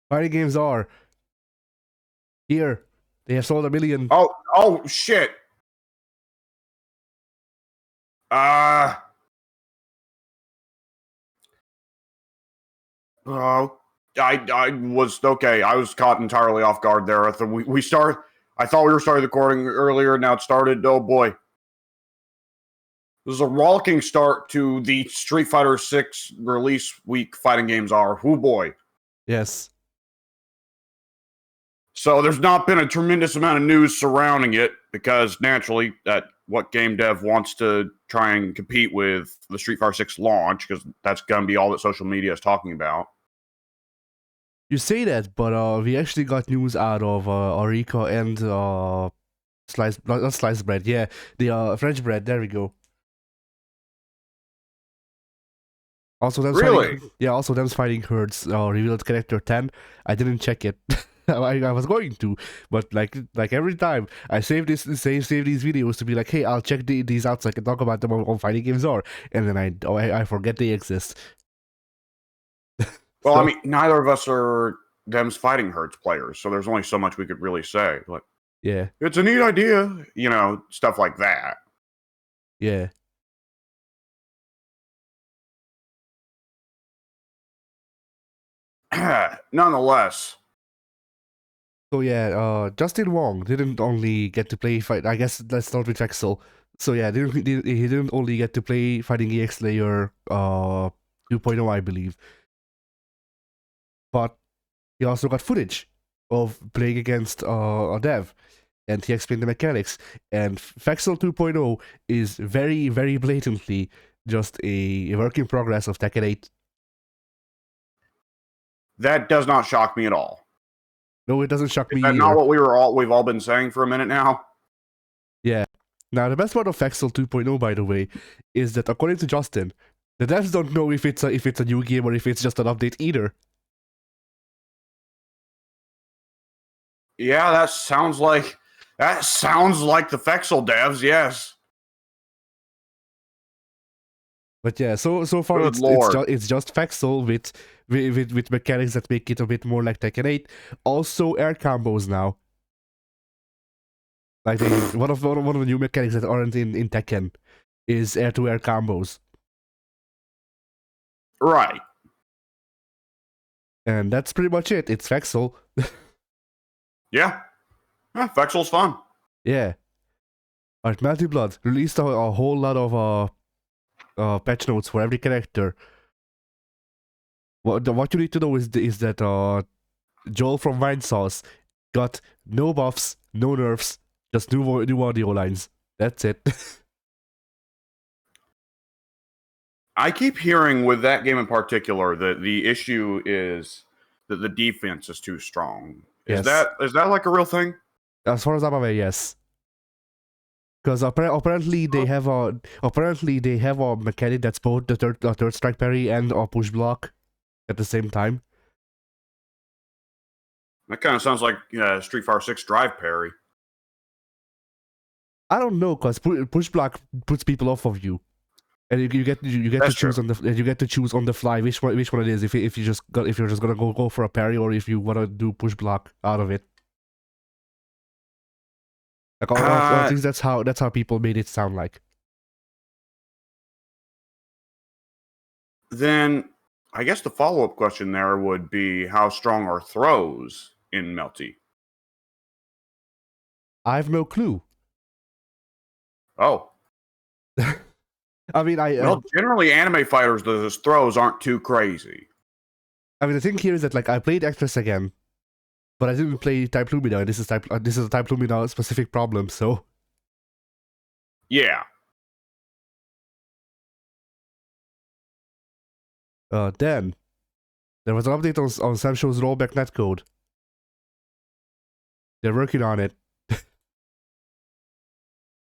Fighting games are here. They have sold 1 million. Oh shit. Oh, I was okay. I was caught entirely off guard there. I thought we start. I thought we were starting recording earlier. Now it started. Oh boy, this is a rollicking start to the Street Fighter 6 release week. Fighting games are. Oh boy. Yes. So there's not been a tremendous amount of news surrounding it because naturally, that what game dev wants to try and compete with the Street Fighter 6 launch, because that's going to be all that social media is talking about. You say that, but we actually got news out of Aurica and not sliced bread. Yeah, the French bread. There we go. Also, them Really? also them fighting herds revealed character 10. I didn't check it. I was going to, but like every time I save these videos to be like, hey, I'll check these out so I can talk about them on Fighting Games R, and then I forget they exist. Well, I mean, neither of us are Them's Fighting Herds players, so there's only so much we could really say. Like, yeah, it's a neat idea, stuff like that. yeah. Nonetheless. So yeah, Justin Wong didn't only get to play fight. I guess let's start with Vexel. So yeah, he didn't only get to play Fighting EX Layer 2.0, I believe, but he also got footage of playing against a dev, and he explained the mechanics. And Vexel 2.0 is very, very blatantly just a work in progress of Tekken 8. That does not shock me at all. No, it doesn't shock me either. Is that not what we've all been saying for a minute now? Yeah. Now, the best part of Vexel 2.0, by the way, is that according to Justin, the devs don't know if it's a new game or if it's just an update either. Yeah, that sounds like the Vexel devs, yes. But yeah, so far it's just Vexel with mechanics that make it a bit more like Tekken 8. Also air combos now. Like one of the new mechanics that aren't in Tekken is air-to-air combos. Right. And that's pretty much it. It's Vexel. Yeah. Vexel's fun. Yeah. Alright, Melty Blood released a whole lot of patch notes for every character. What you need to know is that Joel from Vinesauce got no buffs, no nerfs, just new audio lines. That's it. I keep hearing with that game in particular that the issue is that the defense is too strong. Is that like a real thing? As far as I'm aware, yes. Because apparently they have a mechanic that's both the third strike parry and a push block at the same time. That kind of sounds like Street Fighter 6 drive parry. I don't know, because push block puts people off of you, and you get to choose on the fly which one it is. If you're just gonna go for a parry, or if you wanna do push block out of it. Like at least that's how people made it sound like. Then I guess the follow-up question there would be, how strong are throws in Melty? I have no clue. Oh. I mean, generally anime fighters, those throws aren't too crazy. I mean, the thing here is that, like, I played Actress again, but I didn't play Type Lumina, and this is a Type Lumina specific problem, so... Yeah. Then, there was an update on Samsho's rollback netcode. They're working on it.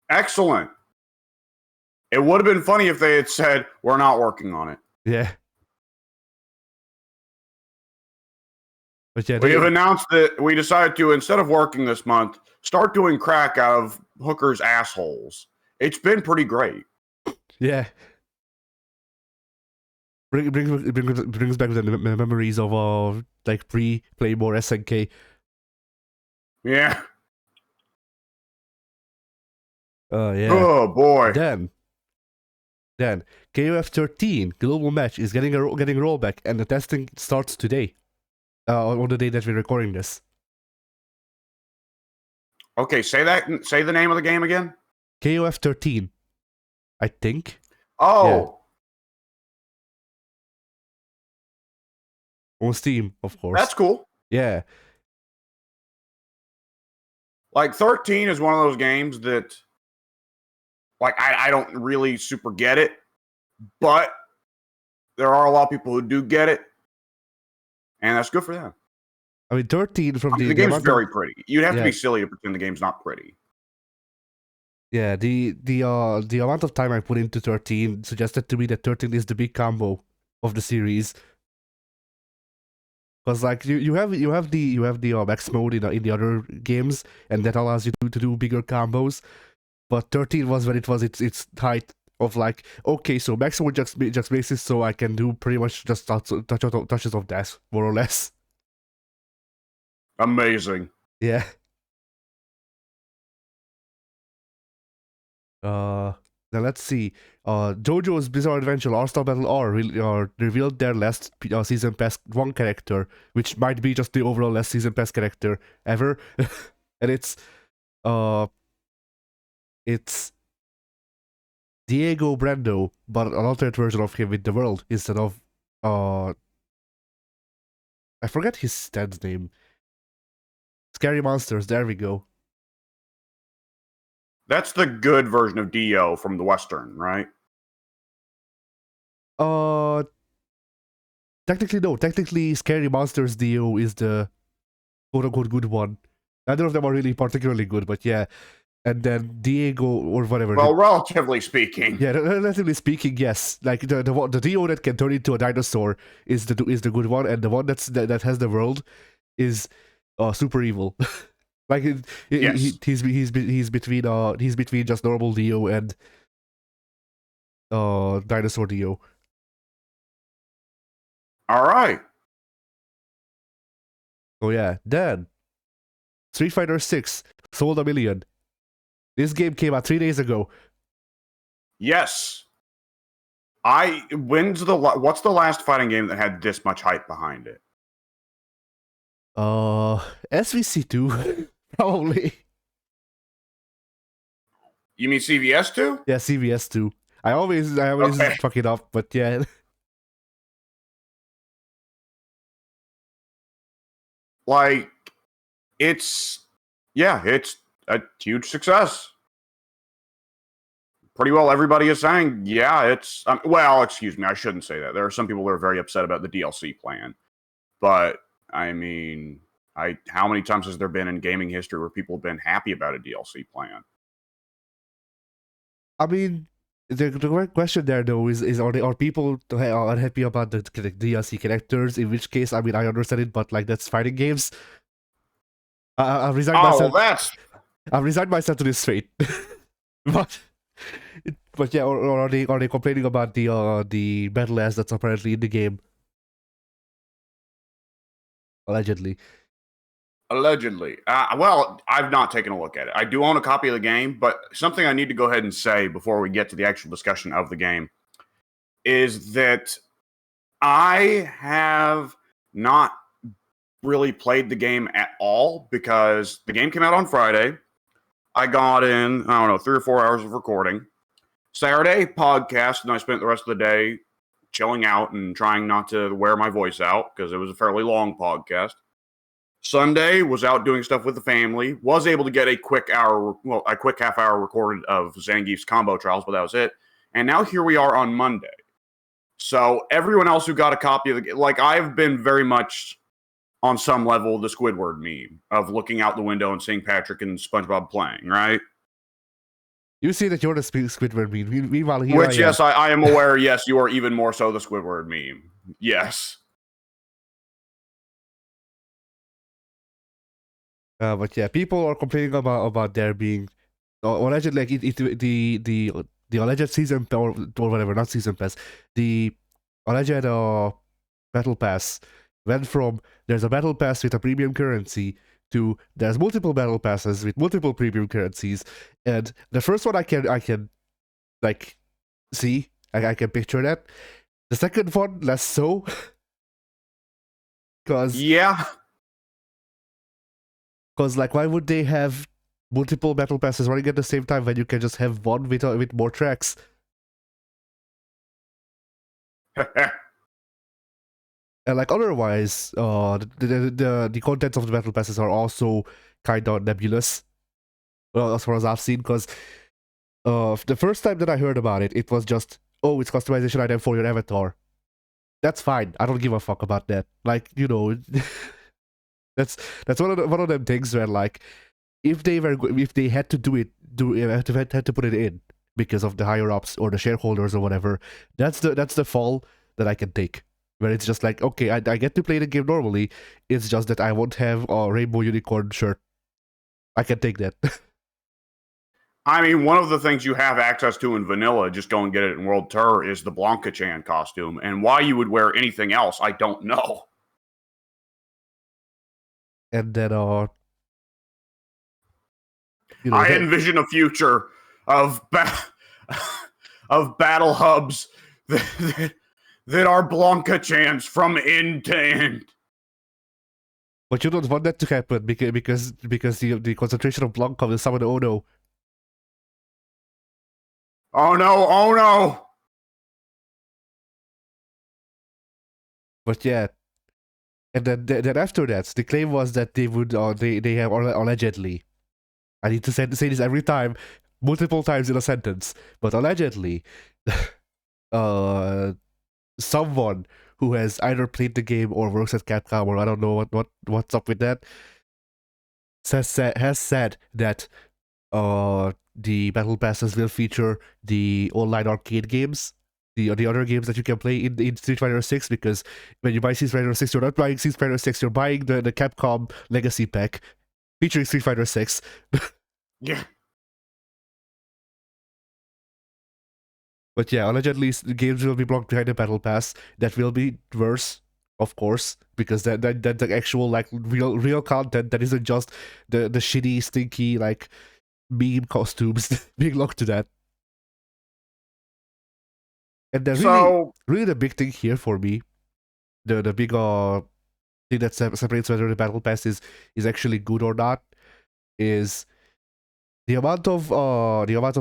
Excellent. It would have been funny if they had said, we're not working on it. Yeah. But yeah, we have announced that we decided to, instead of working this month, start doing crack out of hookers' assholes. It's been pretty great. Yeah. Brings back the memories of like pre-Playmore SNK. Yeah. Yeah. Oh boy. Then KOF 13 global match is getting rollback, and the testing starts today. On the day that we're recording this. Okay, say the name of the game again. KOF 13, I think. Oh, On Steam, of course. that's cool. Yeah. Like 13 is one of those games that, like, I don't really super get it, but there are a lot of people who do get it, and that's good for them. I mean, 13 from the game's very pretty. You'd have to be silly to pretend the game's not pretty. Yeah, the amount of time I put into 13 suggested to me that 13 is the big combo of the series. Because like you have the max mode in the other games, and that allows you to do bigger combos. But 13 was when it was its height of like, okay, so max mode just makes it so I can do pretty much just touches of death, more or less. Amazing. Yeah. Now let's see. JoJo's Bizarre Adventure All-Star Battle R revealed their last Season Pass 1 character, which might be just the overall last Season Pass character ever. And it's Diego Brando, but an alternate version of him with the world instead of I forget his stan's name. Scary Monsters, there we go. That's the good version of Dio from the Western, right? Technically no. Technically, Scary Monsters Dio is the quote-unquote good one. Neither of them are really particularly good, but yeah. And then Diego or whatever. Well, relatively speaking. Yeah, relatively speaking, yes. Like the Dio that can turn into a dinosaur is the good one, and the one that has the world is super evil. Like yes. he's between just normal Dio and dinosaur Dio. All right. Oh yeah, then Street Fighter 6 sold 1 million. This game came out 3 days ago. Yes. What's the last fighting game that had this much hype behind it? SVC2 probably. You mean CVS2? Yeah, CVS2. I always Okay. fuck it up, but yeah. Like, it's a huge success. Pretty well everybody is saying, yeah, it's... well, excuse me, I shouldn't say that. There are some people that are very upset about the DLC plan. But, I mean, how many times has there been in gaming history where people have been happy about a DLC plan? I mean, the question there though is are people unhappy about the DLC characters? In which case, I mean, I understand it, but like that's fighting games. I've resigned myself. I've resigned myself to this fate. but yeah, or are they complaining about the battle ass that's apparently in the game? Allegedly. Allegedly. Well, I've not taken a look at it. I do own a copy of the game, but something I need to go ahead and say before we get to the actual discussion of the game is that I have not really played the game at all because the game came out on Friday. I got in, I don't know, 3 or 4 hours of recording. Saturday, podcast, and I spent the rest of the day chilling out and trying not to wear my voice out because it was a fairly long podcast. Sunday, was out doing stuff with the family, was able to get a quick half hour recorded of Zangief's combo trials, but that was it. And now here we are on Monday. So everyone else who got a copy of the game, like I've been very much on some level the Squidward meme of looking out the window and seeing Patrick and SpongeBob playing, right? You see that you're the Squidward meme. Meanwhile, here Which, yes, I am aware, yes, you are even more so the Squidward meme. Yes. But yeah, people are complaining about there being alleged the alleged season or whatever, not season pass, the alleged battle pass went from there's a battle pass with a premium currency to there's multiple battle passes with multiple premium currencies, and the first one I can like see, I can picture that. The second one less so, because Yeah. like why would they have multiple battle passes running at the same time when you can just have one with more tracks? And like otherwise, the contents of the battle passes are also kind of nebulous, as far as I've seen. Because the first time that I heard about it, it was just, oh, it's customization item for your avatar. That's fine. I don't give a fuck about that. Like, you know, that's one of them things where like if they had to had to put it in because of the higher ups or the shareholders or whatever, that's the fall that I can take. Where it's just like, okay, I get to play the game normally. It's just that I won't have a rainbow unicorn shirt. I can take that. I mean, one of the things you have access to in vanilla, just go and get it in World Tour, is the Blanca Chan costume. And why you would wear anything else, I don't know. And then I envision a future of of battle hubs that are Blanca Chans from end to end. But you don't want that to happen because the concentration of Blanca will summon Ono. Oh no! Oh no! But yeah, and then after that, the claim was that they would they have allegedly. I need to say this every time, multiple times in a sentence. But allegedly, someone who has either played the game or works at Capcom, or I don't know what's up with that, has said that the battle passes will feature the online arcade games, the other games that you can play in Street Fighter 6, because when you buy Street Fighter 6, you're not buying Street Fighter 6, you're buying the Capcom Legacy Pack featuring Street Fighter 6. Yeah. But yeah, allegedly games will be blocked behind the battle pass. That will be worse, of course, because that the actual like real content that isn't just the shitty, stinky like meme costumes being locked to that. And the really the big thing here for me, the big thing that separates whether the battle pass is actually good or not, is the amount of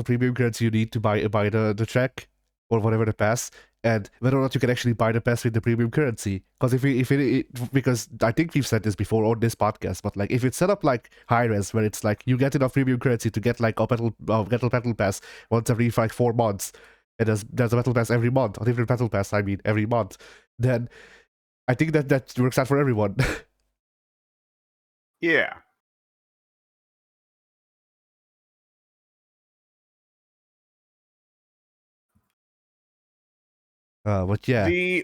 premium credits you need to buy the track or whatever the pass, and whether or not you can actually buy the pass with the premium currency. Because because I think we've said this before on this podcast, but like if it's set up like high res, where it's like you get enough premium currency to get like a battle pass once every like 4 months, and there's a battle pass every month, a different battle pass. I mean every month, then I think that works out for everyone. Yeah. But yeah. You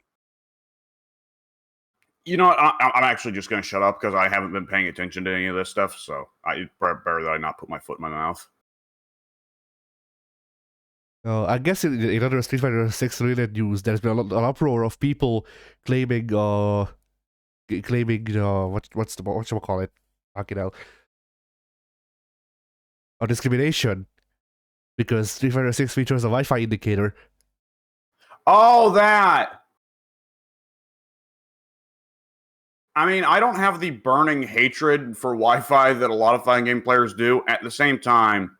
know what? I'm actually just going to shut up because I haven't been paying attention to any of this stuff. So it's better that I not put my foot in my mouth. I guess in other Street Fighter 6 related news, there's been an uproar of people claiming what's you call it? Fucking hell. Discrimination because Street Fighter 6 features a Wi-Fi indicator. Oh, that! I mean, I don't have the burning hatred for Wi-Fi that a lot of fighting game players do. At the same time,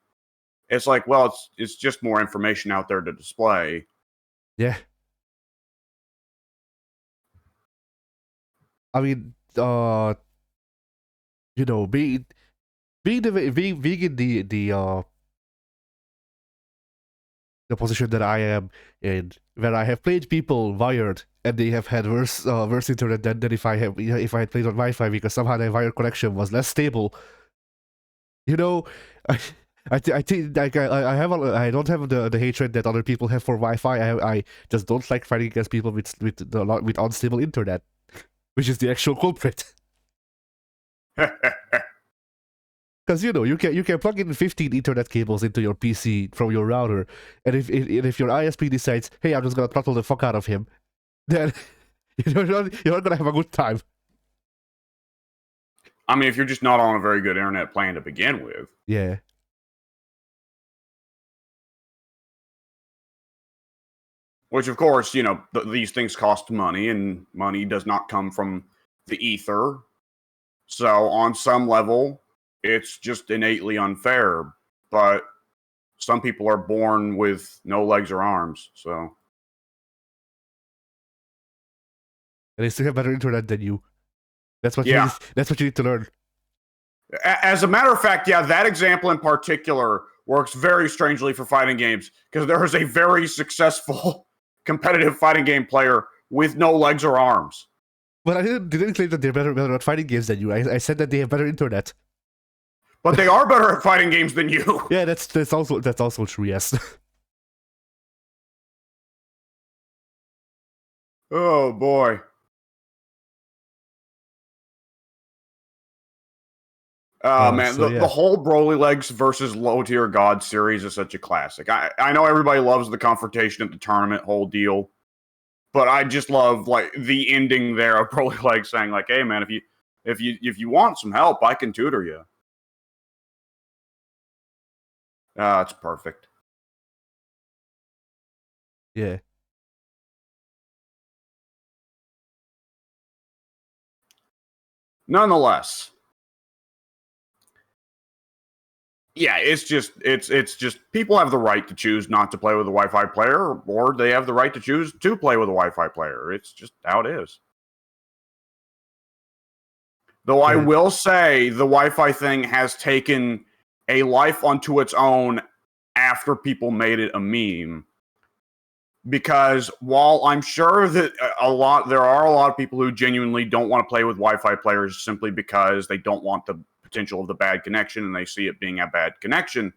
it's like, well, it's just more information out there to display. Yeah. I mean, you know, being in the position that I am in, where I have played people wired and they have had worse internet than if I had played on Wi-Fi, because somehow the wired connection was less stable. You know, I think like I don't have the hatred that other people have for Wi-Fi. I just don't like fighting against people with unstable internet, which is the actual culprit. Because you know you can plug in 15 Ethernet cables into your PC from your router, and if your ISP decides, hey, I'm just gonna throttle the fuck out of him, then you're not gonna have a good time. I mean, if you're just not on a very good internet plan to begin with. Yeah. Which, of course, these things cost money, and money does not come from the ether. So, on some level, it's just innately unfair. But some people are born with no legs or arms. So, And they still have better internet than you. That's what yeah. that's what you need to learn. As a matter of fact, yeah, that example in particular works very strangely for fighting games because there is a very successful competitive fighting game player with no legs or arms. But I didn't claim that they're better at fighting games than you. I said that they have better internet. But they are better at fighting games than you. Yeah, that's also true. Yes. Oh boy. Man, So, yeah. the whole Broly Legs versus Low Tier God series is such a classic. I know everybody loves the confrontation at the tournament whole deal, but I just love like the ending there of Broly Legs saying like, "Hey man, if you want some help, I can tutor you." It's perfect. Yeah. Nonetheless, yeah, it's just people have the right to choose not to play with a Wi-Fi player, or they have the right to choose to play with a Wi-Fi player. It's just how it is. Though I Yeah. will say the Wi-Fi thing has taken a life unto its own after people made it a meme. Because while I'm sure that there are a lot of people who genuinely don't want to play with Wi-Fi players simply because they don't want the potential of the bad connection and they see it being a bad connection.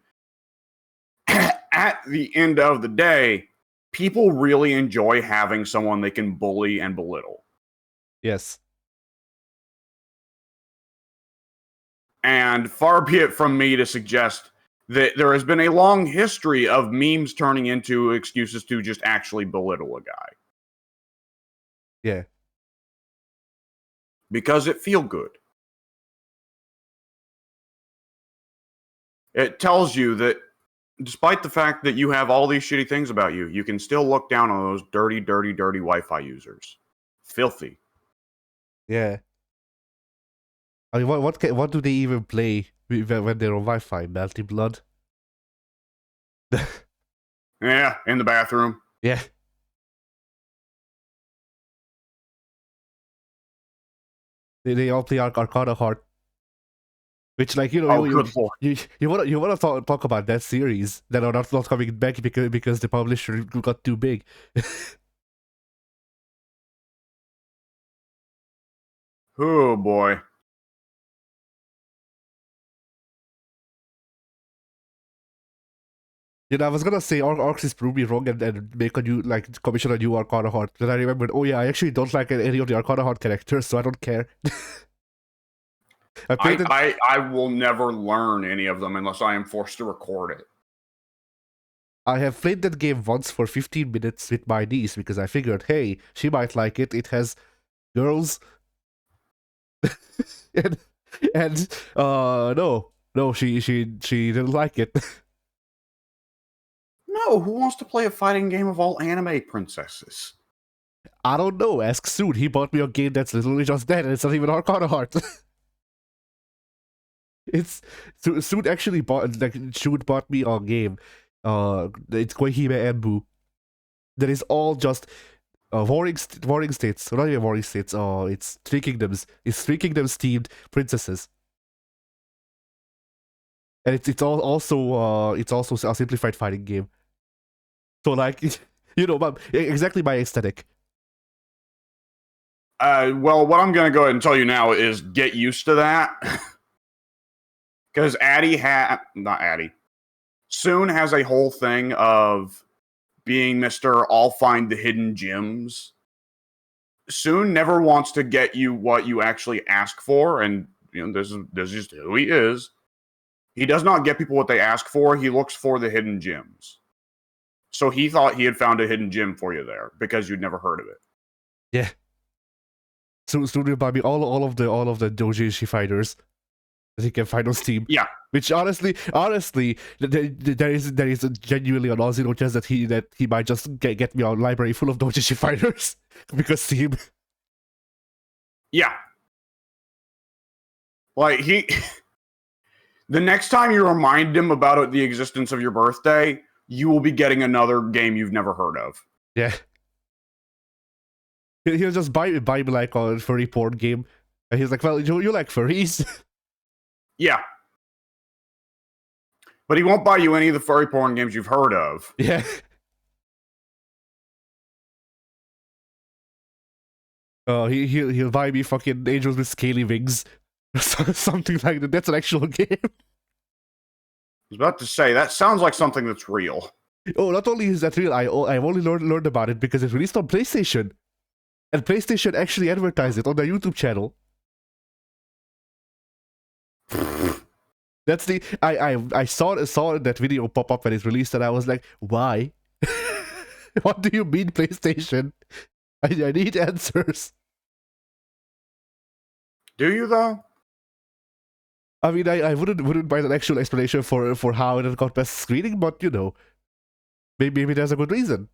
At the end of the day, people really enjoy having someone they can bully and belittle. Yes. And far be it from me to suggest that there has been a long history of memes turning into excuses to just actually belittle a guy. Yeah. Because it feel good. It tells you that despite the fact that you have all these shitty things about you, you can still look down on those dirty, dirty, dirty Wi-Fi users. Filthy. Yeah. I mean, what do they even play when they're on Wi-Fi? Melty Blood. Yeah, in the bathroom. Yeah. They all play Arcana Heart. Which, like, you Good lord. you wanna talk about that series that are not coming back because the publisher got too big. Oh boy. I was gonna say Arxis proved me wrong and make a new, like, commission a new Arcana Heart. Then I remembered, oh yeah, I actually don't like any of the Arcana Heart characters, so I don't care. I played it. I will never learn any of them unless I am forced to record it. I have played that game once for 15 minutes with my niece because I figured, hey, she might like it. It has girls. and no, she didn't like it. No, who wants to play a fighting game of all anime princesses? I don't know. Ask Soon. He bought me a game that's literally just that, and it's not even Arcana Heart. It's Soon actually bought me a game. It's Koihime Enbu. That is all just warring states. Not even warring states. It's Three Kingdoms. It's Three Kingdoms themed princesses. And it's also a simplified fighting game. So, like, exactly my aesthetic. Well, what I'm going to go ahead and tell you now is get used to that. Because Soon has a whole thing of being Mr. I'll find the hidden gems. Soon never wants to get you what you actually ask for, and this is just who he is. He does not get people what they ask for. He looks for the hidden gems. So he thought he had found a hidden gem for you there because you'd never heard of it. Yeah. So soon will buy me all of the Doji fighters that you can find on Steam. Yeah. Which honestly, there is a genuinely an Aussie chance that he might just get me a library full of Doji fighters because Steam. Yeah. Like the next time you remind him about the existence of your birthday, you will be getting another game you've never heard of. Yeah. He'll just buy me like a furry porn game. And he's like, well, you like furries? Yeah. But he won't buy you any of the furry porn games you've heard of. Yeah. He'll buy me fucking Angels with Scaly Wings. Something like that. That's an actual game. I was about to say, that sounds like something that's real. Oh, not only is that real, I've only learned about it because it's released on PlayStation. And PlayStation actually advertised it on their YouTube channel. That's the I saw that video pop up when it's released, and I was like, why? What do you mean, PlayStation? I need answers. Do you though? I mean, I wouldn't mind an actual explanation for how it got best screening, but you know, maybe there's a good reason.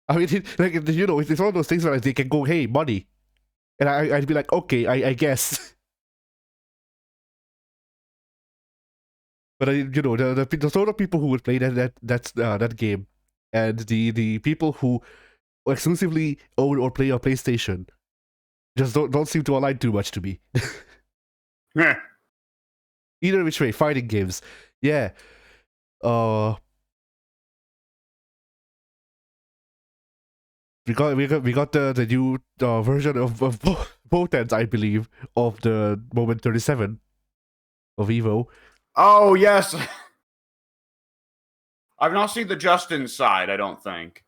I mean, it's one of those things where they can go, hey, money. And I'd be like, okay, I guess. But the sort of people who would play that game, and the people who exclusively own or play on PlayStation, just don't seem to align too much to me. Yeah. Either which way, fighting games, yeah. We got the new version of both ends, I believe, of the Moment 37 of Evo. Oh yes. I've not seen the Justin side, I don't think.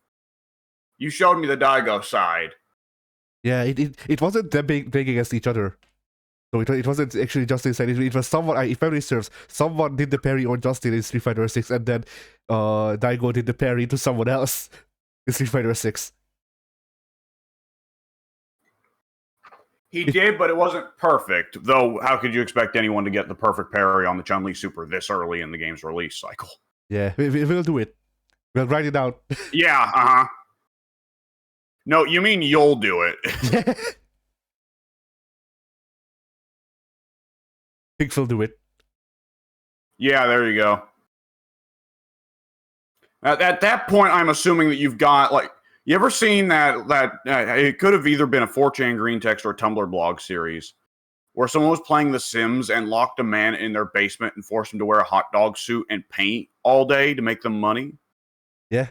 You showed me the Daigo side. Yeah, it wasn't them big against each other. So it wasn't actually Justin side. It was someone, if memory serves, someone did the parry on Justin in Street Fighter 6, and then Daigo did the parry to someone else in Street Fighter 6. He did, but it wasn't perfect. Though, how could you expect anyone to get the perfect parry on the Chun-Li Super this early in the game's release cycle? Yeah, we'll do it. We'll write it out. Yeah, uh-huh. No, you mean you'll do it. Think we'll do it. Yeah, there you go. At that point, I'm assuming that you've got, like, you ever seen that it could have either been a 4chan green text or a Tumblr blog series where someone was playing The Sims and locked a man in their basement and forced him to wear a hot dog suit and paint all day to make them money? Yeah.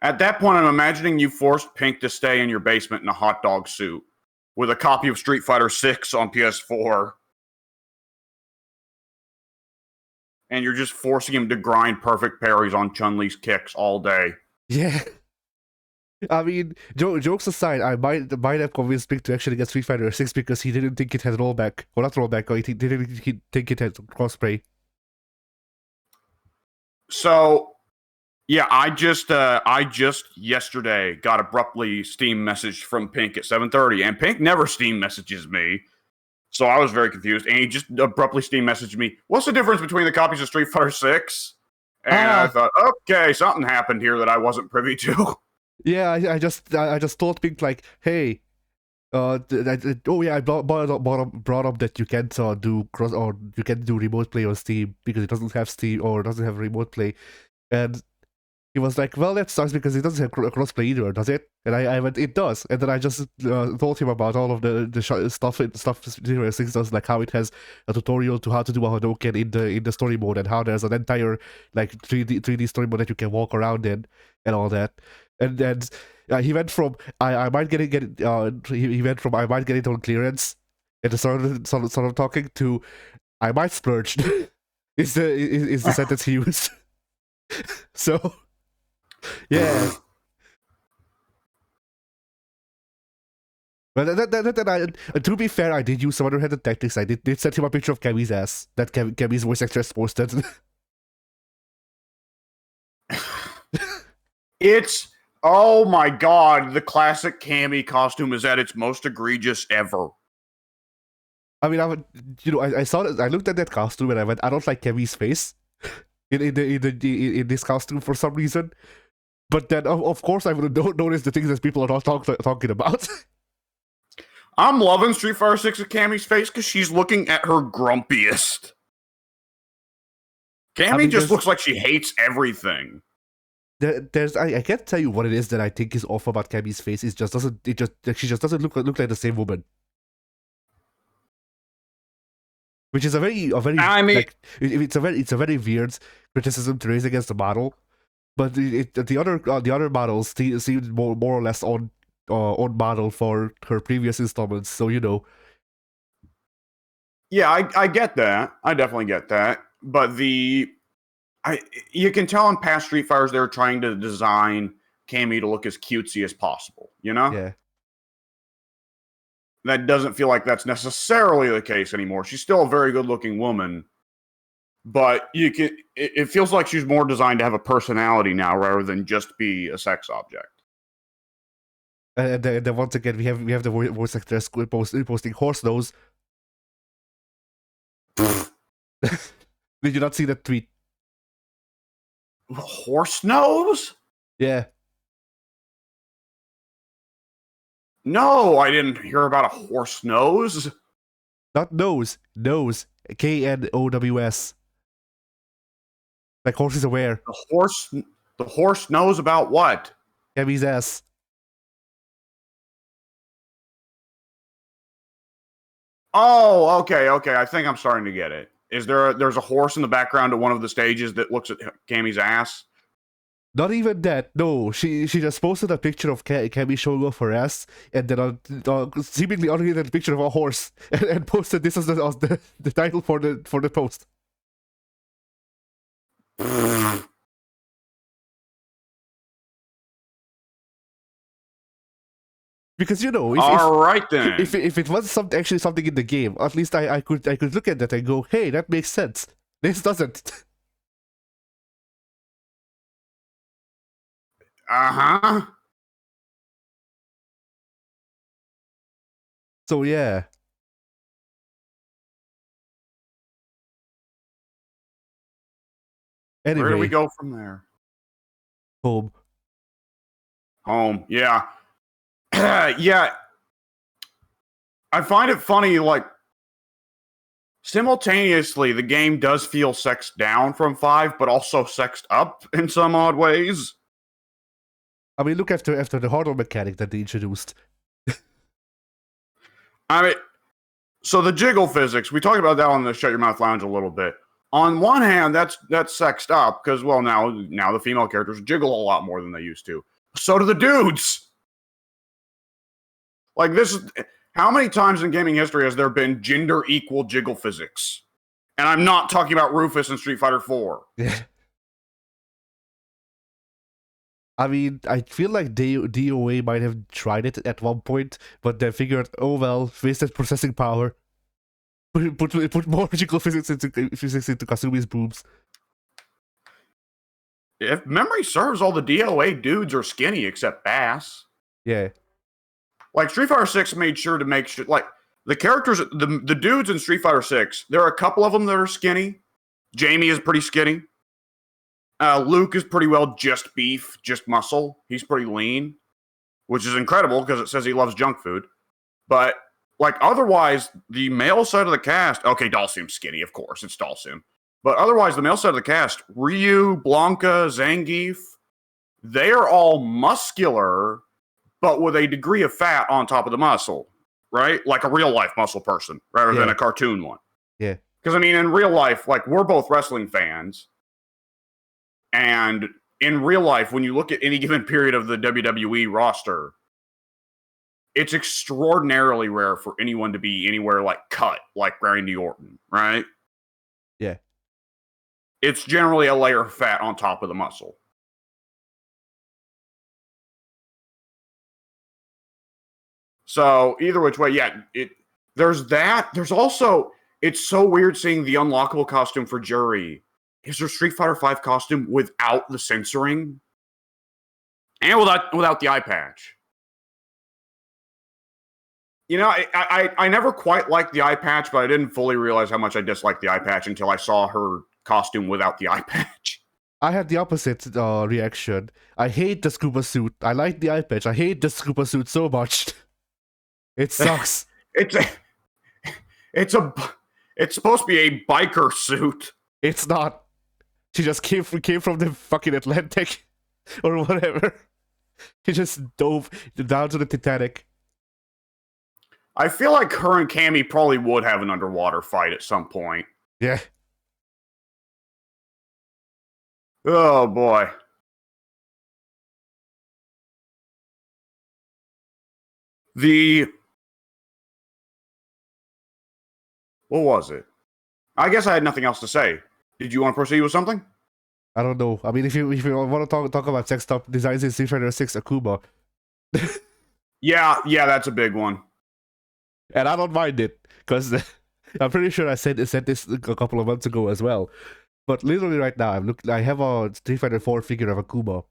At that point, I'm imagining you forced Pink to stay in your basement in a hot dog suit with a copy of Street Fighter 6 on PS4. And you're just forcing him to grind perfect parries on Chun-Li's kicks all day. Yeah. I mean, jokes aside, I might have convinced Pink to actually get Street Fighter 6 because he didn't think it had rollback. Or not rollback, or he didn't think it had crossplay. So, yeah, I just yesterday got abruptly Steam messaged from Pink at 7:30, and Pink never Steam messages me. So I was very confused, and he just abruptly Steam messaged me, what's the difference between the copies of Street Fighter 6? And I thought, okay, something happened here that I wasn't privy to. Yeah, I just told Pink, like, hey, I brought up that you can't do cross, or you can't do remote play on Steam because it doesn't have Steam or doesn't have remote play, and he was like, well, that sucks because it doesn't have crossplay either, does it? And I went, it does. And then I just told him about all of the stuff Zero 6 does, like how it has a tutorial to how to do a Hadouken in the story mode, and how there's an entire like 3D story mode that you can walk around in and all that. And then he went from I might get it he went from I might get it on clearance and started talking to I might splurge is the sentence he used. So yeah. But to be fair, I did use some underhanded tactics. I did send him a picture of Kami's ass that Kami's voice actress posted. It's oh my god, the classic Cammy costume is at its most egregious ever. I mean, I saw it. I looked at that costume and I went, I don't like Kemi's face in this costume for some reason. But then, of course, I would have noticed the things that people are not talking about. I'm loving Street Fighter 6 of Cammy's face because she's looking at her grumpiest. Cammy just looks like she hates everything. I can't tell you what it is that I think is off about Cammy's face. She just doesn't look like the same woman. Which is a very I mean, like, it's a very weird criticism to raise against the model, but the other models seem more or less on model for her previous installments. So yeah, I get that. I definitely get that. But you can tell in past Street Fighters they're trying to design Cammy to look as cutesy as possible. Yeah. That doesn't feel like that's necessarily the case anymore. She's still a very good-looking woman, but it feels like she's more designed to have a personality now rather than just be a sex object. And then once again, we have the voice actress posting horse nose. Did you not see that tweet? Horse nose? Yeah. No, I didn't hear about a horse nose. Not nose. Nose. KNOWS. Like horse is aware. The horse knows about what? Cammy's ass. Oh, okay. I think I'm starting to get it. There's a horse in the background at one of the stages that looks at Cammy's ass? Not even that. No, she just posted a picture of Cammy showing off her ass, and then seemingly unrelated a picture of a horse, and posted this as the title for the post. Because all right then. If it was actually something in the game, at least I could look at that and go, hey, that makes sense. This doesn't. Uh-huh. So yeah. Anyway, where do we go from there? Home, yeah. Yeah. I find it funny, like, simultaneously, the game does feel sexed down from 5, but also sexed up in some odd ways. I mean, look after the hardware mechanic that they introduced. I mean, so the jiggle physics, we talked about that on the Shut Your Mouth Lounge a little bit. On one hand, that's sexed up, because, well, now the female characters jiggle a lot more than they used to. So do the dudes! Like, how many times in gaming history has there been gender-equal jiggle physics? And I'm not talking about Rufus in Street Fighter 4. Yeah. I mean, I feel like DOA might have tried it at one point, but they figured, oh well, wasted processing power. Put more jiggle physics into Kasumi's boobs. If memory serves, all the DOA dudes are skinny except Bass. Yeah. Like, Street Fighter 6 made sure to make sure, like, the characters, the dudes in Street Fighter 6, there are a couple of them that are skinny. Jamie is pretty skinny. Luke is pretty well just beef, just muscle. He's pretty lean, which is incredible because it says he loves junk food. But, like, otherwise, the male side of the cast, okay, Dalsim's skinny, of course, it's Dalsim. But otherwise, the male side of the cast, Ryu, Blanca, Zangief, they are all muscular, but with a degree of fat on top of the muscle, right? Like a real-life muscle person rather than a cartoon one. Yeah. Because, I mean, in real life, like, we're both wrestling fans. And in real life, when you look at any given period of the WWE roster, it's extraordinarily rare for anyone to be anywhere like cut, like Randy Orton, right? Yeah. It's generally a layer of fat on top of the muscle. So either which way, yeah, there's that. There's also, it's so weird seeing the unlockable costume for Jury. Is there Street Fighter V costume without the censoring? and without the eye patch. You know, I never quite liked the eye patch, but I didn't fully realize how much I disliked the eye patch until I saw her costume without the eye patch. I had the opposite reaction. I hate the scuba suit. I like the eye patch. I hate the scuba suit so much. It sucks. It's supposed to be a biker suit. It's not. She just came from the fucking Atlantic or whatever. She just dove down to the Titanic. I feel like her and Cammy probably would have an underwater fight at some point. Yeah. Oh boy. What was it? I guess I had nothing else to say. Did you want to proceed with something? I don't know. I mean, if you want to talk about sex top designs in Street Fighter 6 Akuma. Yeah, that's a big one. And I don't mind it, because I'm pretty sure I said this a couple of months ago as well. But literally right now, I have a Street Fighter 4 figure of Akuma.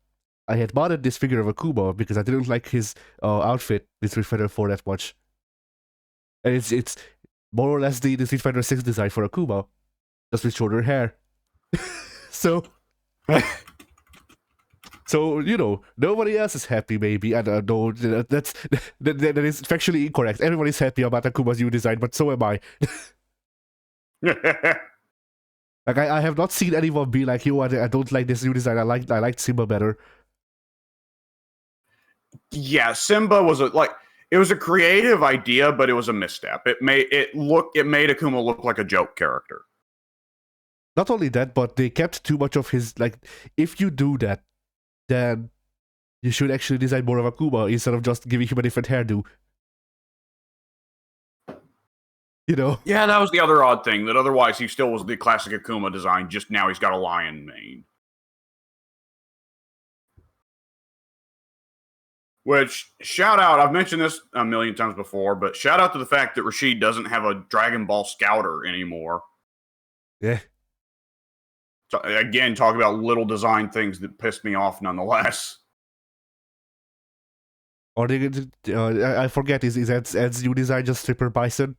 I had modded this figure of Akuma because I didn't like his outfit in Street Fighter 4 that much. And it's more or less the Street Fighter 6 design for Akuma, just with shorter hair. So, you know, nobody else is happy. Maybe I don't know. That is factually incorrect. Everybody's happy about Akuma's new design, but so am I. Like I have not seen anyone be like, "Yo, I don't like this new design. I liked Simba better." Yeah, Simba was it was a creative idea, but it was a misstep. It made Akuma look like a joke character. Not only that, but they kept too much of his, like, if you do that, then you should actually design more of Akuma instead of just giving him a different hairdo. You know? Yeah, that was the other odd thing, that otherwise he still was the classic Akuma design, just now he's got a lion mane. Which, shout out, I've mentioned this a million times before, but shout out to the fact that Rashid doesn't have a Dragon Ball Scouter anymore. Yeah. So, again, talk about little design things that pissed me off nonetheless. Or they I forget, is Ed's new design just Stripper Bison?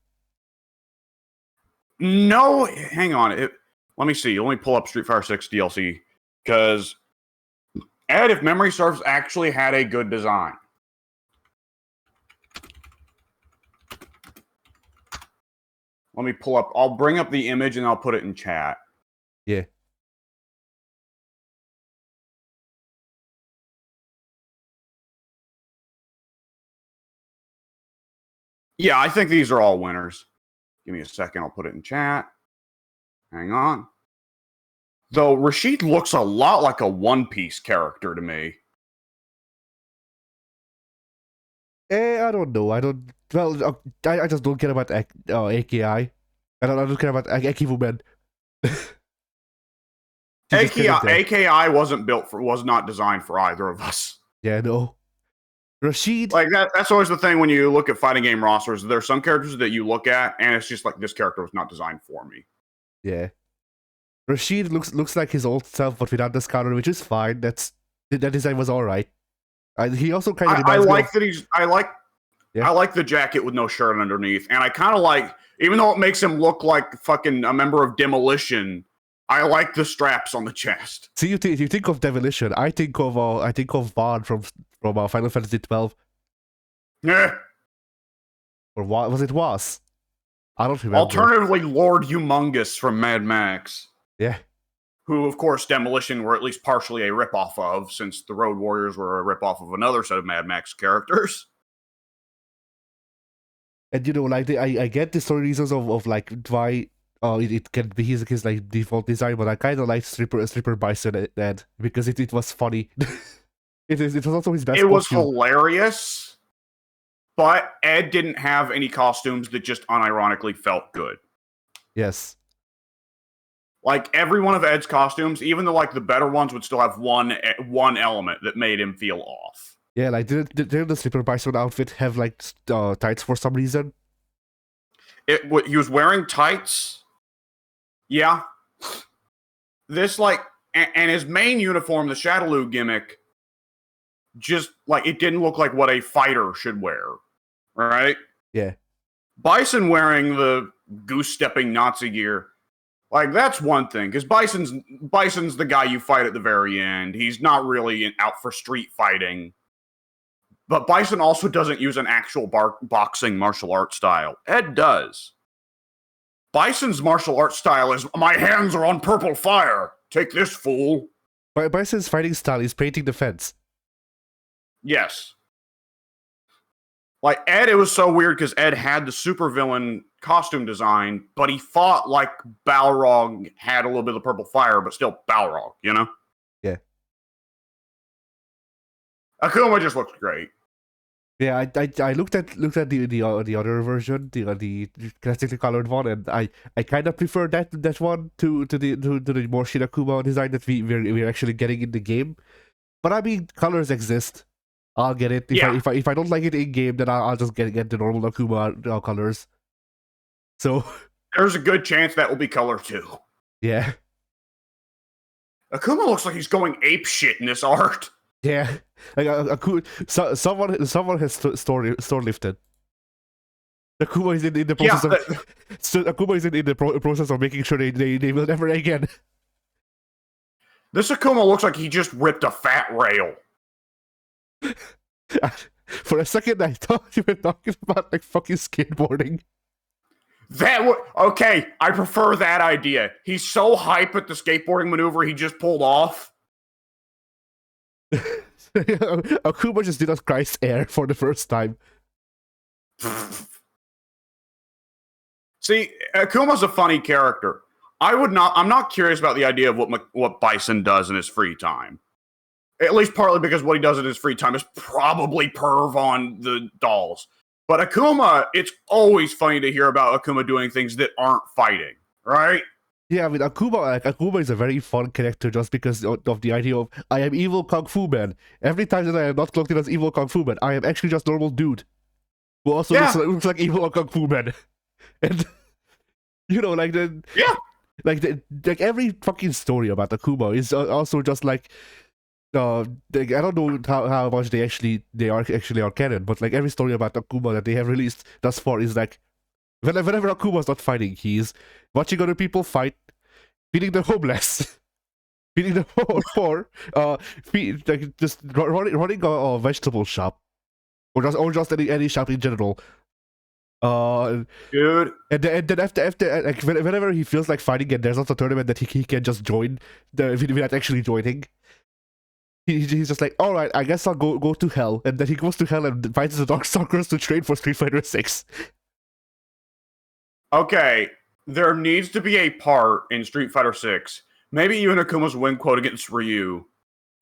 No, hang on. Let me see. Let me pull up Street Fighter 6 DLC, because Ed, if memory serves, actually had a good design. Let me pull up. I'll bring up the image and I'll put it in chat. Yeah. Yeah, I think these are all winners. Give me a second. I'll put it in chat. Hang on. Though Rashid looks a lot like a One Piece character to me. I don't know. Well, I just don't care about AKI. I don't care about Ekivumen. AKI was not designed for either of us. Yeah, no. Rashid, like that's always the thing when you look at fighting game rosters. There are some characters that you look at and it's just like, this character was not designed for me. Yeah. Rashid looks like his old self, but without the counter, which is fine. That design was alright. He also kind of I like the jacket with no shirt underneath, and I kind of like, even though it makes him look like fucking a member of Demolition, I like the straps on the chest. See, you think of Devolution. I think of Vaughn from Final Fantasy 12. Yeah. Or what was it? I don't remember. Alternatively, Lord Humongous from Mad Max. Yeah. Who, of course, Demolition were at least partially a ripoff of, since the Road Warriors were a ripoff of another set of Mad Max characters. And you know, like I get the story reasons of like why it can be his like default design, but I kind of like Stripper Bison Ed because it was funny. It was also his best. It was hilarious, but Ed didn't have any costumes that just unironically felt good. Yes. Like every one of Ed's costumes, even the better ones would still have one element that made him feel off. Yeah, like didn't the Stripper Bison outfit have like tights for some reason? He was wearing tights. Yeah. This and his main uniform, the Shadaloo gimmick, just like it didn't look like what a fighter should wear, right? Yeah. Bison wearing the goose-stepping Nazi gear, like that's one thing, because Bison's the guy you fight at the very end. He's not really out for street fighting. But Bison also doesn't use an actual boxing martial art style. Ed does. Bison's martial art style is, my hands are on purple fire. Take this, fool. Bison's fighting style is painting the fence. Yes. Like, Ed, it was so weird because Ed had the supervillain costume design, but he fought like Balrog had a little bit of purple fire, but still Balrog, you know? Yeah. Akuma just looked great. Yeah, I looked at the other version, the classically colored one, and I kind of prefer that one to the more Shinakuma design that we're actually getting in the game. But I mean, colors exist. I'll get it. If I don't like it in game, then I'll just get the normal Akuma colors. So there's a good chance that will be color too. Yeah. Akuma looks like he's going ape shit in this art. Yeah, like someone has store lifted. Akuma is in the process of Akuma is in the process of making sure they will never again. This Akuma looks like he just ripped a fat rail. For a second, I thought you were talking about like fucking skateboarding. Okay, I prefer that idea. He's so hype at the skateboarding maneuver he just pulled off. Akuma just did not Christ air for the first time. See, Akuma's a funny character. I'm not curious about the idea of what Bison does in his free time. At least partly because what he does in his free time is probably perv on the dolls. But Akuma, it's always funny to hear about Akuma doing things that aren't fighting, right? Yeah, I mean, Akuma is a very fun character just because of the idea of, I am evil Kung Fu Man. Every time that I am not clocked in as evil Kung Fu Man, I am actually just normal dude. Who also looks like evil Kung Fu Man. And, you know, like every fucking story about Akuma is also just like, I don't know how much they are canon, but like every story about Akuma that they have released thus far is like, whenever Akuma's not fighting, he's watching other people fight, feeding the homeless, feeding the poor, just running a vegetable shop, or just any shop in general. Dude. And then after like whenever he feels like fighting and there's not a tournament that he can just join without actually joining, he's just like, all right, I guess I'll go to hell, and then he goes to hell and fights the Darkstalkers to train for Street Fighter 6. Okay, there needs to be a part in Street Fighter 6, maybe even Akuma's win quote against Ryu,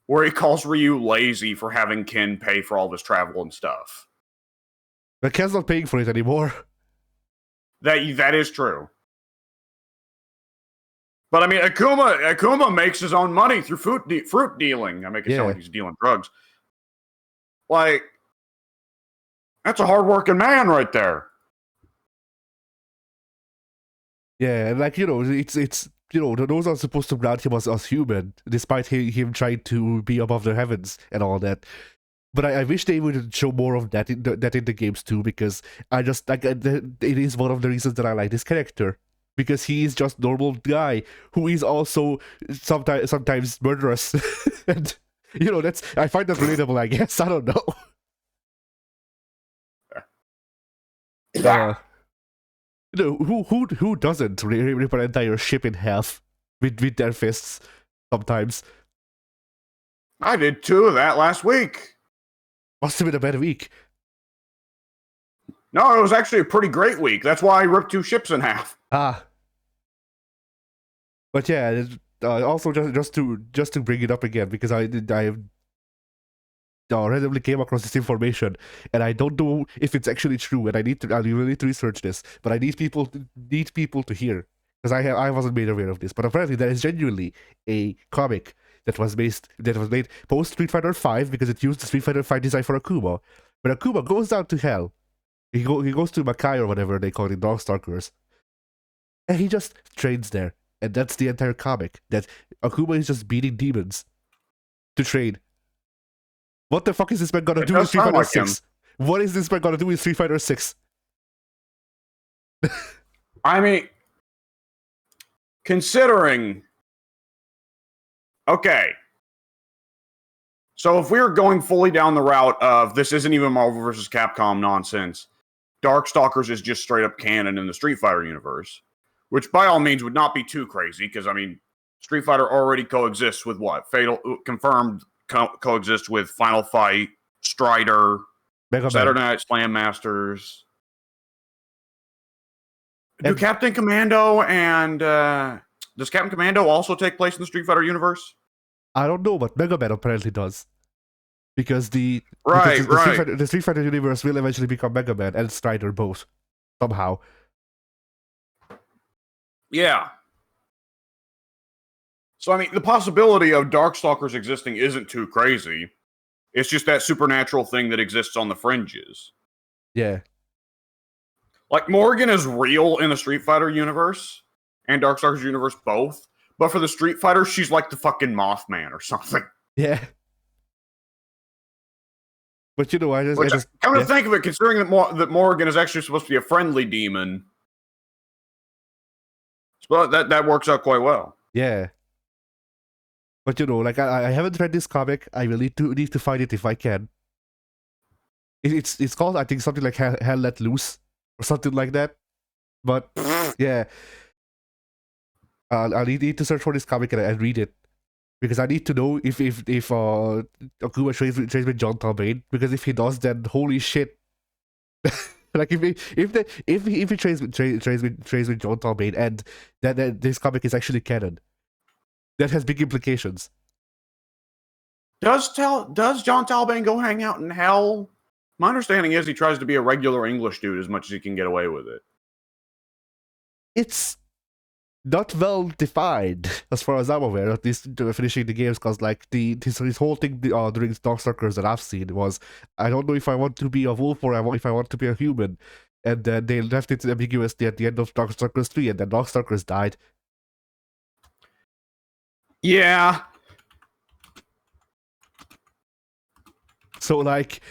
where he calls Ryu lazy for having Ken pay for all of his travel and stuff. But Ken's not paying for it anymore. That is true. But I mean, Akuma makes his own money through fruit dealing. I make it sound like he's dealing drugs. Like, that's a hardworking man right there. Yeah, and like, you know, it's you know, those are supposed to grant him as human, despite him trying to be above the heavens and all that. But I wish they would show more of that in the games too, because I just like it is one of the reasons that I like this character, because he is just normal guy who is also sometimes murderous, and you know I find that relatable. I guess I don't know. You know, who doesn't rip an entire ship in half with their fists sometimes? I did 2 of that last week. Must have been a bad week. No, it was actually a pretty great week. That's why I ripped 2 ships in half. Ah. But yeah, also just to bring it up again, because I randomly came across this information, and I don't know if it's actually true, and I really need to research this, but I need people to hear, because I wasn't made aware of this, but apparently there is genuinely a comic that was made post Street Fighter V, because it used the Street Fighter V design for Akuma. But Akuma goes down to hell. He goes to Makai or whatever they call it, Darkstalkers, and he just trains there, and that's the entire comic. That Akuma is just beating demons to train. What the fuck is this man gonna It do in does Street sound Fighter like him. 6? What is this man gonna do in Street Fighter 6? I mean, considering. Okay. So if we were going fully down the route of this isn't even Marvel vs. Capcom nonsense, Darkstalkers is just straight up canon in the Street Fighter universe, which by all means would not be too crazy because, I mean, Street Fighter already coexists with what? Fatal confirmed coexists with Final Fight, Strider, Mega Saturday Man. Night Slam Masters. Do And Captain Commando and does Captain Commando also take place in the Street Fighter universe? I don't know, but Mega Man apparently does. Because Right. the Street Fighter universe will eventually become Mega Man and Strider both. Somehow. Yeah. So, I mean, the possibility of Darkstalkers existing isn't too crazy. It's just that supernatural thing that exists on the fringes. Yeah. Like, Morrigan is real in the Street Fighter universe and Darkstalkers universe both. But for the Street Fighter, she's like the fucking Mothman or something. Yeah. But you know, I just come to think of it, considering that Morrigan is actually supposed to be a friendly demon, well, that works out quite well. Yeah. But you know, like I haven't read this comic. I will need to find it if I can. It's called, I think, something like Hell Let Loose or something like that. But yeah, I need to search for this comic and read it because I need to know if Akuma trains with John Talbane, because if he does, then holy shit. Like if he trains with John Talbane and that this comic is actually canon, that has big implications. Does John Talbane go hang out in hell? My understanding is he tries to be a regular English dude as much as he can get away with it. It's not well defined, as far as I'm aware, at least finishing the games, because like his whole thing during Darkstalkers that I've seen was, I don't know if I want to be a wolf or if I want to be a human, and then they left it ambiguously at the end of Darkstalkers 3, and then Darkstalkers died. Yeah. So like,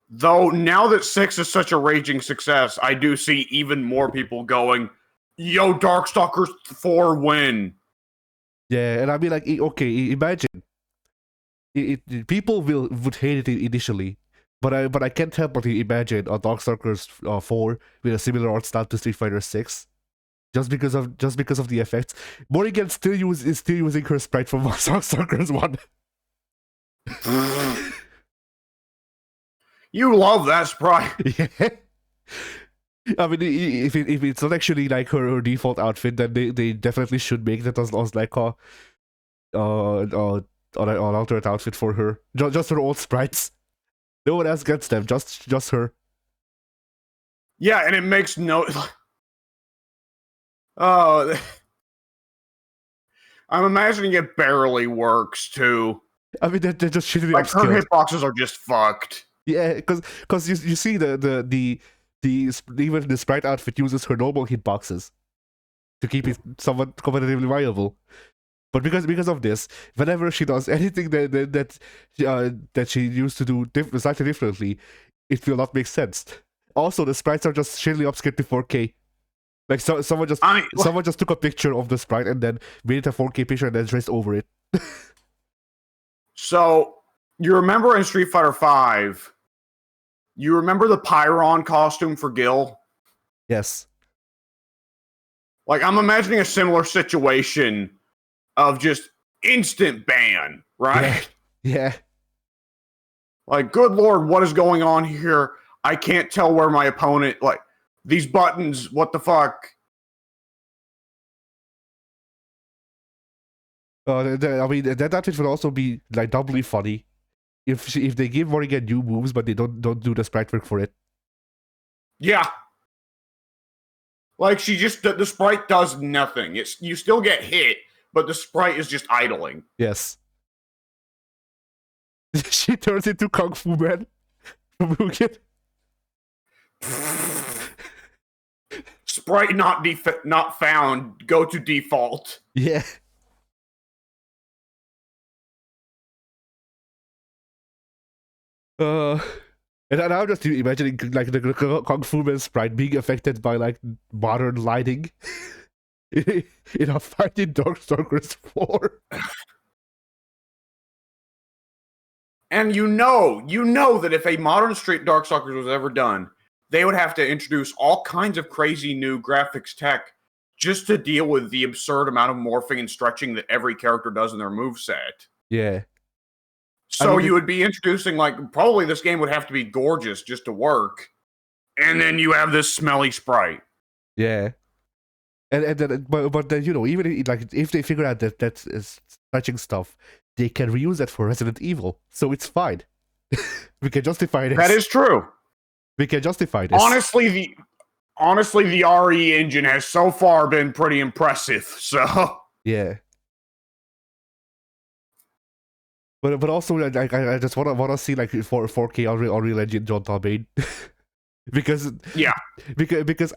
though now that 6 is such a raging success, I do see even more people going, yo, Darkstalkers 4 win. Yeah, and I mean, like, okay, imagine people would hate it initially, but I can't help but imagine a Darkstalkers 4 with a similar art style to Street Fighter 6, just because of the effects. Morrigan is still using her sprite from Darkstalkers 1. You love that sprite. Yeah. I mean, if it's not actually like her default outfit, then they definitely should make that as like an alternate outfit for her. Just her old sprites. No one else gets them. Just her. Yeah, and it makes no. Oh, I'm imagining it barely works too. I mean, they're just shitty like upskilled. Her hitboxes are just fucked. Yeah, because you see the even the sprite outfit uses her normal hitboxes to keep it somewhat competitively viable. But because of this, whenever she does anything that she used to do slightly differently, it will not make sense. Also, the sprites are just shittily upscaled to 4K. Like someone just took a picture of the sprite and then made it a 4K picture and then traced over it. So you remember in Street Fighter V, you remember the Pyron costume for Gil? Yes. Like, I'm imagining a similar situation of just instant ban, right? Yeah. Like, good lord, what is going on here? I can't tell where my opponent, like, these buttons, what the fuck? I mean, that outfit would also be like doubly funny if they give Morrigan new moves, but they don't do the sprite work for it. Yeah. Like, the sprite does nothing. You still get hit, but the sprite is just idling. Yes. She turns into Kung Fu Man from Mugen. Sprite not found. Go to default. Yeah. Uh, and I'm just imagining like the Kung Fu Man sprite being affected by like modern lighting in a fight in Darkstalkers 4. And you know that if a modern Street Darkstalkers was ever done, they would have to introduce all kinds of crazy new graphics tech just to deal with the absurd amount of morphing and stretching that every character does in their moveset. Yeah. So you would be introducing, like, probably this game would have to be gorgeous just to work. And then you have this smelly sprite. Yeah. And then, but then, you know, even like if they figure out that that's stretching stuff, they can reuse that for Resident Evil, so it's fine. We can justify this. That is true. We can justify this. Honestly, the RE engine has so far been pretty impressive. So yeah. But also, like, I just wanna see like 4K Unreal Engine John Talmain. Because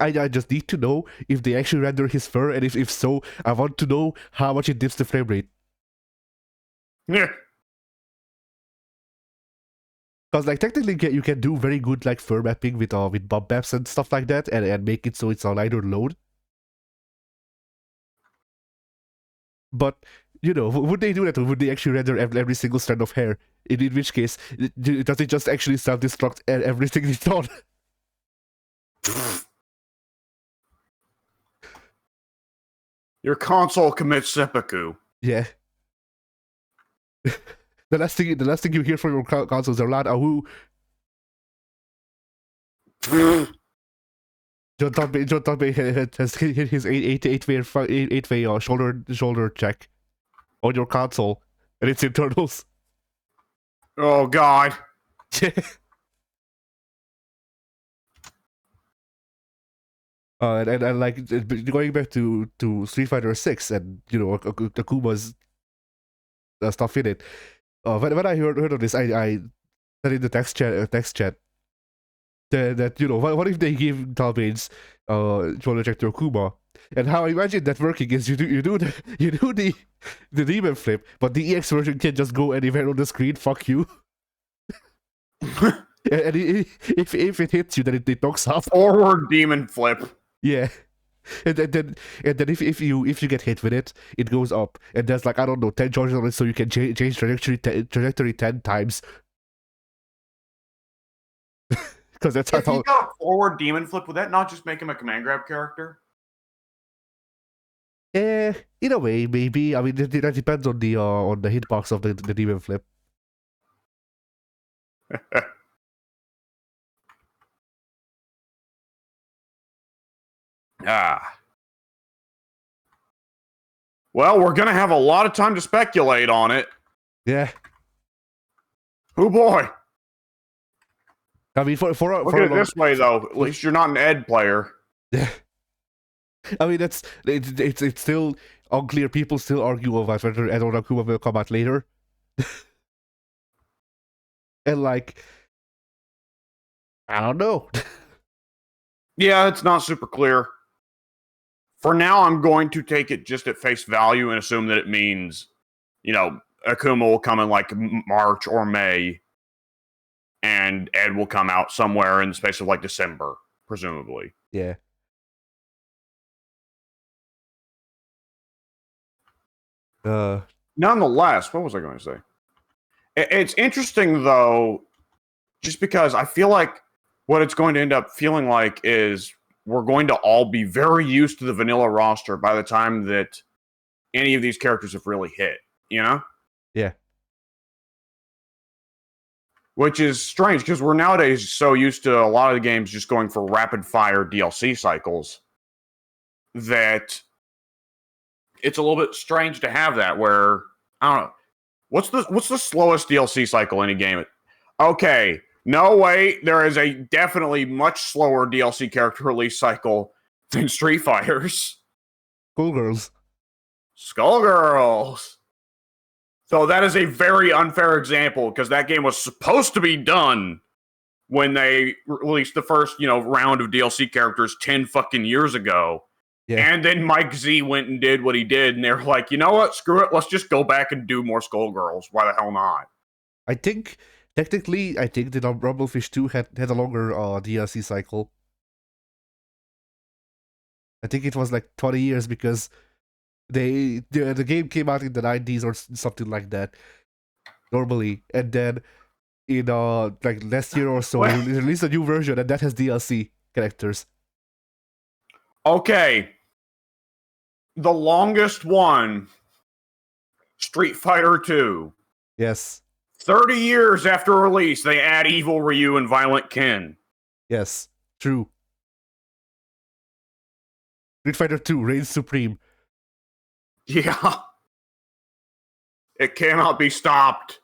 I just need to know if they actually render his fur, and if so, I want to know how much it dips the frame rate. Yeah. Because like technically you can do very good like fur mapping with bump maps and stuff like that, and make it so it's a lighter load. But you know, would they do that, or would they actually render every single strand of hair? In which case, does it just actually self-destruct everything it's done? Your console commits seppuku. Yeah. The last thing you hear from your consoles are loud ahoo. John Talmain has hit his 8-way shoulder check on your console and its internals. Oh God. And like going back to Street Fighter 6 and you know Akuma's stuff in it. When I heard of this, I said in the text chat that you know what if they give Talmain's shoulder check to Akuma, and how I imagine that working is you do the demon flip, but the EX version can just go anywhere on the screen. Fuck you. And if it hits you, then it knocks off. Forward demon flip. Yeah. And then if you get hit with it, it goes up, and there's like, I don't know, 10 charges on it, so you can change trajectory 10 times. Because that's if you got a forward demon flip, would that not just make him a command grab character? In a way, maybe. I mean, that depends on the hitbox of the demon flip. Well, we're gonna have a lot of time to speculate on it. Yeah. Oh boy. I mean, look at it this way though. At least you're not an Ed player. Yeah. I mean, it's still unclear. People still argue about whether Ed or Akuma will come out later. And like, I don't know. Yeah, it's not super clear. For now, I'm going to take it just at face value and assume that it means, you know, Akuma will come in like March or May, and Ed will come out somewhere in the space of like December, presumably. Yeah. Nonetheless, what was I going to say? It's interesting, though, just because I feel like what it's going to end up feeling like is we're going to all be very used to the vanilla roster by the time that any of these characters have really hit, you know? Yeah. Which is strange, because we're nowadays so used to a lot of the games just going for rapid-fire DLC cycles that it's a little bit strange to have that where, I don't know, what's the slowest DLC cycle in a game? Okay, no way, there is a definitely much slower DLC character release cycle than Street Fighters. Skullgirls. So that is a very unfair example, because that game was supposed to be done when they released the first, you know, round of DLC characters 10 fucking years ago. Yeah. And then Mike Z went and did what he did, and they were like, you know what? Screw it. Let's just go back and do more Skullgirls. Why the hell not? I think technically, I think the Rumblefish 2 had a longer DLC cycle. I think it was like 20 years because the game came out in the 90s or something like that normally, and then in like last year or so they Well, released a new version and that has DLC characters. okay, the longest one, Street Fighter 2. Yes. 30 years after release, they add Evil Ryu and Violent Ken. Yes. True. Street Fighter 2 reigns supreme. Yeah. It cannot be stopped.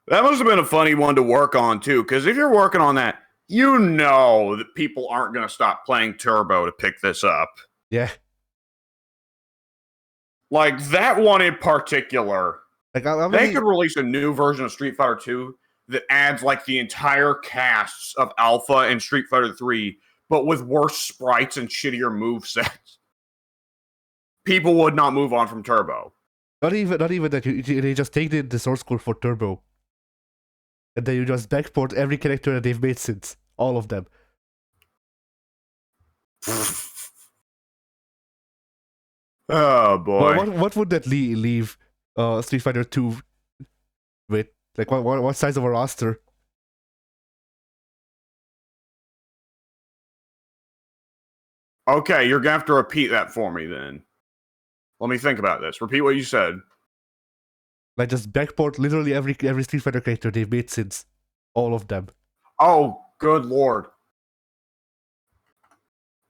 That must have been a funny one to work on, too, because if you're working on that, you know that people aren't going to stop playing Turbo to pick this up. Yeah. Like, that one in particular, Like they could release a new version of Street Fighter 2 that adds, like, the entire casts of Alpha and Street Fighter 3, but with worse sprites and shittier movesets. People would not move on from Turbo. Not even that. They just take the source code for Turbo, and then you just backport every character that they've made since, all of them. Oh boy! Well, what would that leave Street Fighter 2 with? Like what size of a roster? Okay, you're gonna have to repeat that for me then. Let me think about this. Repeat what you said. Like just backport literally every Street Fighter character they've made since, all of them. Oh, good lord!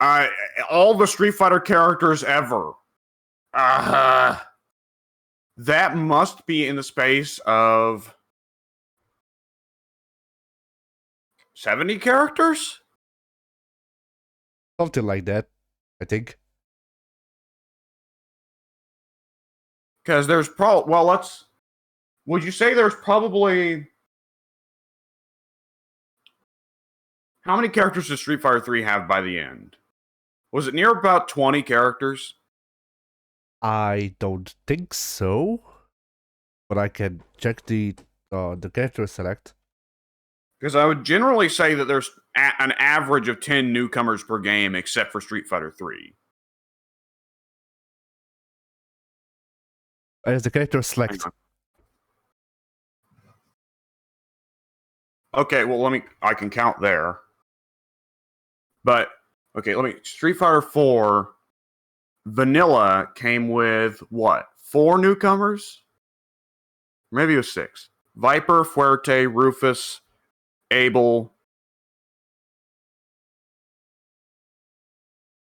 All the Street Fighter characters ever. That must be in the space of 70 characters? Something like that, I think. Because there's probably... Well, let's... Would you say there's probably... How many characters does Street Fighter 3 have by the end? Was it near about 20 characters? I don't think so, but I can check the character select. Because I would generally say that there's an average of 10 newcomers per game, except for Street Fighter 3. As the character select. Okay, well, I can count there. But, okay, Street Fighter 4 Vanilla came with, what, 4 newcomers? Maybe it was 6. Viper, Fuerte, Rufus, Abel.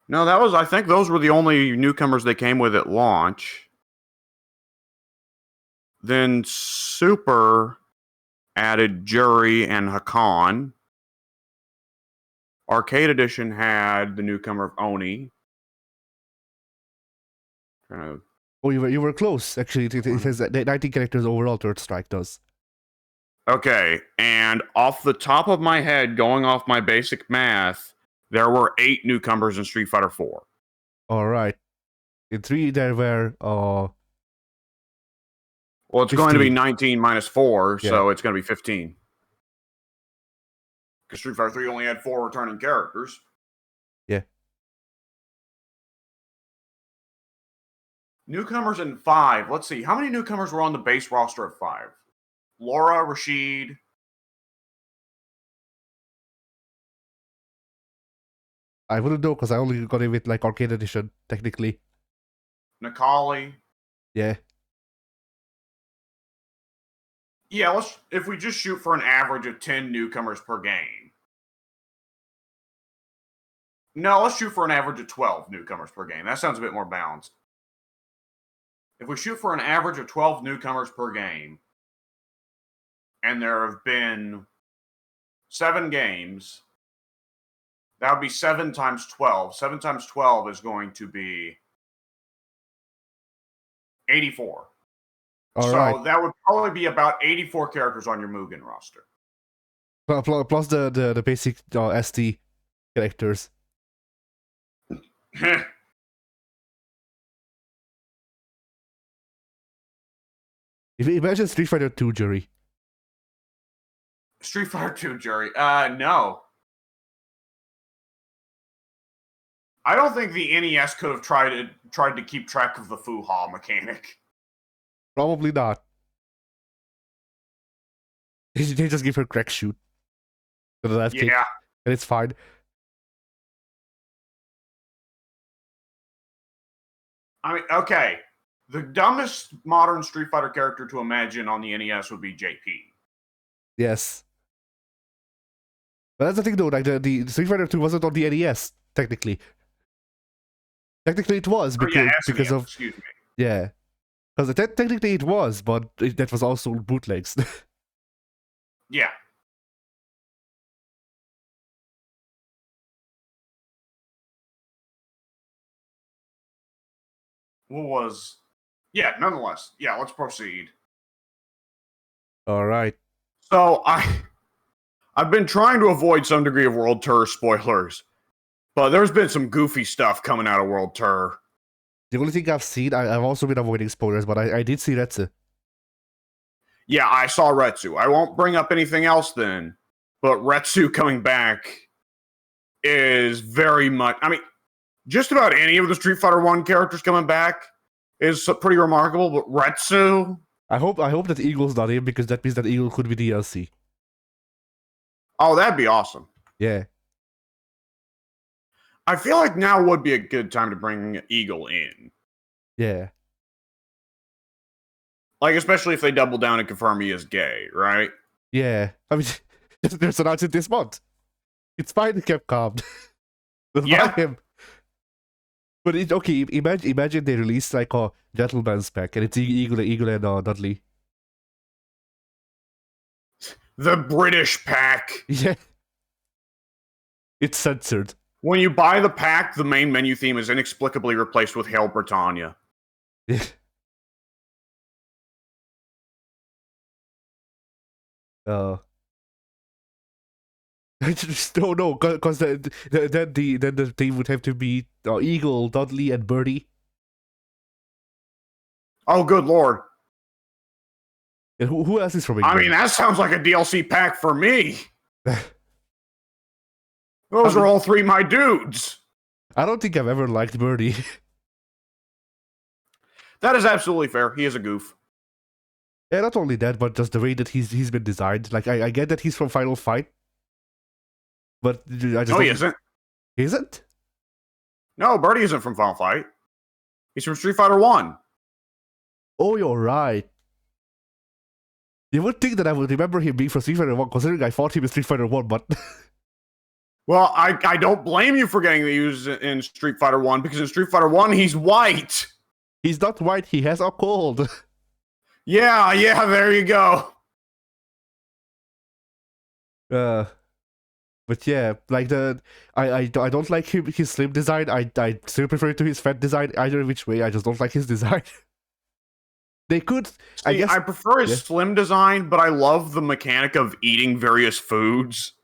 No, I think those were the only newcomers they came with at launch. Then Super added Jury and Hakan. Arcade Edition had the newcomer of Oni. Oh, you were close. Actually, it has 19 characters overall. Third Strike does. Okay, and off the top of my head, going off my basic math, there were 8 newcomers in Street Fighter 4. All right. In 3, there were well, it's 15. going to be 19 minus 4, Yeah. so it's going to be 15. Because Street Fighter 3 only had 4 returning characters. Yeah. Newcomers in 5. Let's see. How many newcomers were on the base roster of 5? Laura, Rashid. I wouldn't know because I only got it with like Arcade Edition, technically. Nikali. Yeah. Yeah, if we just shoot for an average of 10 newcomers per game. No, let's shoot for an average of 12 newcomers per game. That sounds a bit more balanced. If we shoot for an average of 12 newcomers per game, and there have been 7 games, that would be 7 times 12. 7 times 12 is going to be 84. All right. That would probably be about 84 characters on your Mugen roster. Plus the basic ST characters. Imagine Street Fighter 2, Jury. Street Fighter 2, Jury. No. I don't think the NES could have tried to keep track of the Fu-Ha mechanic. Probably not. They just give her crack shoot to the left kick, and it's fine. I mean, okay. The dumbest modern Street Fighter character to imagine on the NES would be JP. Yes. But that's the thing though, like the Street Fighter 2 wasn't on the NES, technically. Technically it was, because of... Excuse me. Yeah. Because technically it was, but that was also bootlegs. Yeah. Nonetheless. Yeah, let's proceed. Alright. So, I've been trying to avoid some degree of World Tour spoilers, but there's been some goofy stuff coming out of World Tour. The only thing I've seen, I've also been avoiding spoilers, but I did see Retsu. Yeah, I saw Retsu. I won't bring up anything else then, but Retsu coming back is very much... I mean, just about any of the Street Fighter 1 characters coming back is pretty remarkable, but Retsu... I hope that Eagle's not in, because that means that Eagle could be DLC. Oh, that'd be awesome. Yeah. I feel like now would be a good time to bring Eagle in. Yeah. Like, especially if they double down and confirm he is gay, right? Yeah. I mean, there's an announcement this month. It's fine, Capcom. Yeah. Him. But okay, imagine they release like a gentleman's pack, and it's Eagle and Dudley. The British pack. Yeah. It's censored. When you buy the pack, the main menu theme is inexplicably replaced with Hail Britannia. I just don't know, because then the team would have to be Eagle, Dudley, and Birdie. Oh, good lord. And who else is from England? I mean, that sounds like a DLC pack for me. Those are all three my dudes. I don't think I've ever liked Birdie. That is absolutely fair. He is a goof. Yeah, not only that, but just the way that he's been designed. Like, I get that he's from Final Fight, but I just... No, he isn't. He isn't? No, Birdie isn't from Final Fight. He's from Street Fighter 1. Oh, you're right. You would think that I would remember him being from Street Fighter 1, considering I fought him in Street Fighter 1, but... Well, I don't blame you for getting the use in Street Fighter 1, because in Street Fighter 1, he's white. He's not white, he has a cold. Yeah, there you go. But yeah, like I don't like his slim design. I still prefer to his fat design. Either which way, I just don't like his design. They could... I guess I prefer his slim design, but I love the mechanic of eating various foods.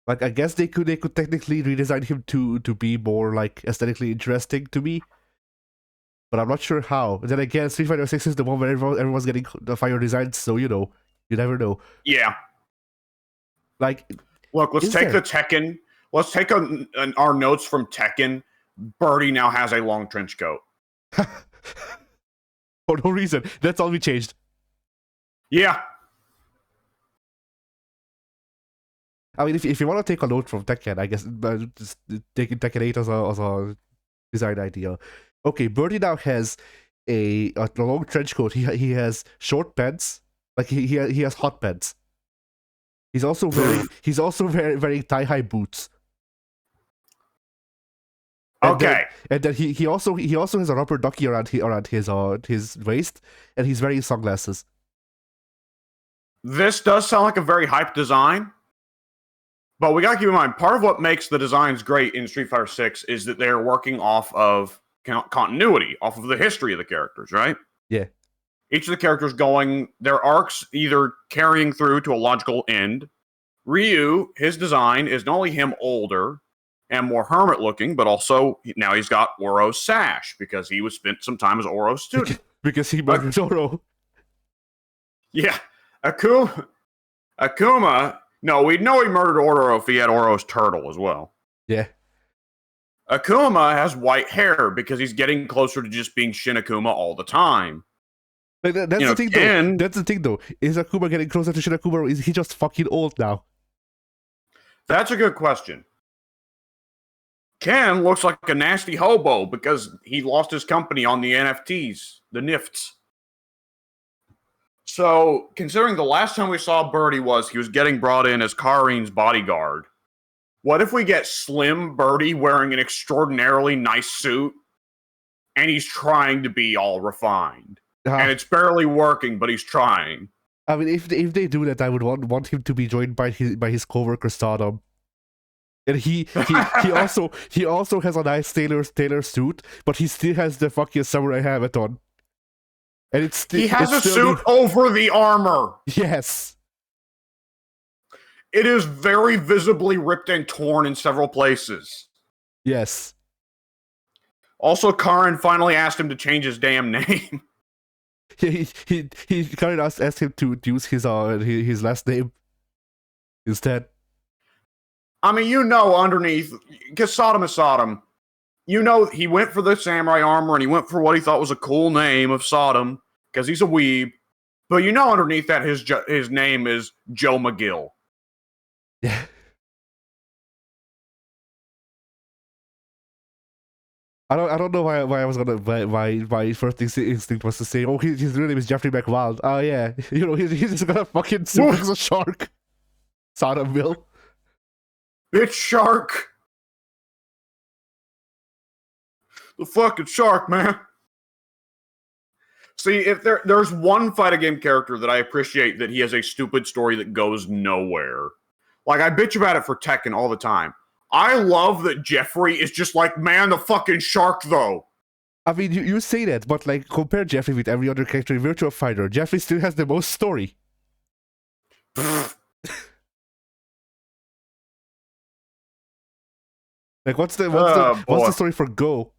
Like, I guess they could technically redesign him to be more like aesthetically interesting to me, but I'm not sure how. Then again, Street Fighter 6 is the one where everyone's getting the fire designs, so you know, you never know. Yeah. Like, look, let's take the Tekken. Let's take our notes from Tekken. Birdie now has a long trench coat. For no reason. That's all we changed. Yeah. I mean, if you want to take a note from Tekken, I guess just taking Tekken 8 as a design idea. Okay, Birdie now has a long trench coat. He has short pants, like he has hot pants. He's also wearing thigh-high boots. And okay. Then he also has a rubber ducky around his waist, and he's wearing sunglasses. This does sound like a very hyped design. But we gotta keep in mind, part of what makes the designs great in Street Fighter 6 is that they're working off of continuity, off of the history of the characters, right? Yeah. Each of the characters going their arcs either carrying through to a logical end. Ryu, his design is not only him older and more hermit looking, but also now he's got Oro's sash because he was spent some time as Oro's student. Because he murdered Oro. Yeah. Akuma, no, we'd know he murdered Oro if he had Oro's turtle as well. Yeah. Akuma has white hair because he's getting closer to just being Shin Akuma all the time. Like that's the thing, though. That's the thing, though. Is Akuma getting closer to Shin Akuma, or is he just fucking old now? That's a good question. Ken looks like a nasty hobo because he lost his company on the NFTs, the NFTs. So, considering the last time we saw Birdie he was getting brought in as Karin's bodyguard. What if we get Slim Birdie wearing an extraordinarily nice suit and he's trying to be all refined? And it's barely working, but he's trying. I mean, if they do that, I would want him to be joined by his coworker Stardom. And he also has a nice tailor suit, but he still has the fucking samurai helmet on. And he has a suit over the armor. Yes. It is very visibly ripped and torn in several places. Yes. Also, Karin finally asked him to change his damn name. He kind of asked him to use his last name instead. I mean, underneath, because Sodom is Sodom, he went for the samurai armor and he went for what he thought was a cool name of Sodom because he's a weeb. But underneath that his name is Joe McGill. Yeah. I don't know why I was gonna my first instinct was to say, oh, his real name is Jeffrey McWild. Oh yeah, he's just gonna fucking suplex a shark. Sodom will. Bitch shark. The fucking shark, man. See, if there's one fighting game character that I appreciate that he has a stupid story that goes nowhere. Like, I bitch about it for Tekken all the time. I love that Jeffrey is just like, man, the fucking shark, though. I mean, you say that, but, like, compare Jeffrey with every other character in Virtua Fighter. Jeffrey still has the most story. Like, what's the story for Go?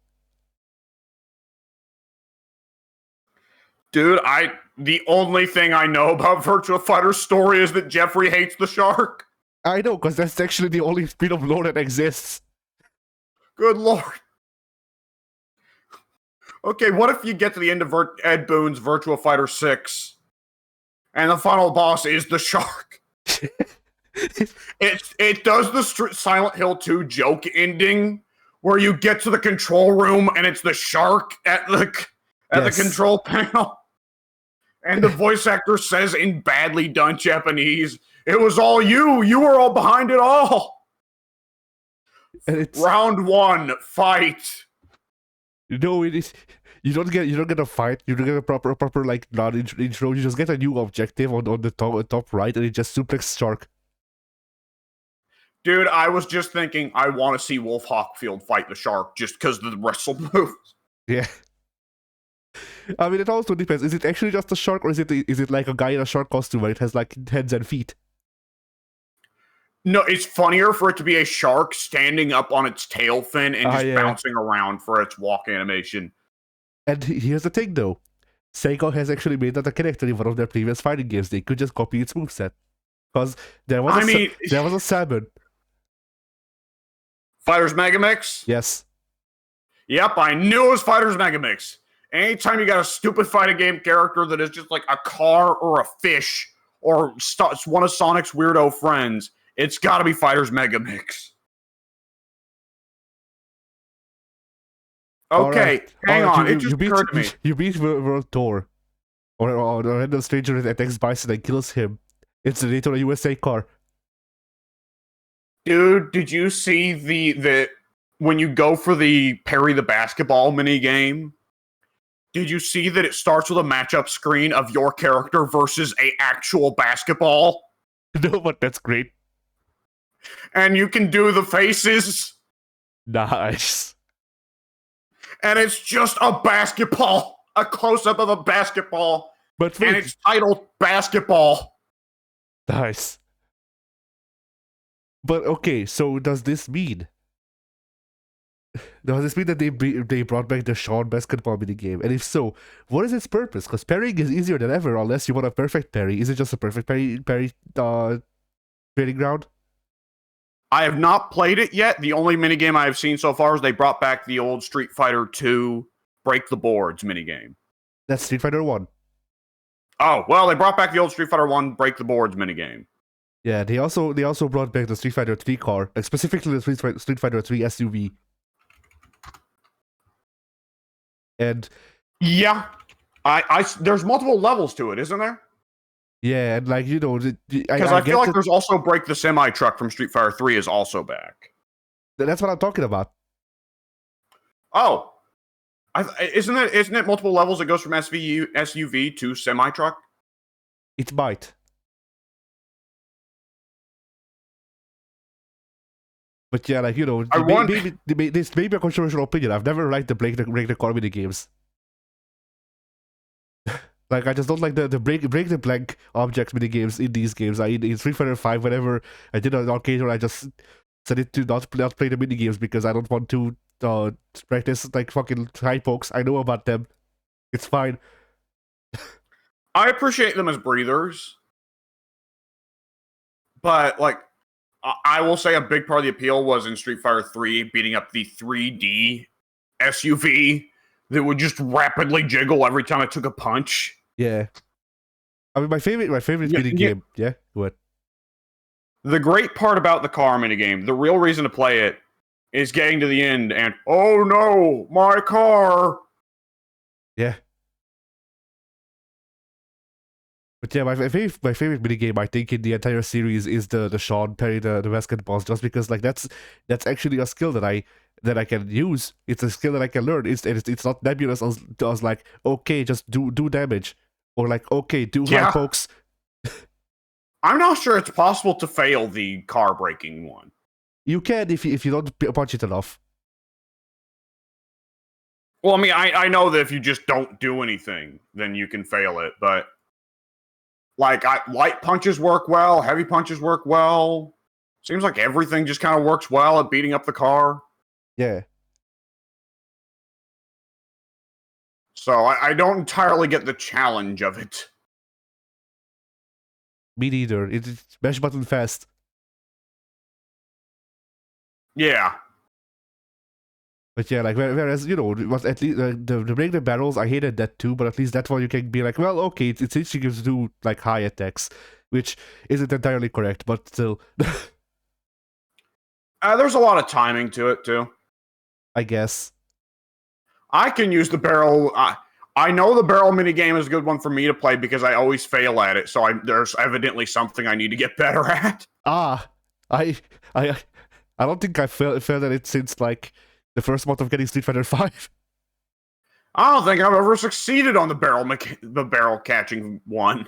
Dude, the only thing I know about Virtua Fighter's story is that Jeffrey hates the shark. I know, because that's actually the only bit of lore that exists. Good lord. Okay, what if you get to the end of Ed Boon's Virtua Fighter 6 and the final boss is the shark? It does the Silent Hill 2 joke ending where you get to the control room and it's the shark at the control panel. And the voice actor says in badly done Japanese, "It was all you. You were all behind it all." And Round 1, fight. No, it is. You don't get a fight. You don't get a proper like non-intro. You just get a new objective on the top right, and it just suplex shark. Dude, I was just thinking I want to see Wolf Hawkfield fight the shark just because of the wrestle moves. Yeah. I mean, it also depends. Is it actually just a shark, or is it like a guy in a shark costume where it has like heads and feet? No, it's funnier for it to be a shark standing up on its tail fin and just bouncing around for its walk animation. And here's the thing, though. Sega has actually made that a character in one of their previous fighting games. They could just copy its moveset. Because there was a salmon. Fighters Megamix? Yes. Yep, I knew it was Fighters Megamix. Anytime you got a stupid fighting game character that is just like a car or a fish or one of Sonic's weirdo friends, it's got to be Fighters Megamix. Okay, hang on. It just occurred to me. You beat World Tour. Or a random stranger attacks Bison and kills him. It's the Daytona USA car. Dude, did you see the when you go for the parry the basketball mini game? Did you see that it starts with a matchup screen of your character versus a actual basketball? No, but that's great. And you can do the faces. Nice. And it's just a basketball. A close-up of a basketball. And it's titled Basketball. Nice. But okay, so does this mean Does this mean that they brought back the Sean basketball mini game? And if so, what is its purpose? Because parrying is easier than ever unless you want a perfect parry. Is it just a perfect parry training ground? I have not played it yet. The only minigame I have seen so far is they brought back the old Street Fighter 2 Break the Boards minigame. That's Street Fighter 1. Oh, well, they brought back the old Street Fighter 1 Break the Boards minigame. Yeah, they also brought back the Street Fighter 3 car, specifically the Street Fighter 3 SUV. And yeah, there's multiple levels to it, isn't there? Yeah, and like, because I feel like there's also Break the Semi Truck from Street Fighter 3 is also back. That's what I'm talking about. Oh, isn't it multiple levels? It goes from SUV to semi truck. It might. But yeah, like, this may be a controversial opinion. I've never liked the break the car mini games. Like, I just don't like the break the blank objects mini games in these games. In Street Fighter 5, whenever I did an arcade, I just set it to not play the mini games because I don't want to practice like fucking high pokes. I know about them. It's fine. I appreciate them as breathers, but like, I will say a big part of the appeal was in Street Fighter 3 beating up the 3D SUV that would just rapidly jiggle every time I took a punch. Yeah. I mean, my favorite mini game. Yeah, what? The great part about the car mini game, the real reason to play it, is getting to the end and, oh no, my car! Yeah. But yeah, my favorite minigame, I think, in the entire series is the Sean parry the basketballs, just because like that's actually a skill that I can use. It's a skill that I can learn. It's not nebulous as like, okay, just do damage, or like, okay, do high pokes. I'm not sure it's possible to fail the car breaking one. You can if you don't punch it enough. Well, I mean, I know that if you just don't do anything, then you can fail it, but like, light punches work well, heavy punches work well. Seems like everything just kind of works well at beating up the car. Yeah. So I don't entirely get the challenge of it. Me neither. It's mash button fast. Yeah. But yeah, like, whereas, it was at least the break the barrels, I hated that too, but at least that one you can be like, well, okay, it's teaching you to do like high attacks, which isn't entirely correct, but still. There's a lot of timing to it too, I guess. I can use the barrel. I know the barrel minigame is a good one for me to play because I always fail at it, so there's evidently something I need to get better at. I don't think I failed at it since like the first month of getting Street Fighter 5. I don't think I've ever succeeded on the barrel catching one.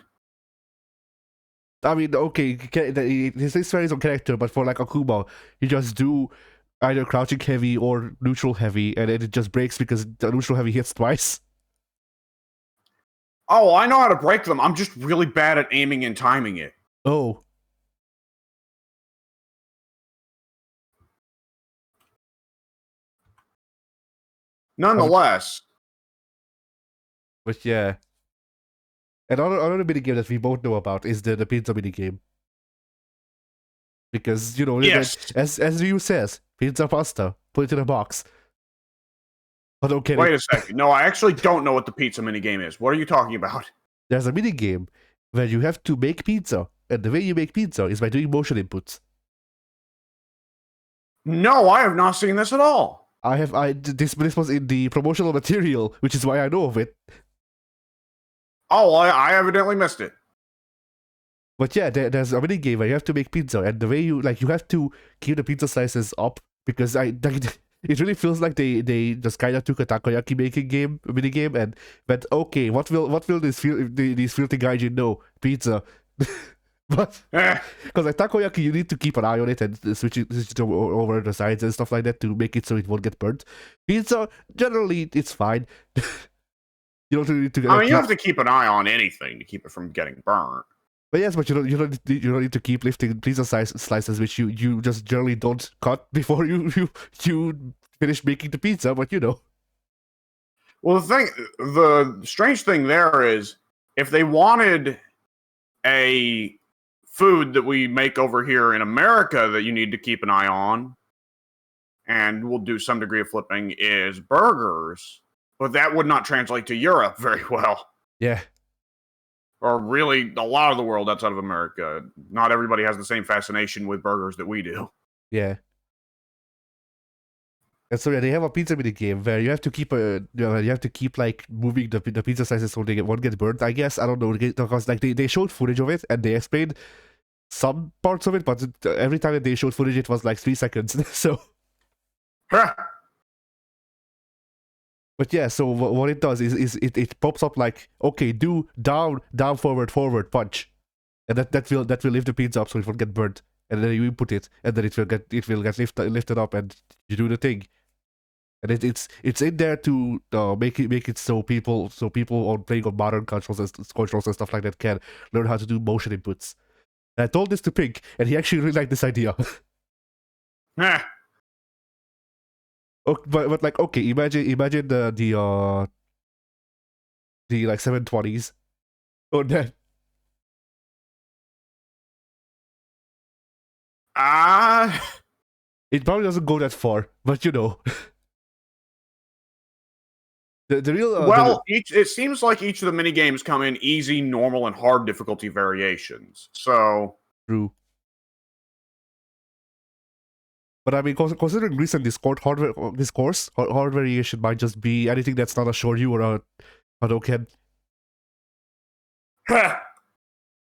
I mean, okay, this varies on character, but for like Akuma, you just do either crouching heavy or neutral heavy, and it just breaks because the neutral heavy hits twice. Oh, I know how to break them. I'm just really bad at aiming and timing it. Oh. Nonetheless. But yeah. Another minigame that we both know about is the pizza minigame. Because, yes. as Ryu says, pizza pasta, put it in a box. But okay. Wait a second. No, I actually don't know what the pizza minigame is. What are you talking about? There's a minigame where you have to make pizza, and the way you make pizza is by doing motion inputs. No, I have not seen this at all. This was in the promotional material, which is why I know of it. Oh, I evidently missed it. But yeah, there's a mini game where you have to make pizza, and the way you have to keep the pizza slices up, because it really feels like they just kind of took a takoyaki making mini game and went, okay, what will these filthy gaijin know? Pizza. But because like takoyaki, you need to keep an eye on it and switch it over the sides and stuff like that to make it so it won't get burnt. Pizza, generally, it's fine. You don't need to. You have to keep an eye on anything to keep it from getting burnt. But yes, but you don't need to keep lifting pizza slices, which you just generally don't cut before you finished making the pizza, but you know. Well, the strange thing there is, if they wanted a food that we make over here in America that you need to keep an eye on, and we'll do some degree of flipping, is burgers. But that would not translate to Europe very well. Yeah. Or really a lot of the world outside of America. Not everybody has the same fascination with burgers that we do. Yeah. And so yeah, they have a pizza mini game where you have to keep like moving the pizza slices so they won't get burnt. I guess I don't know because like they showed footage of it and they explained some parts of it, but every time that they showed footage, it was like 3 seconds. So, but yeah, so what it does is it pops up like, okay, do down forward punch, and that will lift the pizza up so it won't get burnt, and then you input it, and then it will get lifted up, and you do the thing. And it's in there to make it so people on playing on modern controls and stuff like that can learn how to do motion inputs. And I told this to Pink, and he actually really liked this idea. Okay, but like, okay, imagine the like 720s. Oh, that. It probably doesn't go that far, but you know. The real it seems like each of the mini games come in easy, normal, and hard difficulty variations. So true. But I mean, considering recent Discord hardware variation might just be anything that's not a Shoryu or a Hadoken.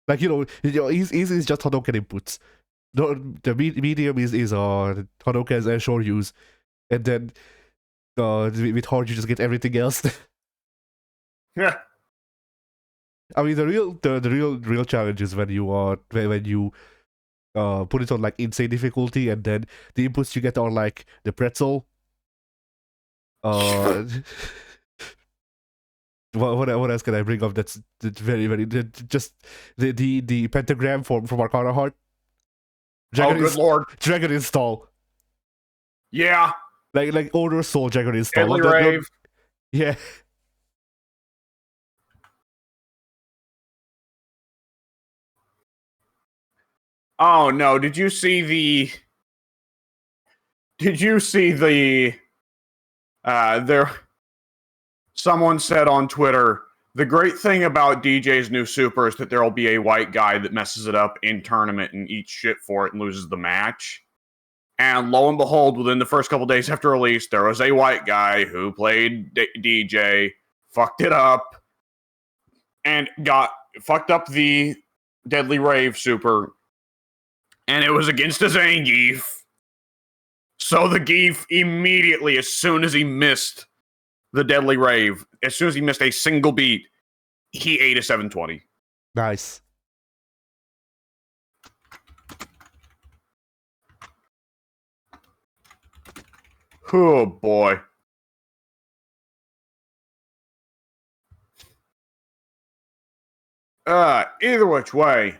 Like you know, easy is just Hadoken inputs. The medium is Hadokens and Shoryus, and then with hard you just get everything else. Yeah. I mean, the real challenge is when you put it on like insane difficulty, and then the inputs you get are like the pretzel. What else can I bring up? That's very just the pentagram from Arcana Heart. Good lord! Dragon install. Yeah. Like Order Soul Dragon install. Deadly Rave. Yeah. Oh no! Did you see the? There. Someone said on Twitter, the great thing about DJ's new super is that there will be a white guy that messes it up in tournament and eats shit for it and loses the match. And lo and behold, within the first couple days after release, there was a white guy who played DJ, fucked it up, and fucked up the Deadly Rave super. And it was against a Zangief. So the Geef immediately, as soon as he missed the Deadly Rave, as soon as he missed a single beat, he ate a 720. Nice. Oh boy. Either which way,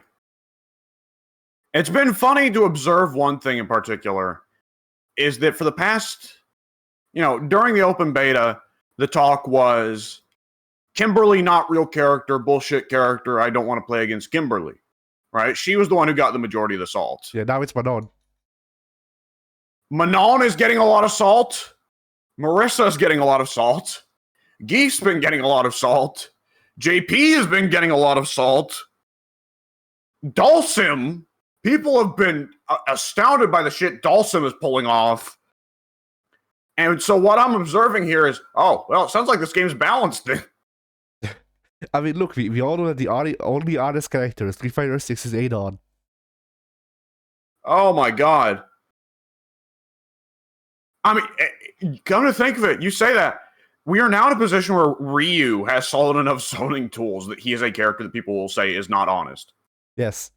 it's been funny to observe one thing in particular, is that for the past, during the open beta, the talk was Kimberly, not real character, bullshit character. I don't want to play against Kimberly. Right? She was the one who got the majority of the salt. Yeah, now it's Manon. Manon is getting a lot of salt. Marissa's getting a lot of salt. Geef's been getting a lot of salt. JP has been getting a lot of salt. Dulcim, people have been astounded by the shit Dulcim is pulling off. And so what I'm observing here is, it sounds like this game's balanced then. I mean, look, we all know that the only honest character is Street Fighter 6's Adon. Oh my god. I mean, come to think of it, you say that. We are now in a position where Ryu has solid enough zoning tools that he is a character that people will say is not honest. Yes.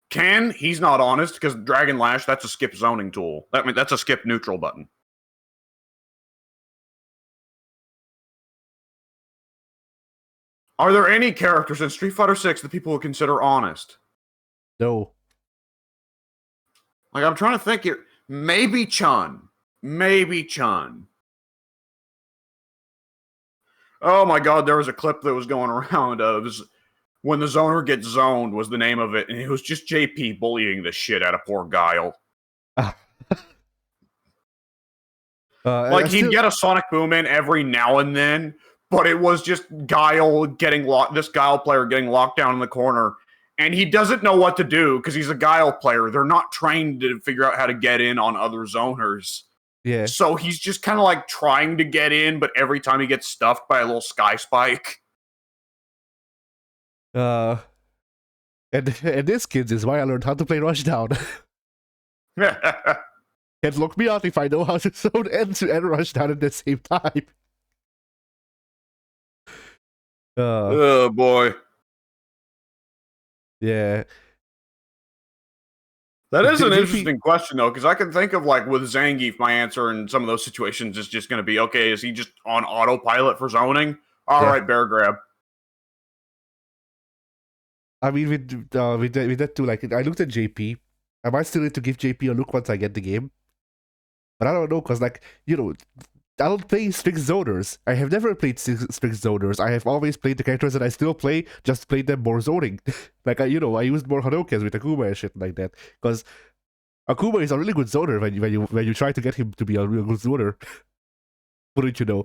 Ken, he's not honest because Dragon Lash, that's a skip zoning tool. That's a skip neutral button. Are there any characters in Street Fighter 6 that people would consider honest? No. Like, I'm trying to think here. Maybe Chun. Maybe Chun. Oh my god, there was a clip that was going around. This, when the zoner gets zoned was the name of it, and it was just JP bullying the shit out of poor Guile. Like, he'd get a Sonic Boom in every now and then, but it was just Guile getting this Guile player getting locked down in the corner, and he doesn't know what to do because he's a Guile player. They're not trained to figure out how to get in on other zoners. Yeah. So he's just kind of like trying to get in, but every time he gets stuffed by a little sky spike. And this, kids, is why I learned how to play Rushdown. Can't look me out if I know how to zone and Rushdown at the same time. Oh boy. Yeah. That is an interesting question, though, because I can think of, like, with Zangief, my answer in some of those situations is just going to be, okay, is he just on autopilot for zoning? All right, bear grab. I mean, with that too, like, I looked at JP. I might still need to give JP a look once I get the game. But I don't know, because, like, you know, I don't play strict zoners. I have never played strict zoners. I have always played the characters that I still play, just played them more zoning. Like, I used more Hadokens with Akuma and shit like that. Because Akuma is a really good zoner when you try to get him to be a real good zoner. Wouldn't you know?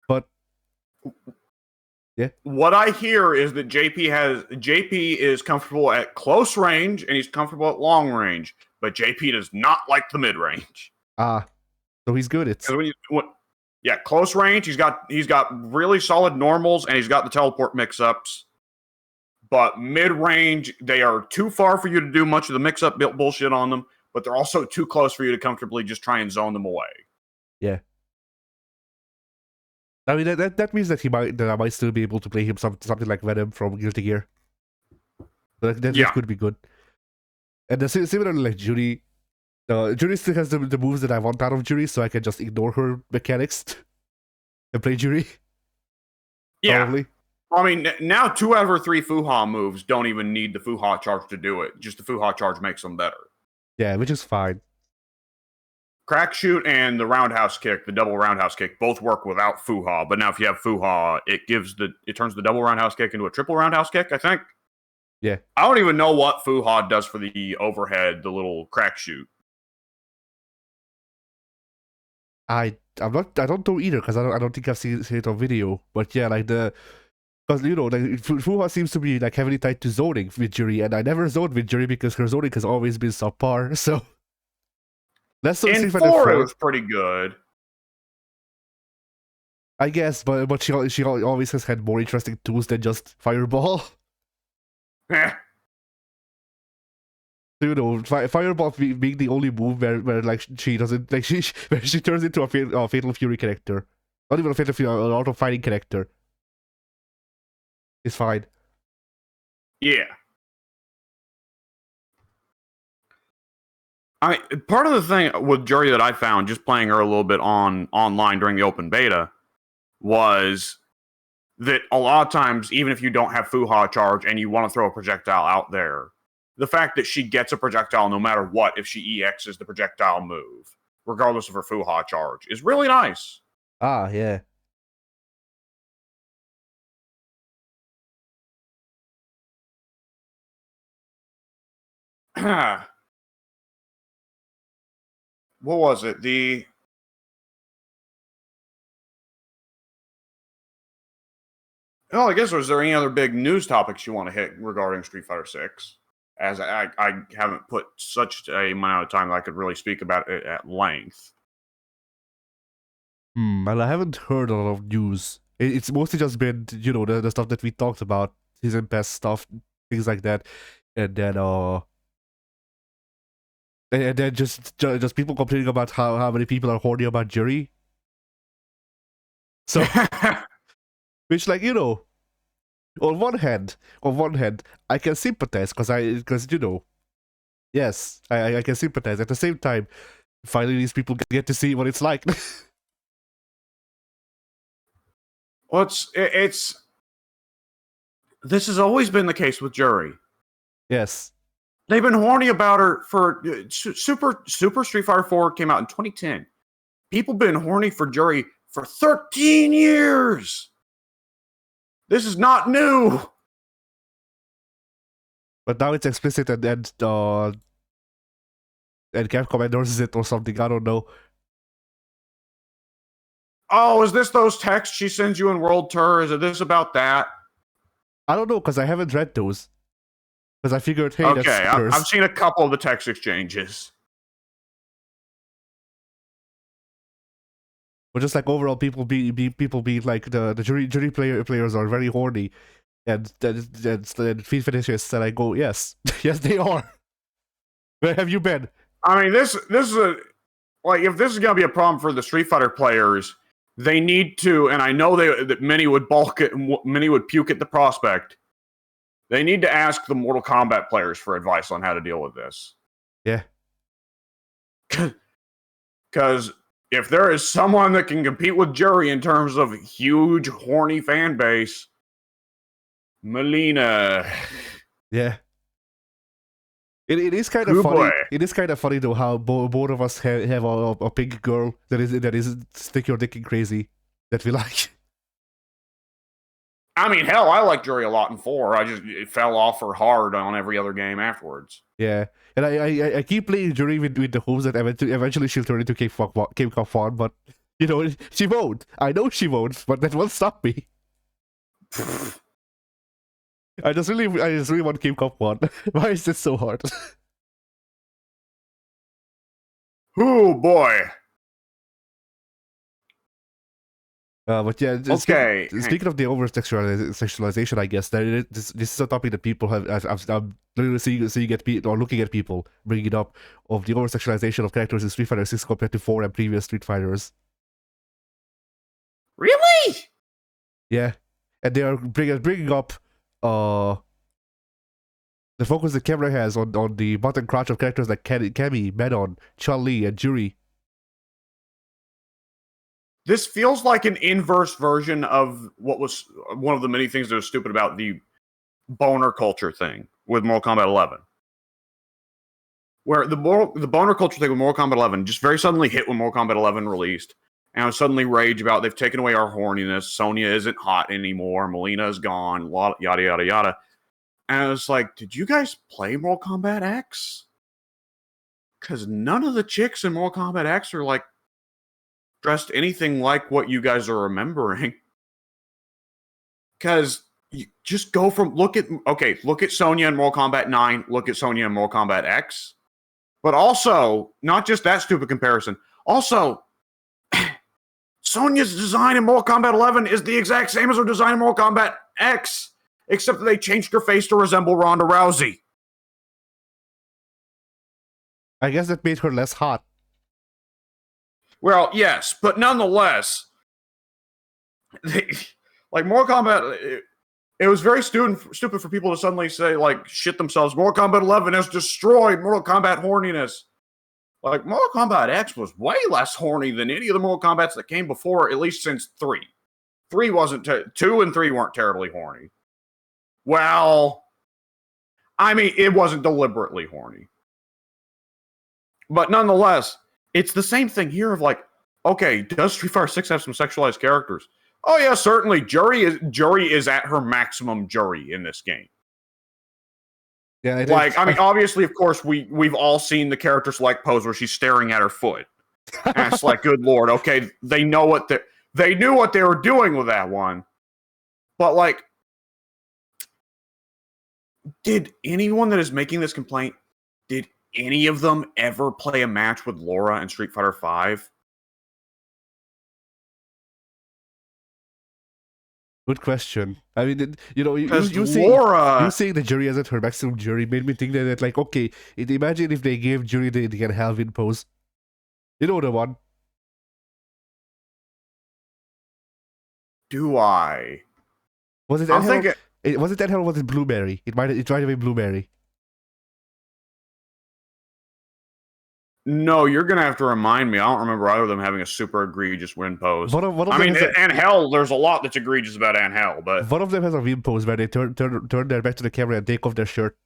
But yeah. What I hear is that JP is comfortable at close range and he's comfortable at long range, but JP does not like the mid range. So he's good at close range. He's got really solid normals and he's got the teleport mix-ups. But mid range, they are too far for you to do much of the mix-up bullshit on them, but they're also too close for you to comfortably just try and zone them away. Yeah. I mean that means that I might still be able to play him something like Venom from Guilty Gear. That could be good. And similarly, like Judy. Judy still has the moves that I want out of Judy, so I can just ignore her mechanics and play Judy. Yeah. Probably. I mean, now 2 out of her 3 Fuha moves don't even need the Fuha charge to do it. Just the Fuha charge makes them better. Yeah, which is fine. Crack shoot and the roundhouse kick, the double roundhouse kick, both work without Fuha. But now if you have Fuha, it turns the double roundhouse kick into a triple roundhouse kick, I think. Yeah. I don't even know what Fuha does for the overhead, the little crack shoot. I don't know either because I don't think I've seen it on video. But yeah, like because you know, like Fuha seems to be like heavily tied to zoning with Juri, and I never zoned with Juri because her zoning has always been subpar. So let's see if I can. It was pretty good, I guess, but she always has had more interesting tools than just Fireball. You know, Fireball being the only move where like she doesn't like where she turns into a Fatal Fury character, not even a Fatal Fury, an auto fighting character. It's fine. Yeah. I mean, part of the thing with Juri that I found just playing her a little bit online during the open beta was that a lot of times, even if you don't have Fuha charge and you want to throw a projectile out there, the fact that she gets a projectile no matter what if she EXs the projectile move, regardless of her Fuha charge, is really nice. Yeah. What was it? I guess, was there any other big news topics you want to hit regarding Street Fighter 6? As I haven't put such a amount of time that I could really speak about it at length. Well, I haven't heard a lot of news. It's mostly just been, you know, the stuff that we talked about, season pass stuff, things like that, and then just people complaining about how many people are horny about Juri. So, which, like, you know, on one hand, I can sympathize because you know, yes, I can sympathize. At the same time, finally these people get to see what it's like. Well, this has always been the case with Juri. Yes. They've been horny about her for Super Street Fighter 4 came out in 2010. People been horny for Juri for 13 years. This is not new. But now it's explicit and Capcom endorses it or something. I don't know. Oh, is this those texts she sends you in World Tour? Is it this about that? I don't know, because I haven't read those. Because I figured, hey, okay, that's I've seen a couple of the text exchanges. But just like overall, people be like the jury players are very horny, and then feed finishes, and I go, yes, yes they are. Where have you been? I mean, this is a like if this is gonna be a problem for the Street Fighter players, they need to, and I know that many would balk at, many would puke at the prospect. They need to ask the Mortal Kombat players for advice on how to deal with this. Yeah. Because if there is someone that can compete with Juri in terms of huge, horny fan base, Melina. Yeah. It is kind of funny. It is kind of funny though how both of us have a pink girl that is sticky or dicky crazy that we like. I mean, hell, I like Juri a lot in 4. It fell off her hard on every other game afterwards. Yeah, and I keep playing Juri with the hopes that eventually she'll turn into King Kong Fawn, but you know she won't. I know she won't, but that won't stop me. I just really want King Kong Fawn. Why is this so hard? Oh boy. But yeah, okay. Speaking of the over-sexualization, I guess this is a topic that people I'm literally seeing or looking at people bringing it up, of the over-sexualization of characters in Street Fighter 6 compared to 4 and previous Street Fighters. Really? Yeah, and they are bringing up the focus the camera has on the button crouch of characters like Cammy, Menon, Chun-Li, and Juri. This feels like an inverse version of what was one of the many things that was stupid about the boner culture thing with Mortal Kombat 11. Where the boner culture thing with Mortal Kombat 11 just very suddenly hit when Mortal Kombat 11 released. And I was suddenly rage about they've taken away our horniness. Sonya isn't hot anymore. Melina is gone. Yada, yada, yada. And I was like, did you guys play Mortal Kombat X? Because none of the chicks in Mortal Kombat X are like dressed anything like what you guys are remembering. Because you just go from look at Sonya in Mortal Kombat 9, look at Sonya in Mortal Kombat X. But also, not just that stupid comparison, also Sonya's design in Mortal Kombat 11 is the exact same as her design in Mortal Kombat X, except that they changed her face to resemble Ronda Rousey. I guess that made her less hot. Well, yes, but nonetheless, like Mortal Kombat, it was very stupid for people to suddenly say, like, shit themselves, Mortal Kombat 11 has destroyed Mortal Kombat horniness. Like, Mortal Kombat X was way less horny than any of the Mortal Kombats that came before, at least since 3. 3 wasn't, 2 and 3 weren't terribly horny. Well, I mean, it wasn't deliberately horny. But nonetheless, it's the same thing here of like, okay, does Street Fighter 6 have some sexualized characters? Oh yeah, certainly. Juri is at her maximum Juri in this game. Yeah, like I mean, obviously, of course, we've all seen the character select pose where she's staring at her foot. And it's like, good lord, okay, they knew what they were doing with that one. But like, did anyone that is making this complaint, did any of them ever play a match with Laura in Street Fighter 5? Good question. I mean, you know, you saying the Juri isn't her maximum Juri made me think that like, okay, imagine if they gave Juri the Halvin pose. You know the one. Do I? Was it? Was it that hell? Or was it Blueberry? It might have been Blueberry. No, you're gonna have to remind me. I don't remember either of them having a super egregious win pose. I mean, Angel, there's a lot that's egregious about Angel, but one of them has a win pose where they turn their back to the camera and take off their shirt.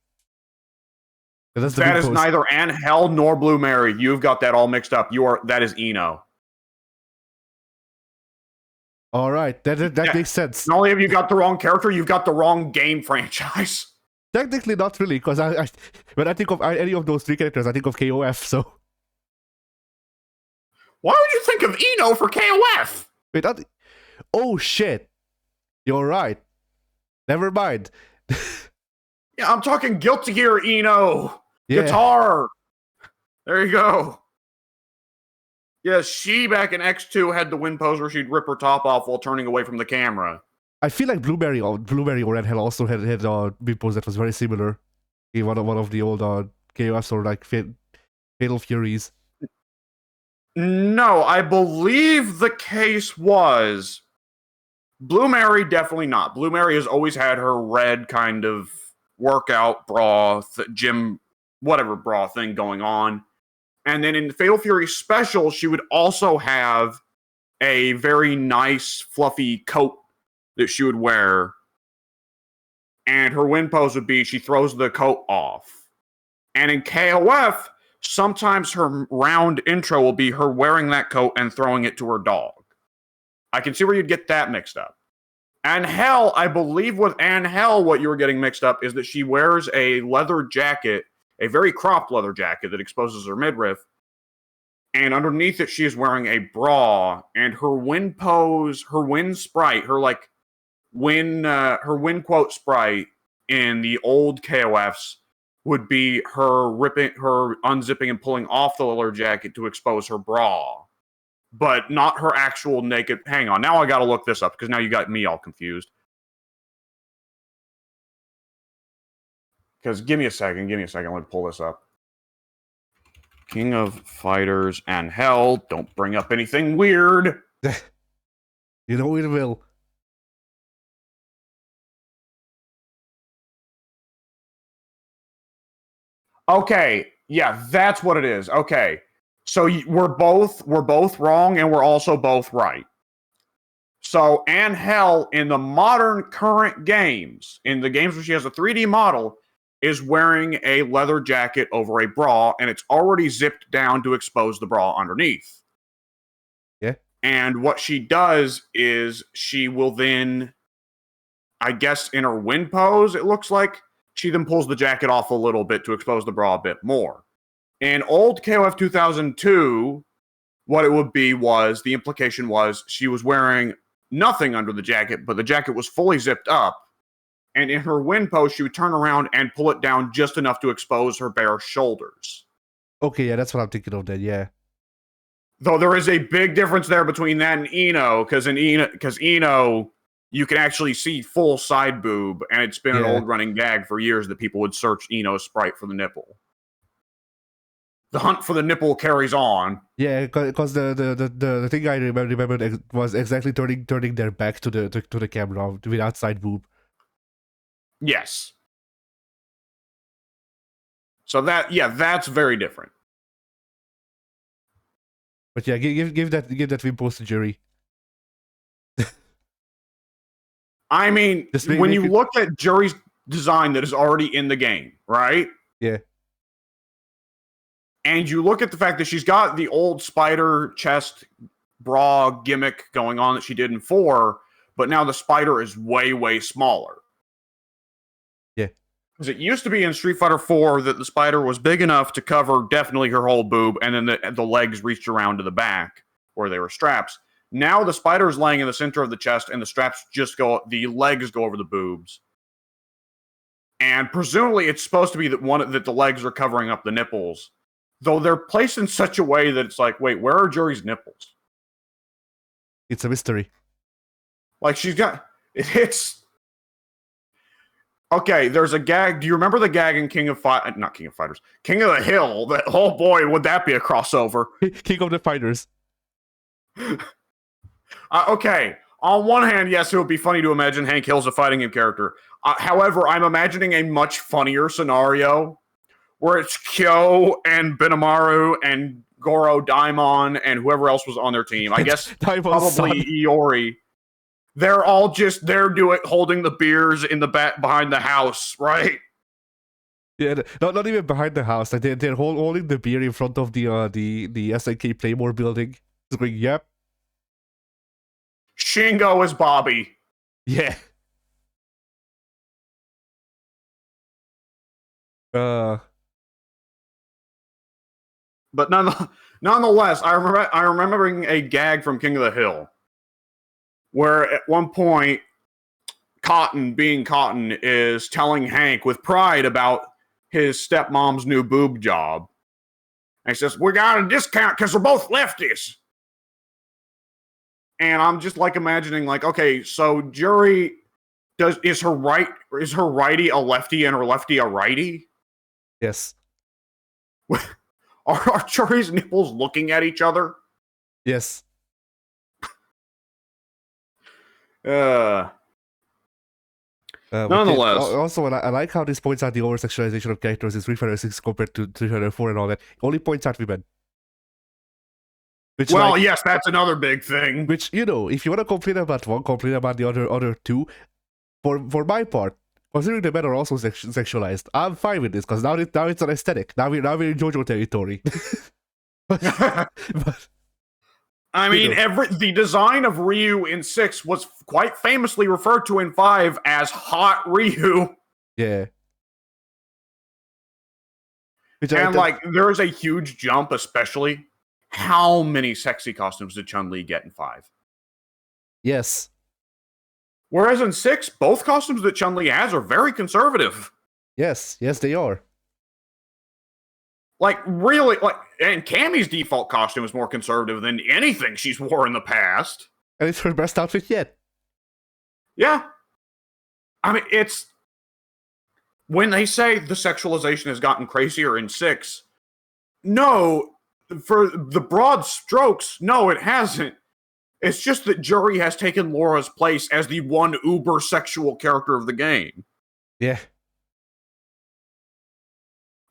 That's the That big is post. neither Angel nor Blue Mary. You've got that all mixed up. That is Eno. All right, that Yeah. makes sense. Not only have you got the wrong character, you've got the wrong game franchise. Technically, not really, because when I think of any of those three characters, I think of KOF. So Why would you think of Eno for KOF? wait, oh shit, you're right. Never mind. Yeah, I'm talking Guilty Gear Eno. Yeah. Guitar. There you go. Yeah, she back in X2 had the win pose where she'd rip her top off while turning away from the camera. I feel like Blueberry or Red Hell also had big pose that was very similar in one of the old KOFs or like Fatal Furies. No, I believe the case was Blue Mary, definitely not. Blue Mary has always had her red kind of workout bra, gym, whatever bra thing going on. And then in the Fatal Fury special, she would also have a very nice, fluffy coat that she would wear. And her win pose would be she throws the coat off. And in KOF, sometimes her round intro will be her wearing that coat and throwing it to her dog. I can see where you'd get that mixed up. Angel, I believe with Angel, what you were getting mixed up is that she wears a leather jacket, a very cropped leather jacket that exposes her midriff. And underneath it, she is wearing a bra. And her win pose, her win sprite, her win quote sprite in the old KOFs would be her unzipping and pulling off the leather jacket to expose her bra, but not her actual naked. Hang on, now I got to look this up because now you got me all confused. Because give me a second, let me pull this up. King of Fighters and Hell. Don't bring up anything weird. You know it will. Okay, yeah, that's what it is. Okay, so we're both wrong, and we're also both right. So Angel in the modern current games, in the games where she has a 3D model, is wearing a leather jacket over a bra, and it's already zipped down to expose the bra underneath. Yeah. And what she does is she will then, I guess in her win pose, it looks like, she then pulls the jacket off a little bit to expose the bra a bit more. In old KOF 2002, what it would be was, the implication was she was wearing nothing under the jacket, but the jacket was fully zipped up. And in her win pose, she would turn around and pull it down just enough to expose her bare shoulders. Okay, yeah, that's what I'm thinking of then, yeah. Though there is a big difference there between that and Eno, because Eno, you can actually see full side boob, and it's been an old running gag for years that people would search Eno's sprite for the nipple. The hunt for the nipple carries on. Yeah, because the thing I remember was exactly turning their back to the camera with outside boob. Yes. So that's very different. But yeah, give that win post to Jury. I mean, when you look at Jury's design that is already in the game, right? Yeah. And you look at the fact that she's got the old spider chest bra gimmick going on that she did in 4, but now the spider is way, way smaller. Yeah. Because it used to be in Street Fighter 4 that the spider was big enough to cover definitely her whole boob, and then the legs reached around to the back where they were straps. Now the spider is laying in the center of the chest, and the legs go over the boobs. And presumably it's supposed to be that the legs are covering up the nipples. Though they're placed in such a way that it's like, wait, where are Jury's nipples? It's a mystery. Like it's... Okay, there's a gag. Do you remember the gag in not King of Fighters, King of the Hill? That, oh boy, would that be a crossover? King of the Fighters. Okay, on one hand, yes, it would be funny to imagine Hank Hill's a fighting game character. However, I'm imagining a much funnier scenario where it's Kyo and Benimaru and Goro Daimon and whoever else was on their team. I guess probably Iori. They're all holding the beers in the back behind the house, right? Yeah, not even behind the house. Like they're holding the beer in front of the SNK Playmore building. Just going, yep, Shingo is Bobby. yeah. Uh, But nonetheless, I'm remembering a gag from King of the Hill, where at one point Cotton, being Cotton, is telling Hank with pride about his stepmom's new boob job. And he says, "We got a discount because we're both lefties." And I'm just like imagining, like, okay, so Jury is her righty a lefty and her lefty a righty? yes, Are Jury's nipples looking at each other? yes. Nonetheless. Also, I like how this points out the over-sexualization of characters in Street Fighter 6 compared to Street Fighter 4 and all that. It only points out women. Which, well, like, yes, that's another big thing. Which, you know, if you want to complain about one, complain about the other two. For my part, considering the men are also sexualized, I'm fine with this because now it's an aesthetic. Now we're in JoJo territory. but I mean, the design of Ryu in 6 was quite famously referred to in 5 as Hot Ryu. Yeah. And, like, there is a huge jump, especially. How many sexy costumes did Chun-Li get in 5? Yes. Whereas in 6, both costumes that Chun-Li has are very conservative. Yes, they are. Like, really, like, and Cammy's default costume is more conservative than anything she's wore in the past. And it's her best outfit yet. Yeah. I mean, it's... When they say the sexualization has gotten crazier in 6, no, for the broad strokes, no, it hasn't. It's just that Jury has taken Laura's place as the one uber sexual character of the game. Yeah.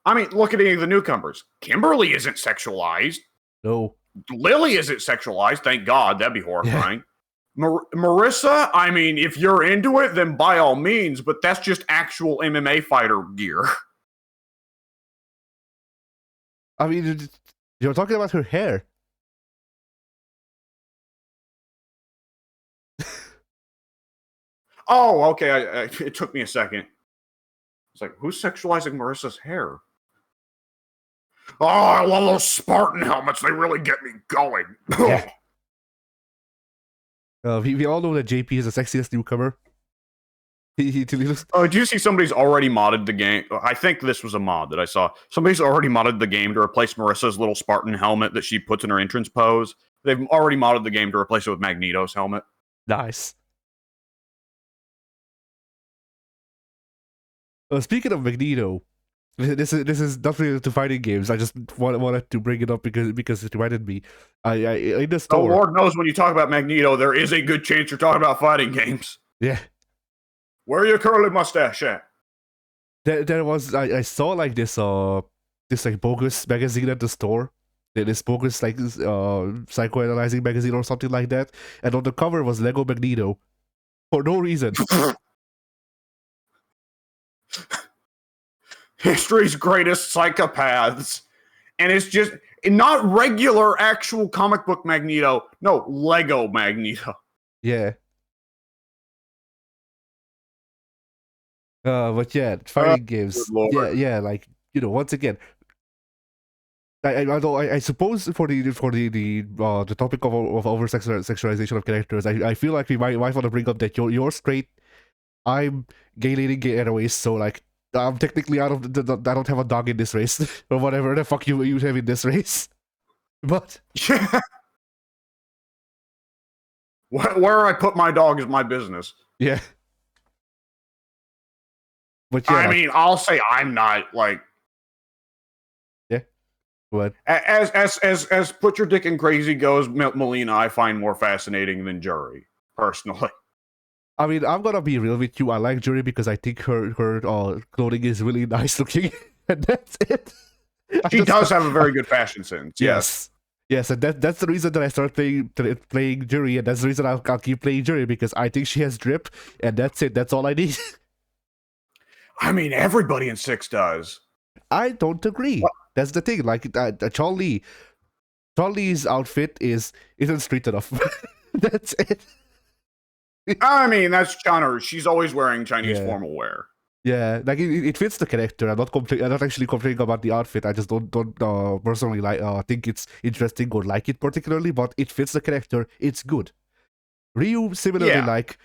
I mean, look at any of the newcomers. Kimberly isn't sexualized. No. Lily isn't sexualized, thank God. That'd be horrifying. Yeah. Marissa, I mean, if you're into it, then by all means, but that's just actual MMA fighter gear. I mean, you're talking about her hair. Oh, okay. It took me a second. It's like, who's sexualizing Marissa's hair? Oh, I love those Spartan helmets. They really get me going. Yeah. We all know that JP is the sexiest newcomer. Oh, do you see somebody's already modded the game? I think this was a mod that I saw. Somebody's already modded the game to replace Marissa's little Spartan helmet that she puts in her entrance pose. They've already modded the game to replace it with Magneto's helmet. Nice. Speaking of Magneto, this is not related to fighting games. I just wanted to bring it up because it reminded me. I in the store. Oh, Lord knows when you talk about Magneto, there is a good chance you're talking about fighting games. Yeah. Where are your curly mustache at? There was I saw like this like bogus magazine at the store. This bogus like psychoanalyzing magazine or something like that, and on the cover was Lego Magneto for no reason. History's greatest psychopaths. And it's just not regular actual comic book Magneto. No, Lego Magneto. Yeah. But yeah, fighting games. Yeah, like, you know, once again, I suppose for the topic of over sexualization of characters, I feel like we might want to bring up that you're straight, I'm gay lady gay anyways, so like I'm technically out of I don't have a dog in this race or whatever the fuck you have in this race, but yeah. Where I put my dog is my business. Yeah. But yeah, I mean, I'll say I'm not like. Yeah. What? As put your dick in crazy goes, Melina, I find more fascinating than Jury, personally. I mean, I'm gonna be real with you. I like Jury because I think her clothing is really nice looking, and that's it. She does have a very good fashion sense. Yes. Yes, and that's the reason that I started playing Jury, and that's the reason I'll keep playing Jury because I think she has drip, and that's it. That's all I need. I mean, everybody in 6 does. I don't agree. What? That's the thing. Like Chun-Li's outfit isn't street enough. That's it. I mean, that's China. She's always wearing Chinese Yeah. formal wear. Yeah, like it fits the character. I'm not actually complaining about the outfit. I just don't personally think it's interesting or like it particularly. But it fits the character. It's good. Ryu similarly, Yeah. like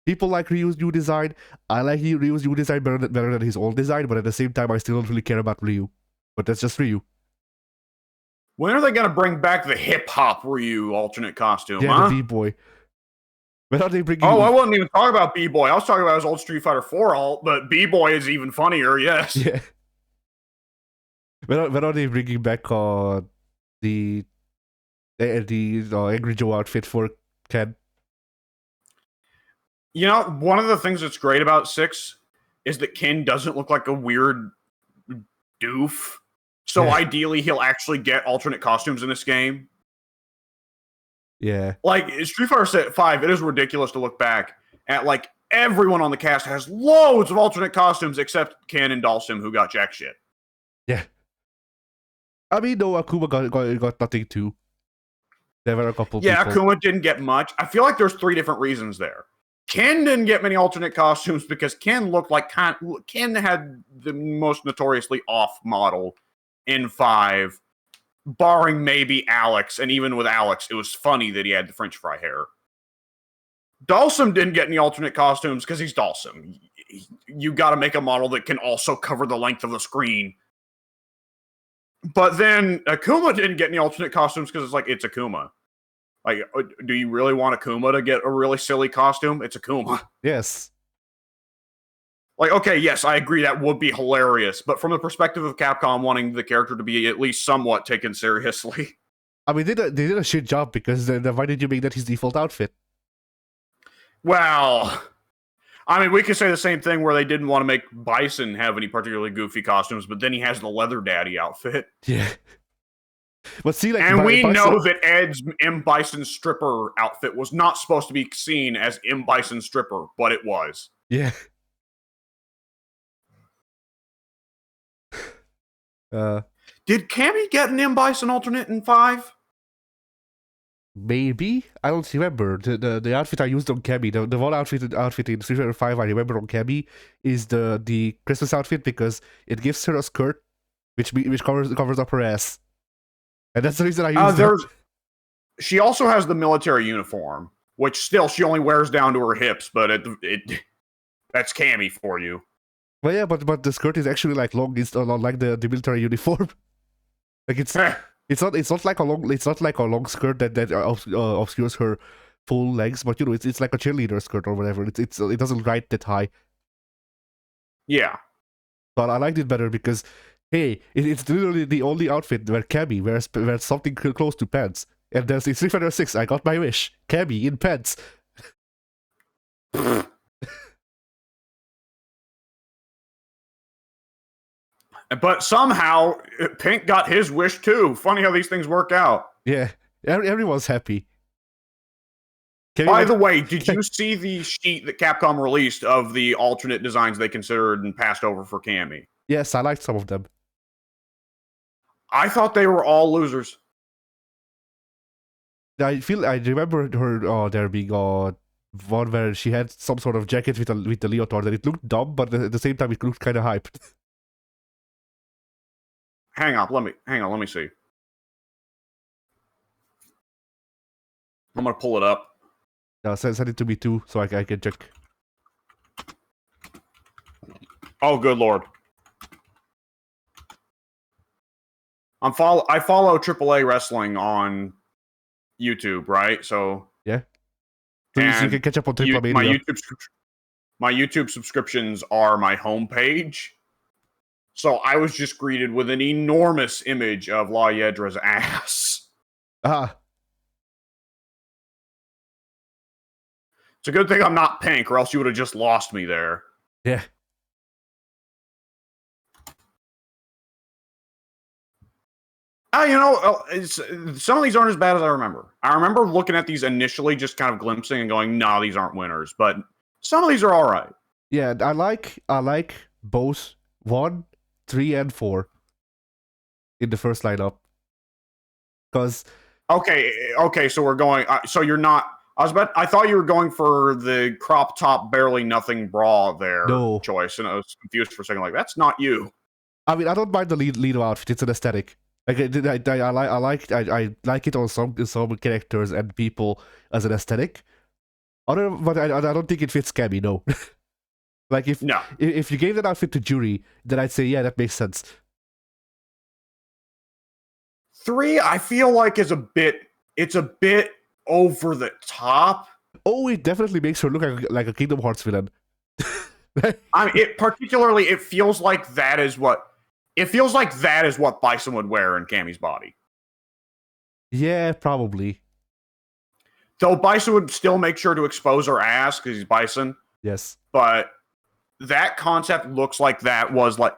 people like Ryu's new design. I like Ryu's new design better than his old design. But at the same time, I still don't really care about Ryu. But that's just Ryu. When are they gonna bring back the hip hop Ryu alternate costume? Yeah, Huh? the B-boy. When are they bringing? Oh, I wasn't even talking about B-boy. I was talking about his old Street Fighter 4 alt, but B-boy is even funnier. Yes. Yeah. When are they bringing back the Angry Joe outfit for Ken? You know, one of the things that's great about 6 is that Ken doesn't look like a weird doof. So Yeah. ideally, he'll actually get alternate costumes in this game. Yeah. Like, Street Fighter 5, it is ridiculous to look back at, like, everyone on the cast has loads of alternate costumes except Ken and Dalsim, who got jack shit. Yeah. I mean, no, Akuma got nothing too. There were a couple Yeah, people. Akuma didn't get much. I feel like there's 3 different reasons there. Ken didn't get many alternate costumes because Ken looked like Ken had the most notoriously off model in 5, barring maybe Alex, and even with Alex, it was funny that he had the French fry hair. Dalsim didn't get any alternate costumes because he's Dalsim. You got to make a model that can also cover the length of the screen. But then Akuma didn't get any alternate costumes because it's Akuma. Like, do you really want Akuma to get a really silly costume? It's Akuma. Yes. Like, okay, yes, I agree that would be hilarious, but from the perspective of Capcom wanting the character to be at least somewhat taken seriously. I mean, they did a shit job because then why did you make that his default outfit? Well, I mean, we could say the same thing where they didn't want to make Bison have any particularly goofy costumes, but then he has the leather daddy outfit. Yeah. But see, like, and we know that Ed's M. Bison stripper outfit was not supposed to be seen as M. Bison stripper, but it was. Yeah. Did Cammy get an M. Bison alternate in 5? Maybe? I don't remember. The outfit I used on Cammy, the one outfit in Street Fighter 5 I remember on Cammy is the Christmas outfit because it gives her a skirt which covers up her ass. And that's the reason I used it. She also has the military uniform, which still she only wears down to her hips, but that's Cammy for you. Well, yeah, but the skirt is actually like long. It's not like the military uniform. Like it's not like a long skirt that obscures her full legs, but it's like a cheerleader skirt or whatever. It doesn't ride that high. Yeah, but I liked it better because hey, it's literally the only outfit where Cammy wears something close to pants. And there's in Street Fighter 6, I got my wish. Cammy in pants. But somehow Pink got his wish too. Funny how these things work out. Yeah, everyone's happy. By the way, did you see the sheet that Capcom released of the alternate designs they considered and passed over for Cammy? Yes, I liked some of them. I thought they were all losers. I remember her there being one where she had some sort of jacket with the leotard and it looked dumb, but at the same time it looked kind of hyped. Hang on, let me see. I'm gonna pull it up. Send it to me too, so I can check. Oh, good lord! I follow AAA wrestling on YouTube, right? So yeah, so you can catch up on Triple Mania. My YouTube subscriptions are my homepage. So I was just greeted with an enormous image of La Hiedra's ass. Ah. It's a good thing I'm not Pink, or else you would have just lost me there. Yeah. Some of these aren't as bad as I remember. I remember looking at these initially, just kind of glimpsing and going, "Nah, these aren't winners." But some of these are all right. Yeah, I like both 1, 3, and 4 in the first lineup. Because Okay, so we're going. So you're not. I thought you were going for the crop top, barely nothing bra there no, choice, and I was confused for a second. Like that's not you. I mean I don't mind the lead outfit. It's an aesthetic. Like I like it on some characters and people as an aesthetic. But I don't think it fits Cammy. No, like No, if you gave that outfit to Jury, then I'd say yeah, that makes sense. 3, I feel like is a bit. It's a bit over the top. Oh, it definitely makes her look like a Kingdom Hearts villain. I mean, it feels like that is what. It feels like that is what Bison would wear in Cammy's body. Yeah, probably. Though Bison would still make sure to expose her ass because he's Bison. Yes. But that concept looks like that was like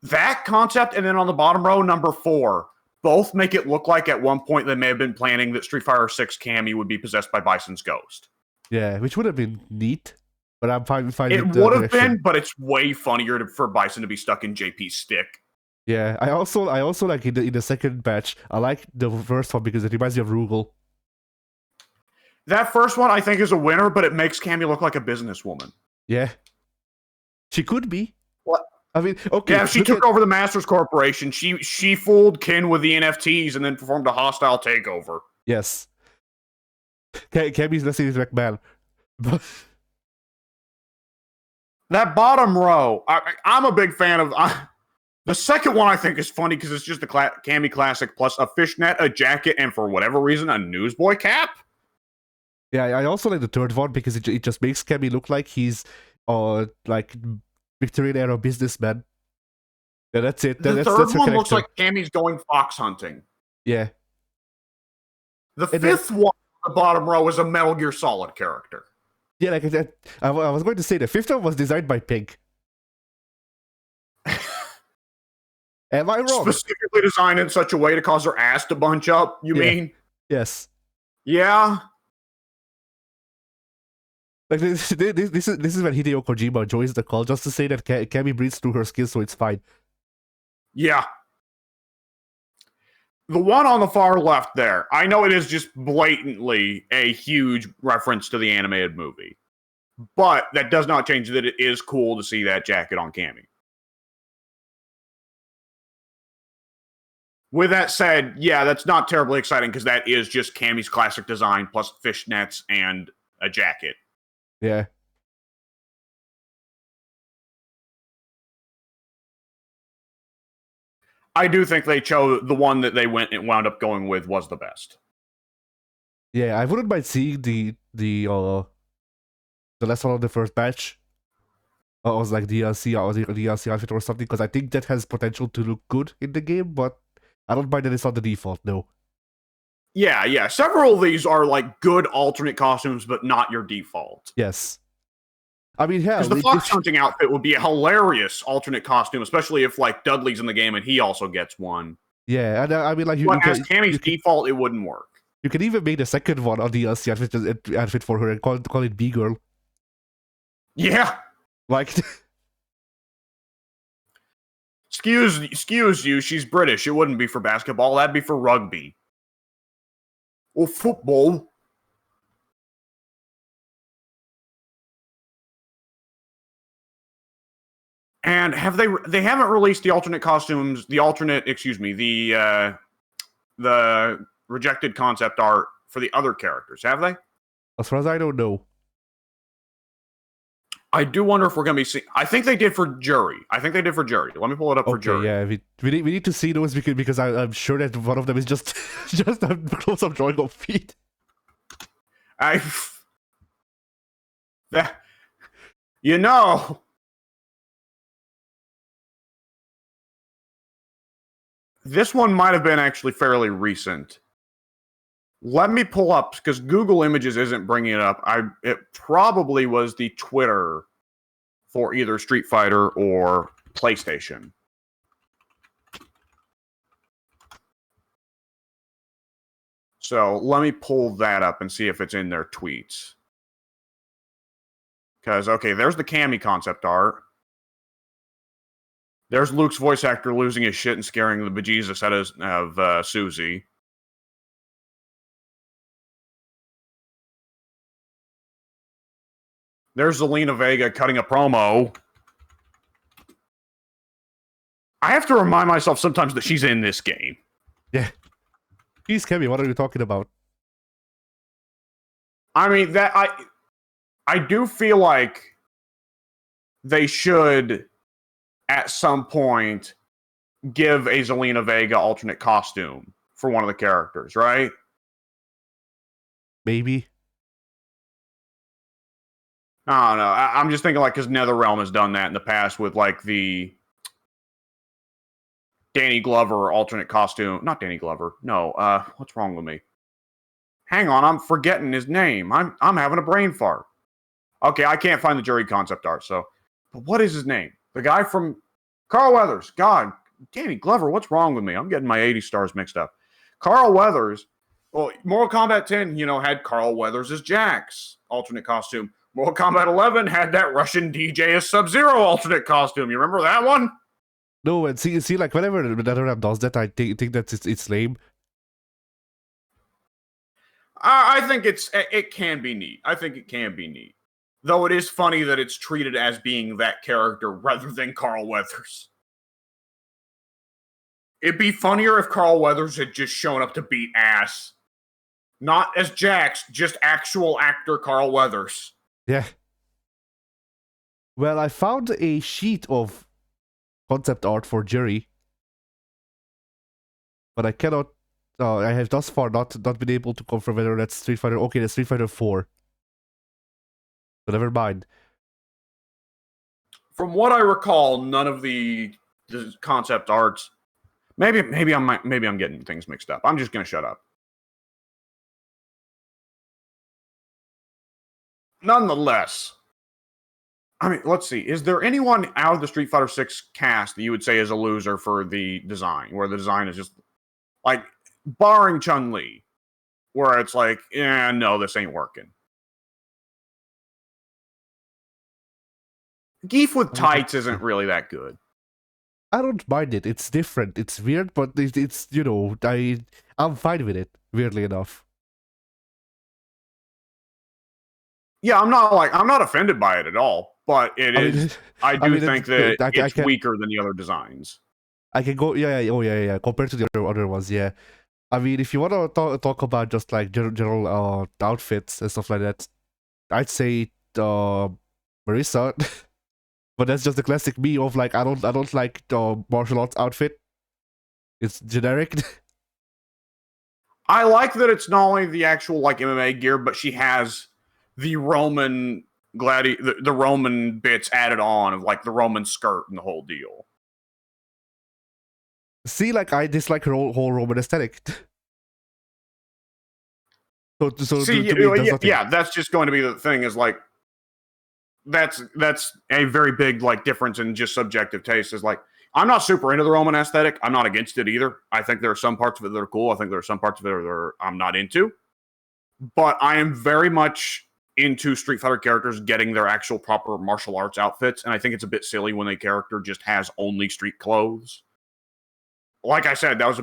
that concept, and then on the bottom row, number 4, both make it look like at one point they may have been planning that Street Fighter 6 Cammy would be possessed by Bison's ghost. Yeah, which would have been neat, but I'm fine It with the would have direction. been, but it's way funnier for Bison to be stuck in JP's stick. Yeah, I also like in the second batch. I like the first one because it reminds me of Rugal. That first one, I think, is a winner, but it makes Cammy look like a businesswoman. Yeah, she could be. What? I mean, okay. Yeah, if she took over the Masters Corporation, she fooled Kin with the NFTs and then performed a hostile takeover. Yes. Cammy's listening to McMahon. But that bottom row, I'm a big fan of. The second one I think is funny because it's just a Cammy classic plus a fishnet, a jacket, and for whatever reason, a newsboy cap. yeah, I also like the third one because it just makes Cammy look like he's like Victorian era businessman. Yeah, that's it. The third one looks like Cammy's going fox hunting. Yeah. The fifth one on the bottom row is a Metal Gear Solid character. Yeah, like I was going to say the fifth one was designed by Pink. Am I wrong? Specifically designed in such a way to cause her ass to bunch up, you mean? Yes. Yeah. Like this is when Hideo Kojima joins the call just to say that Cammy breathes through her skin, so it's fine. Yeah. The one on the far left there, I know it is just blatantly a huge reference to the animated movie, but that does not change that it is cool to see that jacket on Cammy. With that said, yeah, that's not terribly exciting because that is just Cammy's classic design plus fishnets and a jacket. Yeah. I do think they chose the one that they wound up going with was the best. Yeah, I wouldn't mind seeing the last one of the first batch. It was like DLC or the DLC outfit or something, because I think that has potential to look good in the game, but I don't mind that it's not the default, no. Yeah. Several of these are like good alternate costumes, but not your default. Yes. I mean, hell, because the fox hunting outfit would be a hilarious alternate costume, especially if like Dudley's in the game and he also gets one. Yeah, and I mean, like, but as Cammy's default, it wouldn't work. You can even make the second one on the DLC outfit for her and call it B-Girl. Yeah. Like, excuse you, she's British. It wouldn't be for basketball. That'd be for rugby. Or football. And they haven't released the alternate costumes, the rejected concept art for the other characters, have they? As far as I don't know. I do wonder if we're going to be seeing. I think they did for Jury. Let me pull it up for Jury. Yeah, we need to see those because I'm sure that one of them is just a close-up drawing of feet. This one might have been actually fairly recent. Let me pull up, because Google Images isn't bringing it up. It probably was the Twitter for either Street Fighter or PlayStation. So let me pull that up and see if it's in their tweets. Because, okay, there's the Cammy concept art. There's Luke's voice actor losing his shit and scaring the bejesus out of Susie. There's Zelina Vega cutting a promo. I have to remind myself sometimes that she's in this game. Yeah. Jeez, Kemi, what are you talking about? I mean, I do feel like they should, at some point, give a Zelina Vega alternate costume for one of the characters, right? Maybe. I don't know. I'm just thinking, like, because NetherRealm has done that in the past with, like, the Danny Glover alternate costume. Not Danny Glover. No. What's wrong with me? Hang on, I'm forgetting his name. I'm having a brain fart. Okay, I can't find the jury concept art, so. But what is his name? The guy from Carl Weathers. God, Danny Glover, what's wrong with me? I'm getting my 80 stars mixed up. Carl Weathers. Well, Mortal Kombat 10, had Carl Weathers as Jax alternate costume. Mortal Kombat 11 had that Russian DJ as Sub-Zero alternate costume. You remember that one? No, and see, like whenever NetherRealm does that, I think that it's lame. I think it can be neat. I think it can be neat. Though it is funny that it's treated as being that character rather than Carl Weathers. It'd be funnier if Carl Weathers had just shown up to beat ass. Not as Jax, just actual actor Carl Weathers. Yeah. Well, I found a sheet of concept art for Jury, but I cannot. I have thus far not been able to confirm whether that's Street Fighter. Okay, that's Street Fighter 4. So never mind. From what I recall, none of the concept arts. Maybe I'm getting things mixed up. I'm just gonna shut up. Nonetheless, I mean, let's see. Is there anyone out of the Street Fighter 6 cast that you would say is a loser for the design, where the design is just like, barring Chun-Li, where it's like, no, this ain't working. Geef with tights isn't really that good. I don't mind it. It's different. It's weird, but it's I'm fine with it. Weirdly enough. Yeah, I'm not offended by it at all, but I do think that it's weaker than the other designs. I can go, yeah, compared to the other ones, yeah. I mean, if you want to talk about just like general outfits and stuff like that, I'd say Marissa, but that's just the classic me of like I don't like the martial arts outfit. It's generic. I like that it's not only the actual like MMA gear, but she has the Roman the Roman bits added on of like the Roman skirt and the whole deal. See, like I dislike her whole Roman aesthetic. So see, yeah, that's just going to be the thing. Is like that's a very big like difference in just subjective taste. Is like I'm not super into the Roman aesthetic. I'm not against it either. I think there are some parts of it that are cool. I think there are some parts of it that I'm not into. But I am very much into Street Fighter characters getting their actual proper martial arts outfits, and I think it's a bit silly when a character just has only street clothes. Like I said, that was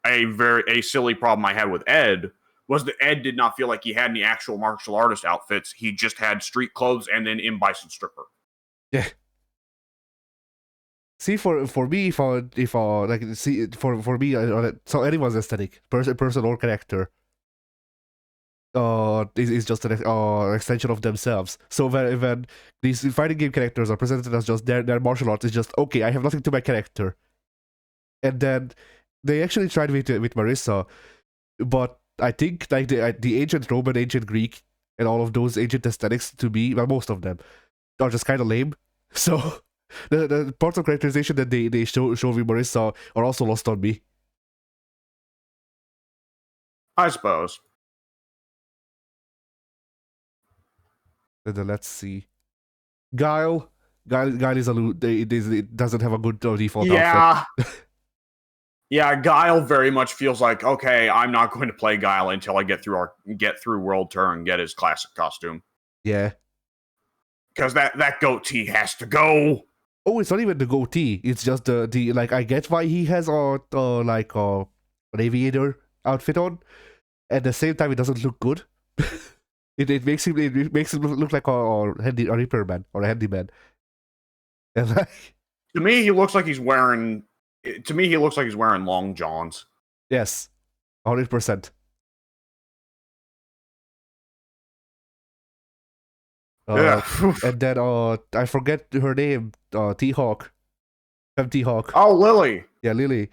a silly problem I had with Ed, was that Ed did not feel like he had any actual martial artist outfits. He just had street clothes and then M. Bison Stripper. Yeah. See, for me, if for me, so anyone's aesthetic, person or character, is just an extension of themselves. So when these fighting game characters are presented as just their martial arts, is just okay. I have nothing to my character, and then they actually tried with Marissa, but I think like the ancient Roman, ancient Greek, and all of those ancient aesthetics to me, well, most of them are just kind of lame. So the parts of characterization that they show with Marissa are also lost on me. I suppose. And then let's see. Guile is it doesn't have a good default outfit. Yeah, Guile very much feels like, okay, I'm not going to play Guile until I get through World Tour and get his classic costume. Yeah. because that goatee has to go. Oh, it's not even the goatee. It's just the like I get why he has like an aviator outfit on. At the same time, it doesn't look good. it makes him look like a repairman or a handyman. And like, to me, he looks like he's wearing. To me, he looks like he's wearing long johns. yes, 100%. Yeah. And then I forget her name. T-Hawk, T-Hawk. Oh, Lily. Yeah, Lily.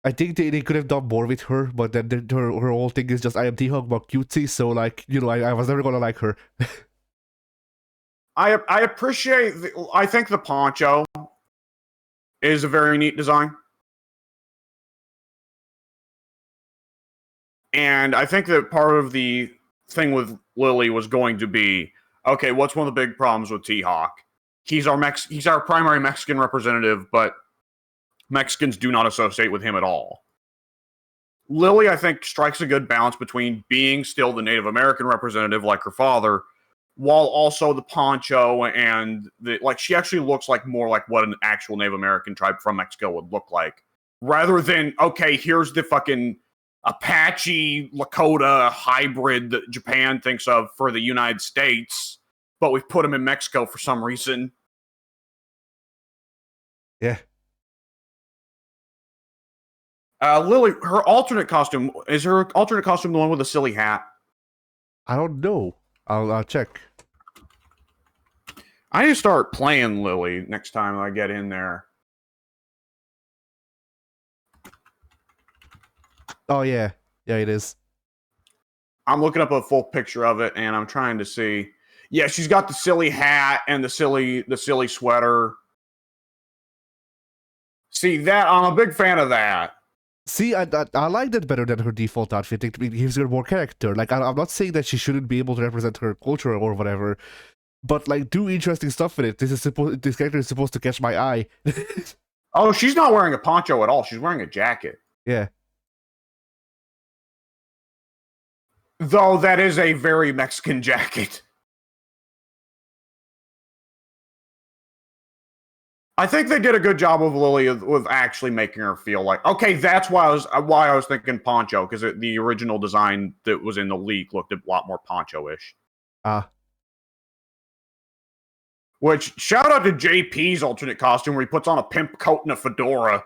I think they could have done more with her, but then her whole thing is just I am T-Hawk but cutesy, so like, you know, I was never gonna like her. I appreciate. I think the poncho is a very neat design, and I think that part of the thing with Lily was going to be, okay, what's one of the big problems with T-Hawk? He's our primary Mexican representative, but Mexicans do not associate with him at all. Lily, I think, strikes a good balance between being still the Native American representative like her father, while also the poncho and she actually looks like more like what an actual Native American tribe from Mexico would look like. Rather than, okay, here's the fucking Apache Lakota hybrid that Japan thinks of for the United States, but we've put him in Mexico for some reason. Yeah. Lily, her alternate costume, is her alternate costume the one with the silly hat? I don't know. I'll check. I need to start playing Lily next time I get in there. Oh yeah, yeah, it is. I'm looking up a full picture of it, and I'm trying to see. Yeah, she's got the silly hat and the silly sweater. See that? I'm a big fan of that. See, I like that better than her default outfit. It gives her more character. Like, I'm not saying that she shouldn't be able to represent her culture or whatever, but like, do interesting stuff with it. This character is supposed to catch my eye. Oh, she's not wearing a poncho at all. She's wearing a jacket. Yeah. Though that is a very Mexican jacket. I think they did a good job of Lily with actually making her feel like, okay, that's why I was thinking poncho, because the original design that was in the leak looked a lot more poncho-ish. Which, shout out to JP's alternate costume where he puts on a pimp coat and a fedora.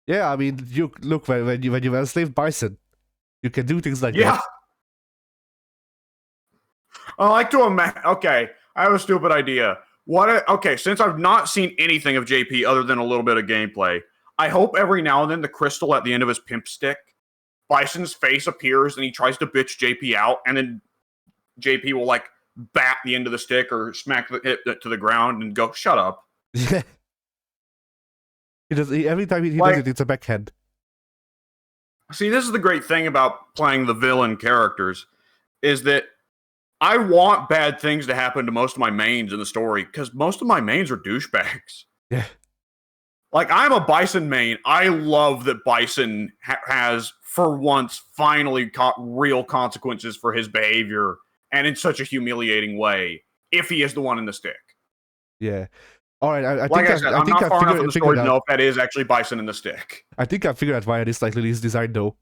Yeah, I mean, you look when you enslaved bison, you can do things like that. I like to imagine. Okay, I have a stupid idea. Okay, since I've not seen anything of JP other than a little bit of gameplay, I hope every now and then the crystal at the end of his pimp stick, Bison's face appears and he tries to bitch JP out, and then JP will like bat the end of the stick or smack it to the ground and go, "Shut up." Yeah. Every time he does it, it's a backhand. See, this is the great thing about playing the villain characters, is that I want bad things to happen to most of my mains in the story, because most of my mains are douchebags. Yeah. Like, I'm a Bison main. I love that Bison has, for once, finally caught real consequences for his behavior, and in such a humiliating way, if he is the one in the stick. Yeah. All right, I like think I said, I'm not far enough in the story to know if that is actually Bison in the stick. I think I figured out why I dislike Lily's design, though.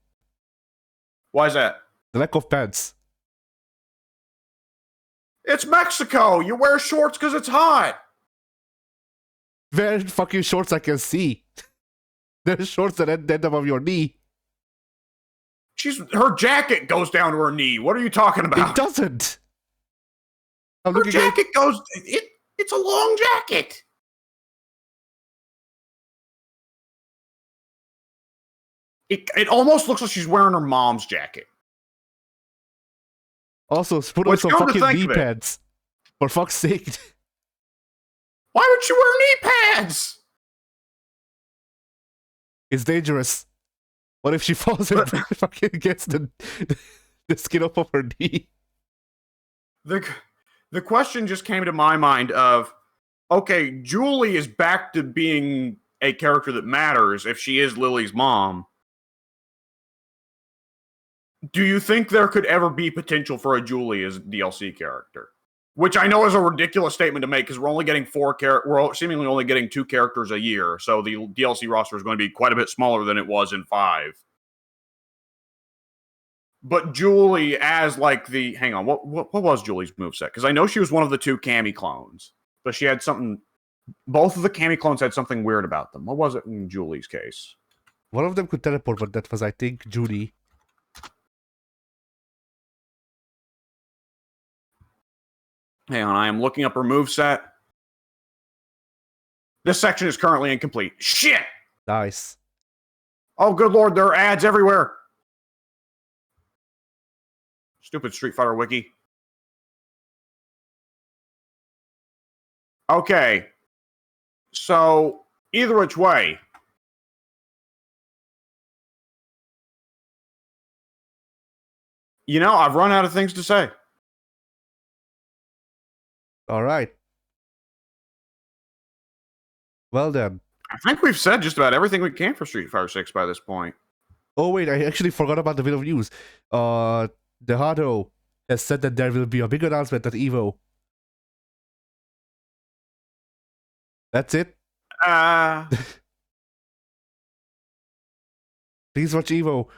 Why is that? The lack of pants. It's Mexico! You wear shorts because it's hot! Wear fucking shorts I can see. There's shorts that end above your knee. Her jacket goes down to her knee. What are you talking about? It doesn't. Her jacket goes... It's a long jacket! It almost looks like she's wearing her mom's jacket. Also, put on some fucking knee pads. For fuck's sake. Why would she wear knee pads? It's dangerous. What if she falls and fucking gets the skin off of her knee? The question just came to my mind of, okay, Julie is back to being a character that matters if she is Lily's mom. Do you think there could ever be potential for a Julie as a DLC character? Which I know is a ridiculous statement to make because we're only getting we're seemingly only getting 2 characters a year, so the DLC roster is going to be quite a bit smaller than it was in 5. But Julie as like the hang on, what was Julie's moveset? Because I know she was one of the 2 Cammy clones, but she had something. Both of the Cammy clones had something weird about them. What was it in Julie's case? One of them could teleport, but that was, I think, Judy. Hang on, I am looking up her moveset. This section is currently incomplete. Shit! Nice. Oh, good lord, there are ads everywhere. Stupid Street Fighter wiki. Okay. So, either which way. You know, I've run out of things to say. All right. Well then. I think we've said just about everything we can for Street Fighter 6 by this point. Oh wait, I actually forgot about the bit of news. Dehado has said that there will be a big announcement at EVO. That's it. Please watch EVO.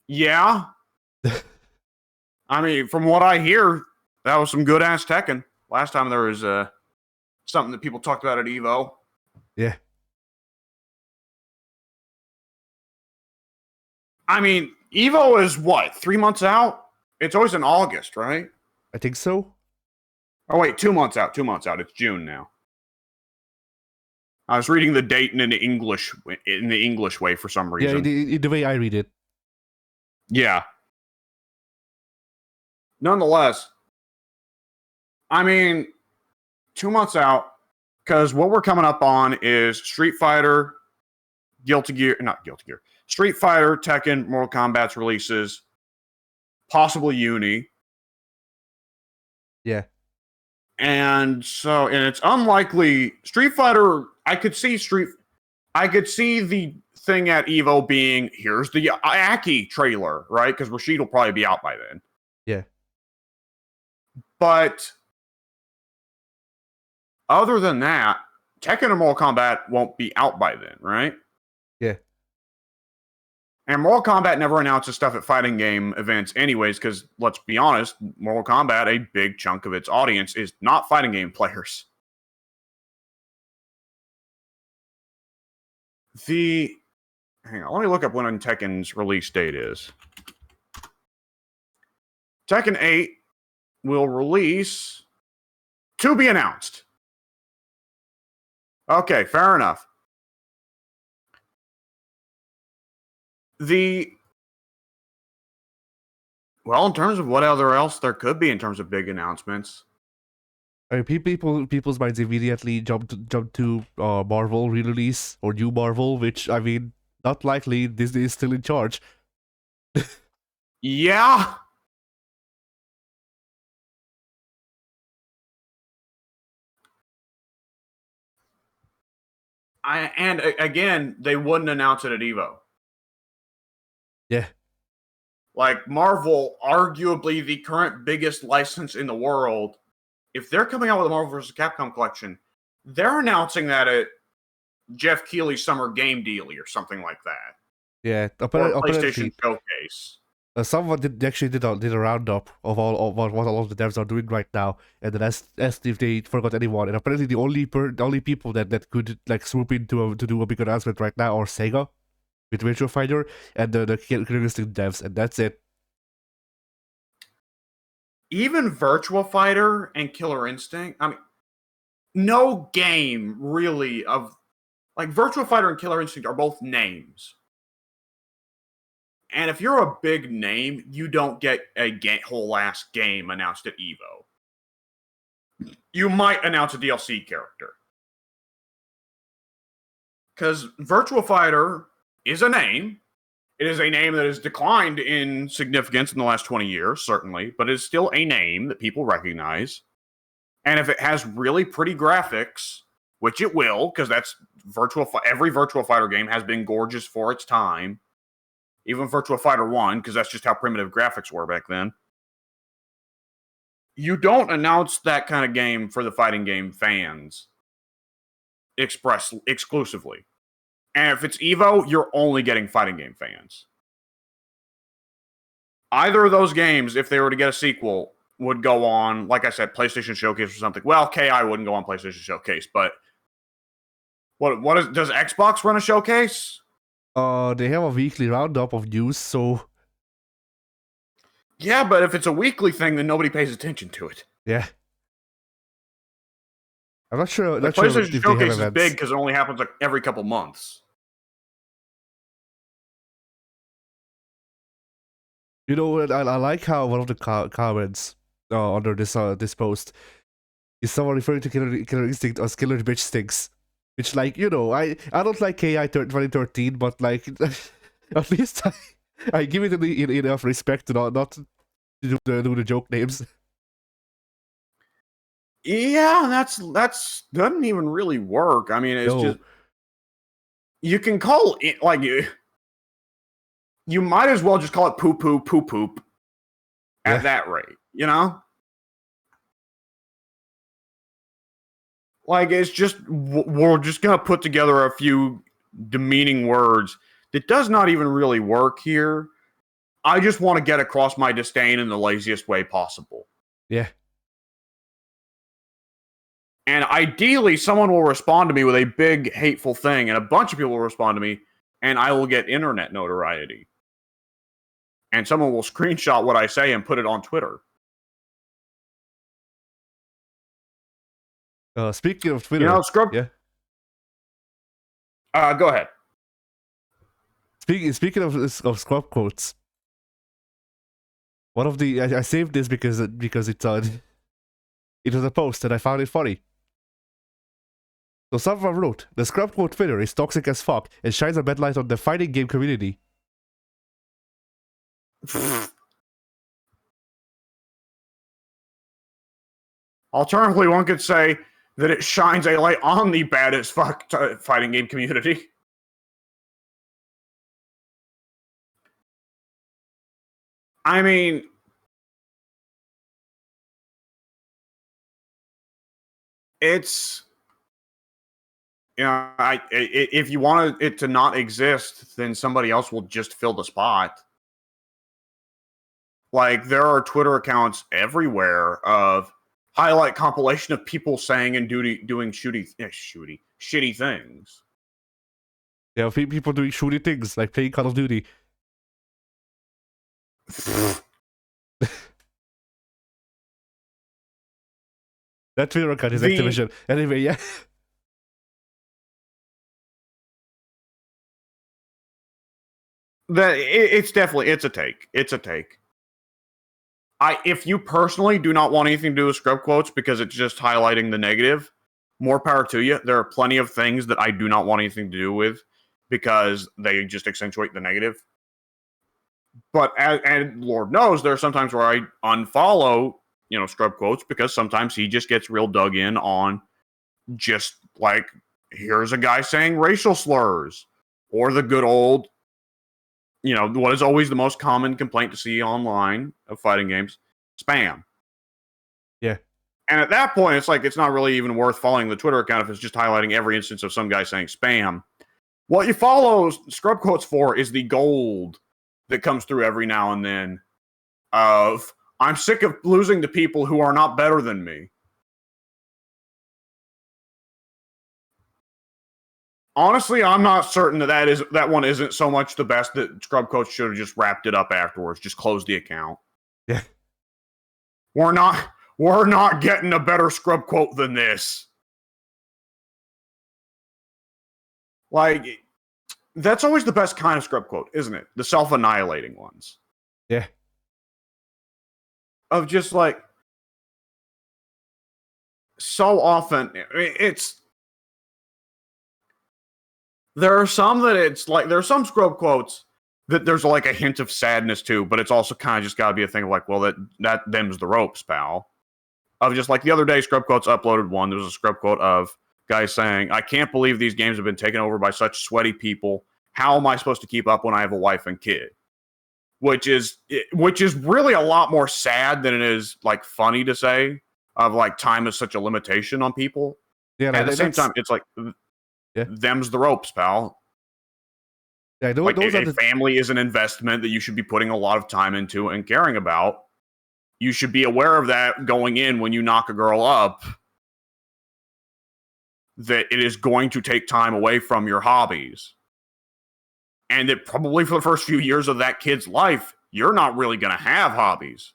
Yeah. I mean, from what I hear, that was some good ass Tekken. Last time there was something that people talked about at EVO. Yeah. I mean, EVO is what, 3 months out? It's always in August, right? I think so. Oh wait, 2 months out. 2 months out. It's June now. I was reading the date in the English way for some reason. Yeah, the way I read it. Yeah. Nonetheless, I mean, 2 months out, because what we're coming up on is Street Fighter, Street Fighter, Tekken, Mortal Kombat's releases, possibly Uni. Yeah. And it's unlikely Street Fighter, I could see the thing at EVO being, here's the Aki trailer, right? Because Rashid will probably be out by then. Yeah. But other than that, Tekken and Mortal Kombat won't be out by then, right? Yeah. And Mortal Kombat never announces stuff at fighting game events anyways, because let's be honest, Mortal Kombat, a big chunk of its audience is not fighting game players. Hang on, let me look up when Tekken's release date is. Tekken 8 will release to be announced. Okay, fair enough. In terms of what else there could be in terms of big announcements. I mean, people's minds immediately jump to Marvel re-release or new Marvel, which, I mean, not likely. Disney is still in charge. Yeah. And again, they wouldn't announce it at EVO. Yeah. Like, Marvel, arguably the current biggest license in the world, if they're coming out with a Marvel vs. Capcom collection, they're announcing that at Jeff Keighley's Summer Game Dealy or something like that. Yeah, Or PlayStation Showcase. Someone did a roundup of what all of the devs are doing right now, and then asked if they forgot anyone. And apparently, the only people that could like swoop in to do a big announcement right now are Sega with Virtua Fighter and the Killer Instinct devs, and that's it. Even Virtua Fighter and Killer Instinct, I mean, no game really of like Virtua Fighter and Killer Instinct are both names. And if you're a big name, you don't get a whole ass game announced at EVO. You might announce a DLC character. Because Virtua Fighter is a name. It is a name that has declined in significance in the last 20 years, certainly, but it's still a name that people recognize. And if it has really pretty graphics, which it will, because that's every Virtua Fighter game has been gorgeous for its time. even Virtua Fighter 1, because that's just how primitive graphics were back then. You don't announce that kind of game for the fighting game fans exclusively. And if it's Evo, you're only getting fighting game fans. Either of those games, if they were to get a sequel, would go on, like I said, PlayStation Showcase or something. Well, KI wouldn't go on PlayStation Showcase, but does Xbox run a showcase? They have a weekly roundup of news, so yeah, but if it's a weekly thing, then nobody pays attention to it. Yeah. I'm not sure. The PlayStation Showcase is big because it only happens like every couple months. You know what? I like how one of the comments under this post is someone referring to Killer Instinct as Killer Bitch Stinks. Which, like, you know, I don't like KI 2013, but like at least I give it enough respect to not to do the joke names. Yeah, that's doesn't even really work. I mean, it's just you can call it like you might as well just call it poo poop at that rate, you know? Like, it's just we're just gonna put together a few demeaning words that does not even really work here. I just want to get across my disdain in the laziest way possible. Yeah. And ideally, someone will respond to me with a big, hateful thing, and a bunch of people will respond to me, and I will get internet notoriety. And someone will screenshot what I say and put it on Twitter. Speaking of Twitter, you know, Scrub. Yeah. Go ahead. Speaking of scrub quotes, one of the I saved this because it was a post and I found it funny. So someone wrote, "The scrub quote Twitter is toxic as fuck and shines a bad light on the fighting game community." Alternatively, one could say that it shines a light on the bad as fuck fighting game community. I mean, it's, you know, if you want it to not exist, then somebody else will just fill the spot. Like, there are Twitter accounts everywhere of highlight compilation of people saying and doing shitty things. Yeah, people doing shitty things like playing Call of Duty. That Twitter account is Activision. Anyway, yeah. It's a take. It's a take. If you personally do not want anything to do with scrub quotes because it's just highlighting the negative, more power to you. There are plenty of things that I do not want anything to do with because they just accentuate the negative. But and Lord knows there are sometimes where I unfollow, you know, scrub quotes because sometimes he just gets real dug in on just like, here's a guy saying racial slurs, or the good old, you know, what is always the most common complaint to see online of fighting games, spam. Yeah. And at that point, it's like, it's not really even worth following the Twitter account if it's just highlighting every instance of some guy saying spam. What you follow scrub quotes for is the gold that comes through every now and then of, I'm sick of losing to people who are not better than me. Honestly, I'm not certain that one isn't so much the best that scrub quotes should have just wrapped it up afterwards, just closed the account. Yeah. We're not getting a better scrub quote than this. Like, that's always the best kind of scrub quote, isn't it? The self-annihilating ones. Yeah. Of just like, so often, there are some that it's like, there are some scrub quotes that there's like a hint of sadness to, but it's also kind of just got to be a thing of like, well, that them's the ropes, pal. Of just like the other day, scrub quotes uploaded one. There was a scrub quote of guys saying, I can't believe these games have been taken over by such sweaty people. How am I supposed to keep up when I have a wife and kid? which is really a lot more sad than it is like funny to say. Of like time is such a limitation on people. Yeah, At the same time, it's like them's the ropes, pal. Yeah, like those are a family is an investment that you should be putting a lot of time into and caring about. You should be aware of that going in when you knock a girl up, that it is going to take time away from your hobbies. And that probably for the first few years of that kid's life, you're not really going to have hobbies.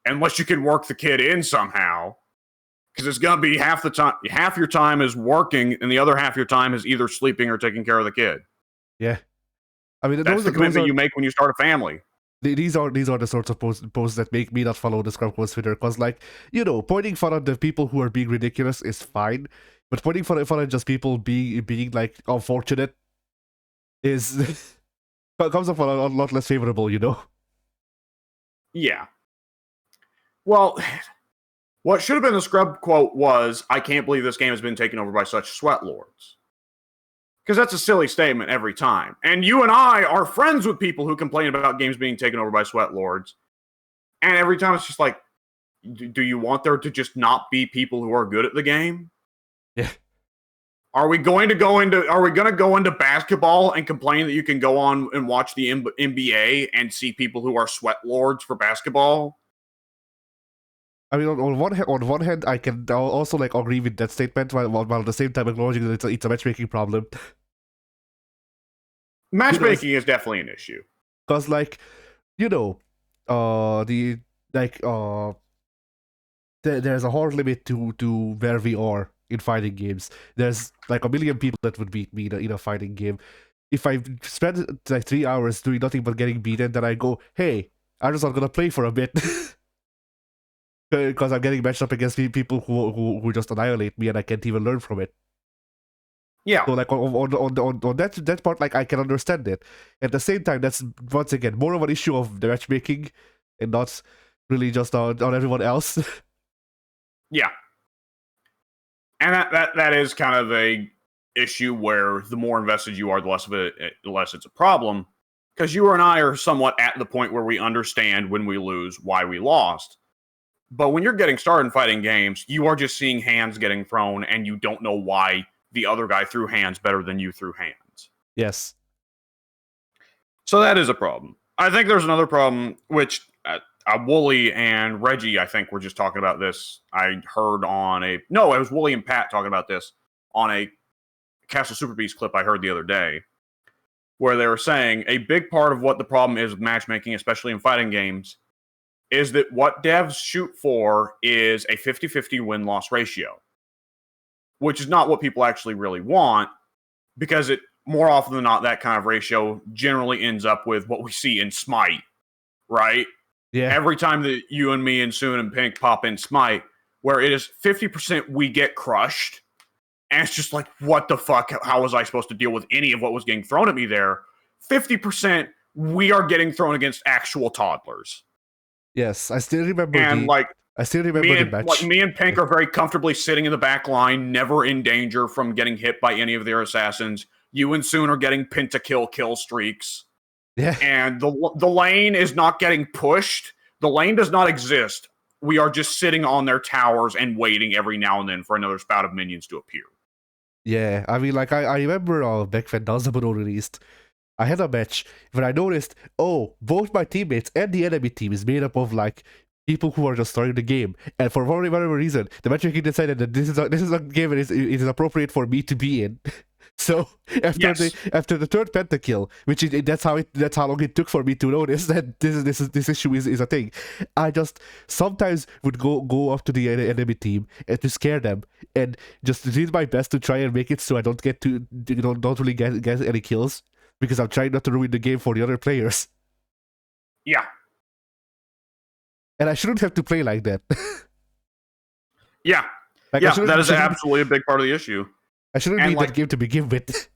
Unless you can work the kid in somehow. Because it's going to be half your time is working, and the other half of your time is either sleeping or taking care of the kid. Yeah. I mean, that's the commitment you make when you start a family. These are the sorts of posts that make me not follow the Scrum Quotes Twitter, because, like, you know, pointing fun at the people who are being ridiculous is fine, but pointing fun at just people being like unfortunate is comes off a lot less favorable, you know. Yeah. Well, what should have been the Scrub quote was, "I can't believe this game has been taken over by such sweat lords." Because that's a silly statement every time. And you and I are friends with people who complain about games being taken over by sweat lords. And every time it's just like, do you want there to just not be people who are good at the game? Yeah. Are we going to go into basketball and complain that you can go on and watch the NBA and see people who are sweat lords for basketball? I mean, on one hand, I can also like agree with that statement, while at the same time acknowledging that it's a matchmaking problem. Matchmaking is definitely an issue. Because, like, you know, there's a hard limit to where we are in fighting games. There's like a million people that would beat me in a fighting game. If I spend like 3 hours doing nothing but getting beaten, then I go, hey, I'm just not gonna play for a bit. Because I'm getting matched up against people who just annihilate me, and I can't even learn from it. Yeah. So like on that part, like, I can understand it. At the same time, that's once again more of an issue of the matchmaking, and not really just on everyone else. Yeah. And that is kind of a issue where the more invested you are, the less it's a problem. Because you and I are somewhat at the point where we understand when we lose why we lost. But when you're getting started in fighting games, you are just seeing hands getting thrown, and you don't know why the other guy threw hands better than you threw hands. Yes. So that is a problem. I think there's another problem, which Wooly and Reggie, I think, were just talking about this. I heard it was Wooly and Pat talking about this on a Castle Super Beast clip I heard the other day, where they were saying a big part of what the problem is with matchmaking, especially in fighting games, is that what devs shoot for is a 50-50 win-loss ratio, which is not what people actually really want, because it more often than not, that kind of ratio generally ends up with what we see in Smite, right? Yeah. Every time that you and me and Soon and Pink pop in Smite, where it is 50% we get crushed, and it's just like, what the fuck? How was I supposed to deal with any of what was getting thrown at me there? 50% we are getting thrown against actual toddlers. Yes, I still remember the match. Like, me and Pink are very comfortably sitting in the back line, never in danger from getting hit by any of their assassins. You and Soon are getting kill streaks. Yeah. And the lane is not getting pushed. The lane does not exist. We are just sitting on their towers and waiting every now and then for another spout of minions to appear. Yeah, I mean, like, I remember back when Danzaburo released, I had a match where I noticed, both my teammates and the enemy team is made up of, like, people who are just starting the game. And for whatever reason, the matchmaking decided that this is a game that it is appropriate for me to be in. So after the third pentakill, that's how long it took for me to notice that this issue is a thing. I just sometimes would go up to the enemy team and to scare them, and just did my best to try and make it so I don't get to don't really get any kills, because I'm trying not to ruin the game for the other players. Yeah. And I shouldn't have to play like that. Yeah. Like, that is absolutely a big part of the issue. I shouldn't need that game to begin with.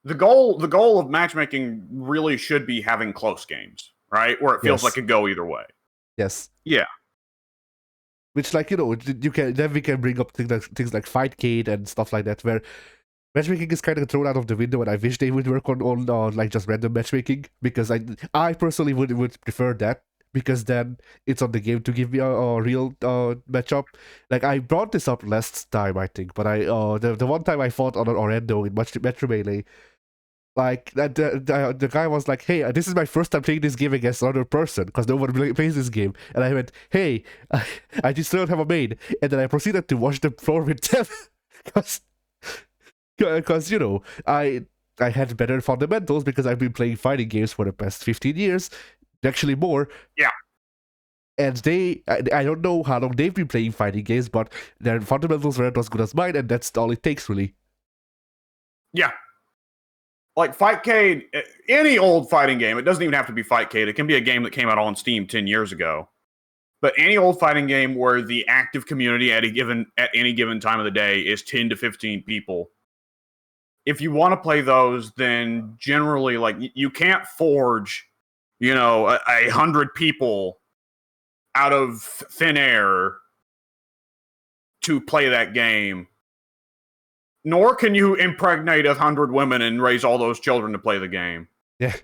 The goal of matchmaking really should be having close games, right? Where it feels like it could go either way. Yes. Yeah. Which, like, we can bring up things like Fightcade and stuff like that, where matchmaking is kind of thrown out of the window, and I wish they would work on like just random matchmaking, because I personally would prefer that, because then it's on the game to give me a real matchup. Like I brought this up last time, I think, but I the one time I fought on an Orlando in Metro Melee, like that the guy was like, "Hey, this is my first time playing this game against another person because no one plays this game," and I went, "Hey, I just don't have a main," and then I proceeded to watch the floor with them because you know I had better fundamentals because I've been playing fighting games for the past 15 years, actually more. Yeah. And I don't know how long they've been playing fighting games, but their fundamentals weren't as good as mine, and that's all it takes, really. Yeah. Like Fightcade, any old fighting game, it doesn't even have to be Fightcade. It can be a game that came out on Steam 10 years ago. But any old fighting game where the active community at any given time of the day is 10 to 15 people, if you want to play those, then generally, like, you can't forge, 100 people out of thin air to play that game. Nor can you impregnate 100 women and raise all those children to play the game. Yeah.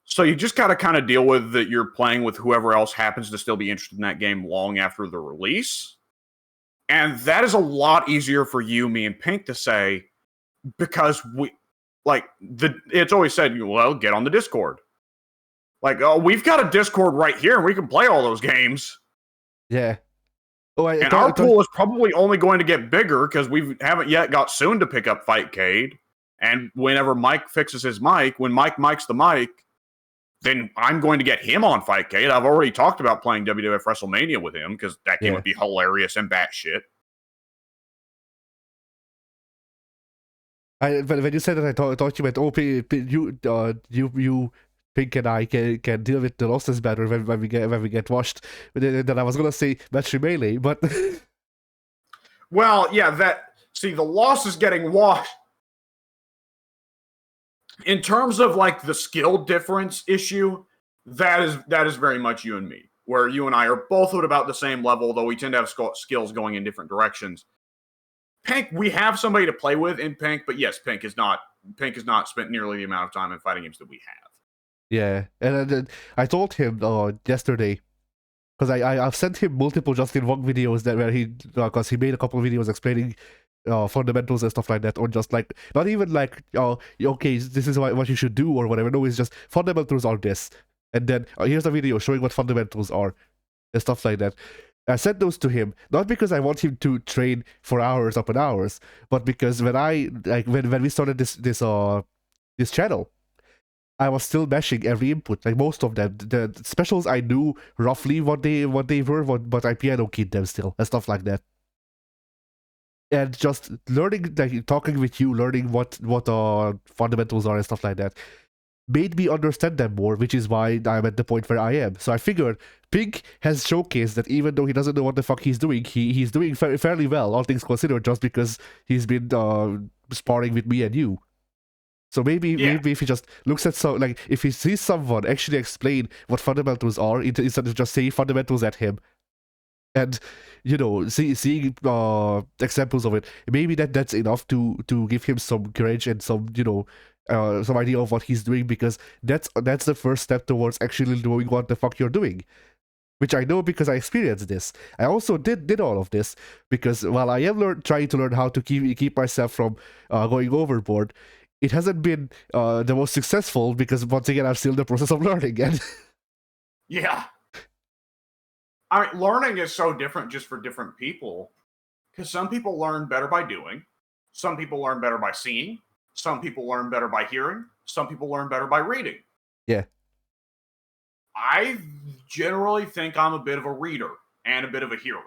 So you just got to kind of deal with that you're playing with whoever else happens to still be interested in that game long after the release. And that is a lot easier for you, me, and Pink to say, because it's always said, well, get on the Discord. Like, oh, we've got a Discord right here and we can play all those games. Yeah. Our pool is probably only going to get bigger because we haven't yet got soon to pick up Fightcade. And whenever Mike fixes his mic, when Mike mics the mic, then I'm going to get him on Fightcade. I've already talked about playing WWF WrestleMania with him because that game would be hilarious and batshit. But when you said that, I thought you meant, oh, you Pink and I can deal with the losses better when we get washed. But then I was gonna say Match Melee, but well, yeah, the loss is getting washed. In terms of like the skill difference issue, that is very much you and me, where you and I are both at about the same level, though we tend to have skills going in different directions. Pink, we have somebody to play with in Pink, but yes, Pink has not spent nearly the amount of time in fighting games that we have. Yeah, and I told him yesterday, because I've sent him multiple Justin Wong videos where he because he made a couple of videos explaining fundamentals and stuff like that, or just like not even like okay, this is what you should do or whatever. No, it's just fundamentals are this, and then here's a video showing what fundamentals are and stuff like that. I sent those to him not because I want him to train for hours upon hours, but because when we started this channel, I was still mashing every input, like most of them. The specials I knew roughly what they were, but I piano keyed them still and stuff like that. And just learning, like talking with you, learning what fundamentals are and stuff like that, made me understand them more, which is why I'm at the point where I am. So I figured Pink has showcased that even though he doesn't know what the fuck he's doing, he's doing fairly well, all things considered, just because he's been sparring with me and you. So maybe if he just looks at if he sees someone actually explain what fundamentals are instead of just saying fundamentals at him, and seeing examples of it, maybe that's enough to give him some courage and some some idea of what he's doing, because that's the first step towards actually knowing what the fuck you're doing. Which I know because I experienced this. I also did all of this because while I am trying to learn how to keep myself from going overboard, it hasn't been the most successful because once again I'm still in the process of learning. And yeah, I mean, learning is so different just for different people, because some people learn better by doing, some people learn better by seeing, some people learn better by hearing, some people learn better by reading. Yeah. I generally think I'm a bit of a reader and a bit of a hearer.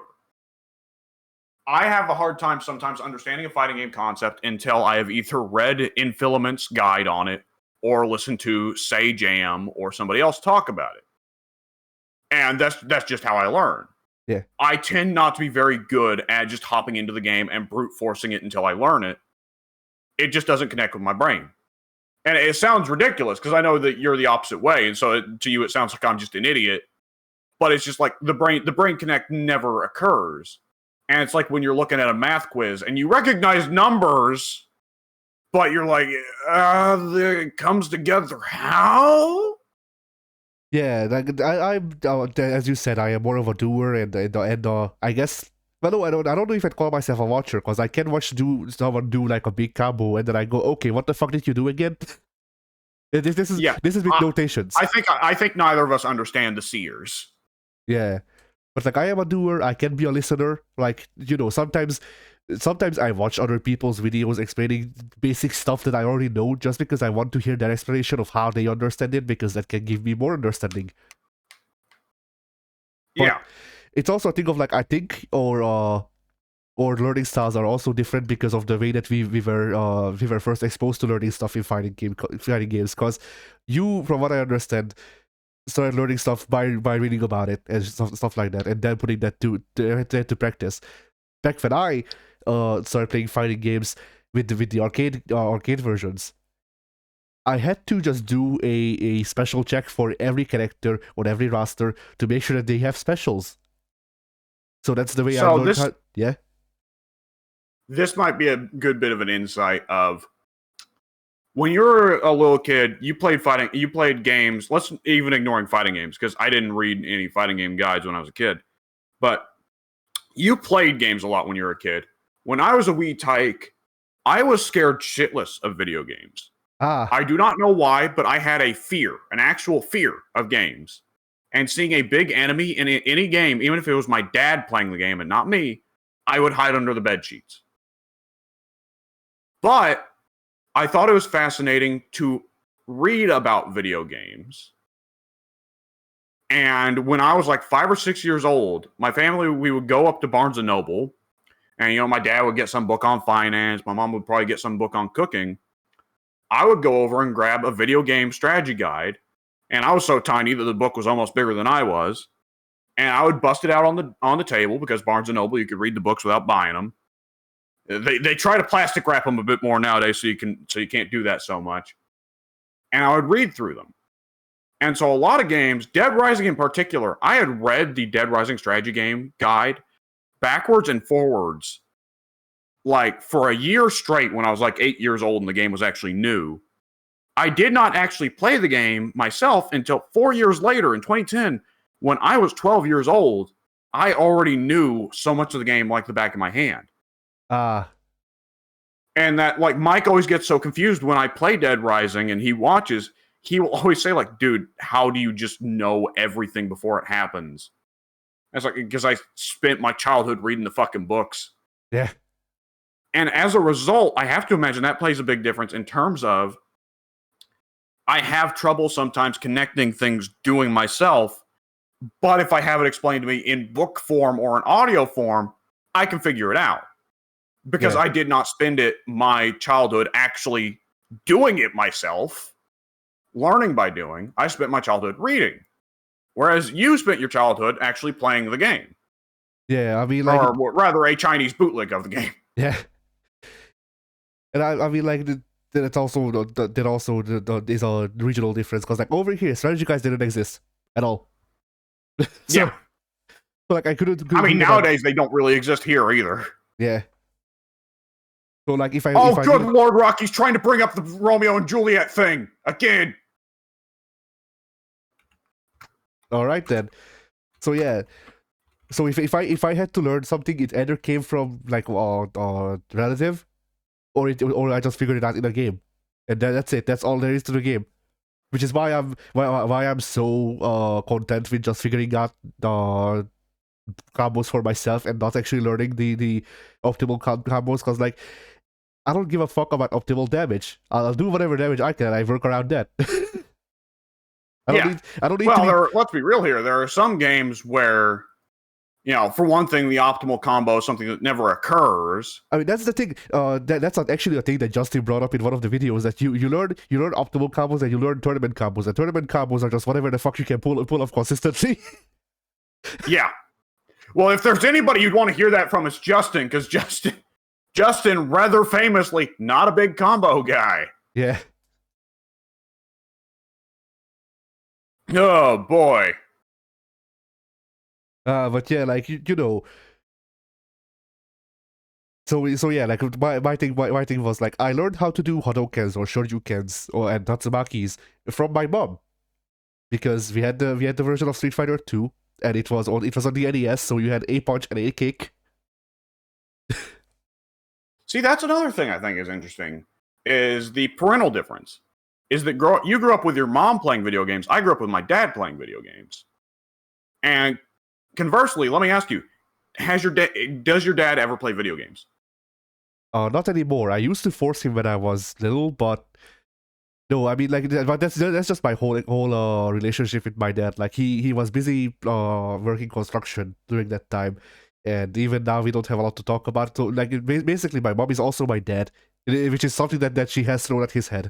I have a hard time sometimes understanding a fighting game concept until I have either read Infilament's guide on it or listened to Say Jam or somebody else talk about it. And that's just how I learn. Yeah. I tend not to be very good at just hopping into the game and brute forcing it until I learn it. It just doesn't connect with my brain. And it sounds ridiculous because I know that you're the opposite way. And so to you, it sounds like I'm just an idiot. But it's just like the brain connect never occurs. And it's like when you're looking at a math quiz and you recognize numbers, but you're like, it comes together how? Yeah, like I'm as you said, I am more of a doer, and I guess. But no, I don't know if I'd call myself a watcher, because I can watch someone do like a big combo, and then I go, okay, what the fuck did you do again? This Yeah, is with notations. I think neither of us understand the seers. Yeah, but like I am a doer, I can be a listener. Like, sometimes I watch other people's videos explaining basic stuff that I already know, just because I want to hear their explanation of how they understand it, because that can give me more understanding. But Yeah. it's also a thing of like, I think or learning styles are also different because of the way that we were first exposed to learning stuff in fighting games. Because you, from what I understand, started learning stuff by reading about it and stuff like that, and then putting that to practice. Back when I started playing fighting games with the arcade versions, I had to just do a special check for every character on every roster to make sure that they have specials. So that's the way I So learned how. Yeah. this might be a good bit of an insight of when you were a little kid, you played games. Let's even ignoring fighting games, because I didn't read any fighting game guides when I was a kid. But you played games a lot when you were a kid. When I was a wee tyke, I was scared shitless of video games. I do not know why, but I had a fear, an actual fear of games. And seeing a big enemy in any game, even if it was my dad playing the game and not me, I would hide under the bed sheets. But I thought it was fascinating to read about video games. And when I was like 5 or 6 years old, my family, we would go up to Barnes and Noble, and my dad would get some book on finance, my mom would probably get some book on cooking. I would go over and grab a video game strategy guide, and I was so tiny that the book was almost bigger than I was, and I would bust it out on the table, because Barnes and Noble, you could read the books without buying them. They try to plastic wrap them a bit more nowadays, so you can't do that so much. And I would read through them. And so a lot of games, Dead Rising in particular, I had read the Dead Rising strategy game guide backwards and forwards like for a year straight when I was like 8 years old and the game was actually new. I did not actually play the game myself until 4 years later in 2010, when I was 12 years old. I already knew so much of the game like the back of my hand. And that, like, Mike always gets so confused when I play Dead Rising and he watches. He will always say, like, dude, how do you just know everything before it happens? It's like, because I spent my childhood reading the fucking books. Yeah. And as a result, I have to imagine that plays a big difference in terms of I have trouble sometimes connecting things doing myself. But if I have it explained to me in book form or in audio form, I can figure it out. Because I did not spend my childhood actually doing it myself, learning by doing. I spent my childhood reading. Whereas you spent your childhood actually playing the game. Yeah, I mean, like, or rather, a Chinese bootleg of the game. Yeah. And I mean, like, it's also there's a regional difference, because like over here, strategy guides didn't exist at all. Yeah. So like I couldn't I mean, nowadays they don't really exist here either. Yeah. So like if I good Lord, Rocky's trying to bring up the Romeo and Juliet thing again. All right then. So yeah. So if I had to learn something, it either came from like relative, or I just figured it out in a game, and that's it. That's all there is to the game, which is why I'm so content with just figuring out the combos for myself and not actually learning the optimal combos, because like I don't give a fuck about optimal damage. I'll do whatever damage I can, and I work around that. I don't need well, let's be real here. There are some games where, for one thing, the optimal combo is something that never occurs. I mean, that's the thing. That's not actually a thing that Justin brought up in one of the videos, that you learn optimal combos and you learn tournament combos. And tournament combos are just whatever the fuck you can pull off consistently. Yeah. Well, if there's anybody you'd want to hear that from, it's Justin, because Justin, rather famously, not a big combo guy. Yeah. Oh, boy. But yeah, like, So yeah, like my thing was like I learned how to do Hadokens or Shoryukens and Tatsumakis from my mom because we had the version of Street Fighter 2 and it was on the NES, so you had a punch and a kick. See, that's another thing I think is interesting, is the parental difference. Is that you grew up with your mom playing video games. I grew up with my dad playing video games. And conversely, let me ask you, does your dad ever play video games? Not anymore. I used to force him when I was little, but no, I mean like, but that's just my whole relationship with my dad. Like he was busy working construction during that time, and even now we don't have a lot to talk about. So like basically, my mom is also my dad, which is something that she has thrown at his head.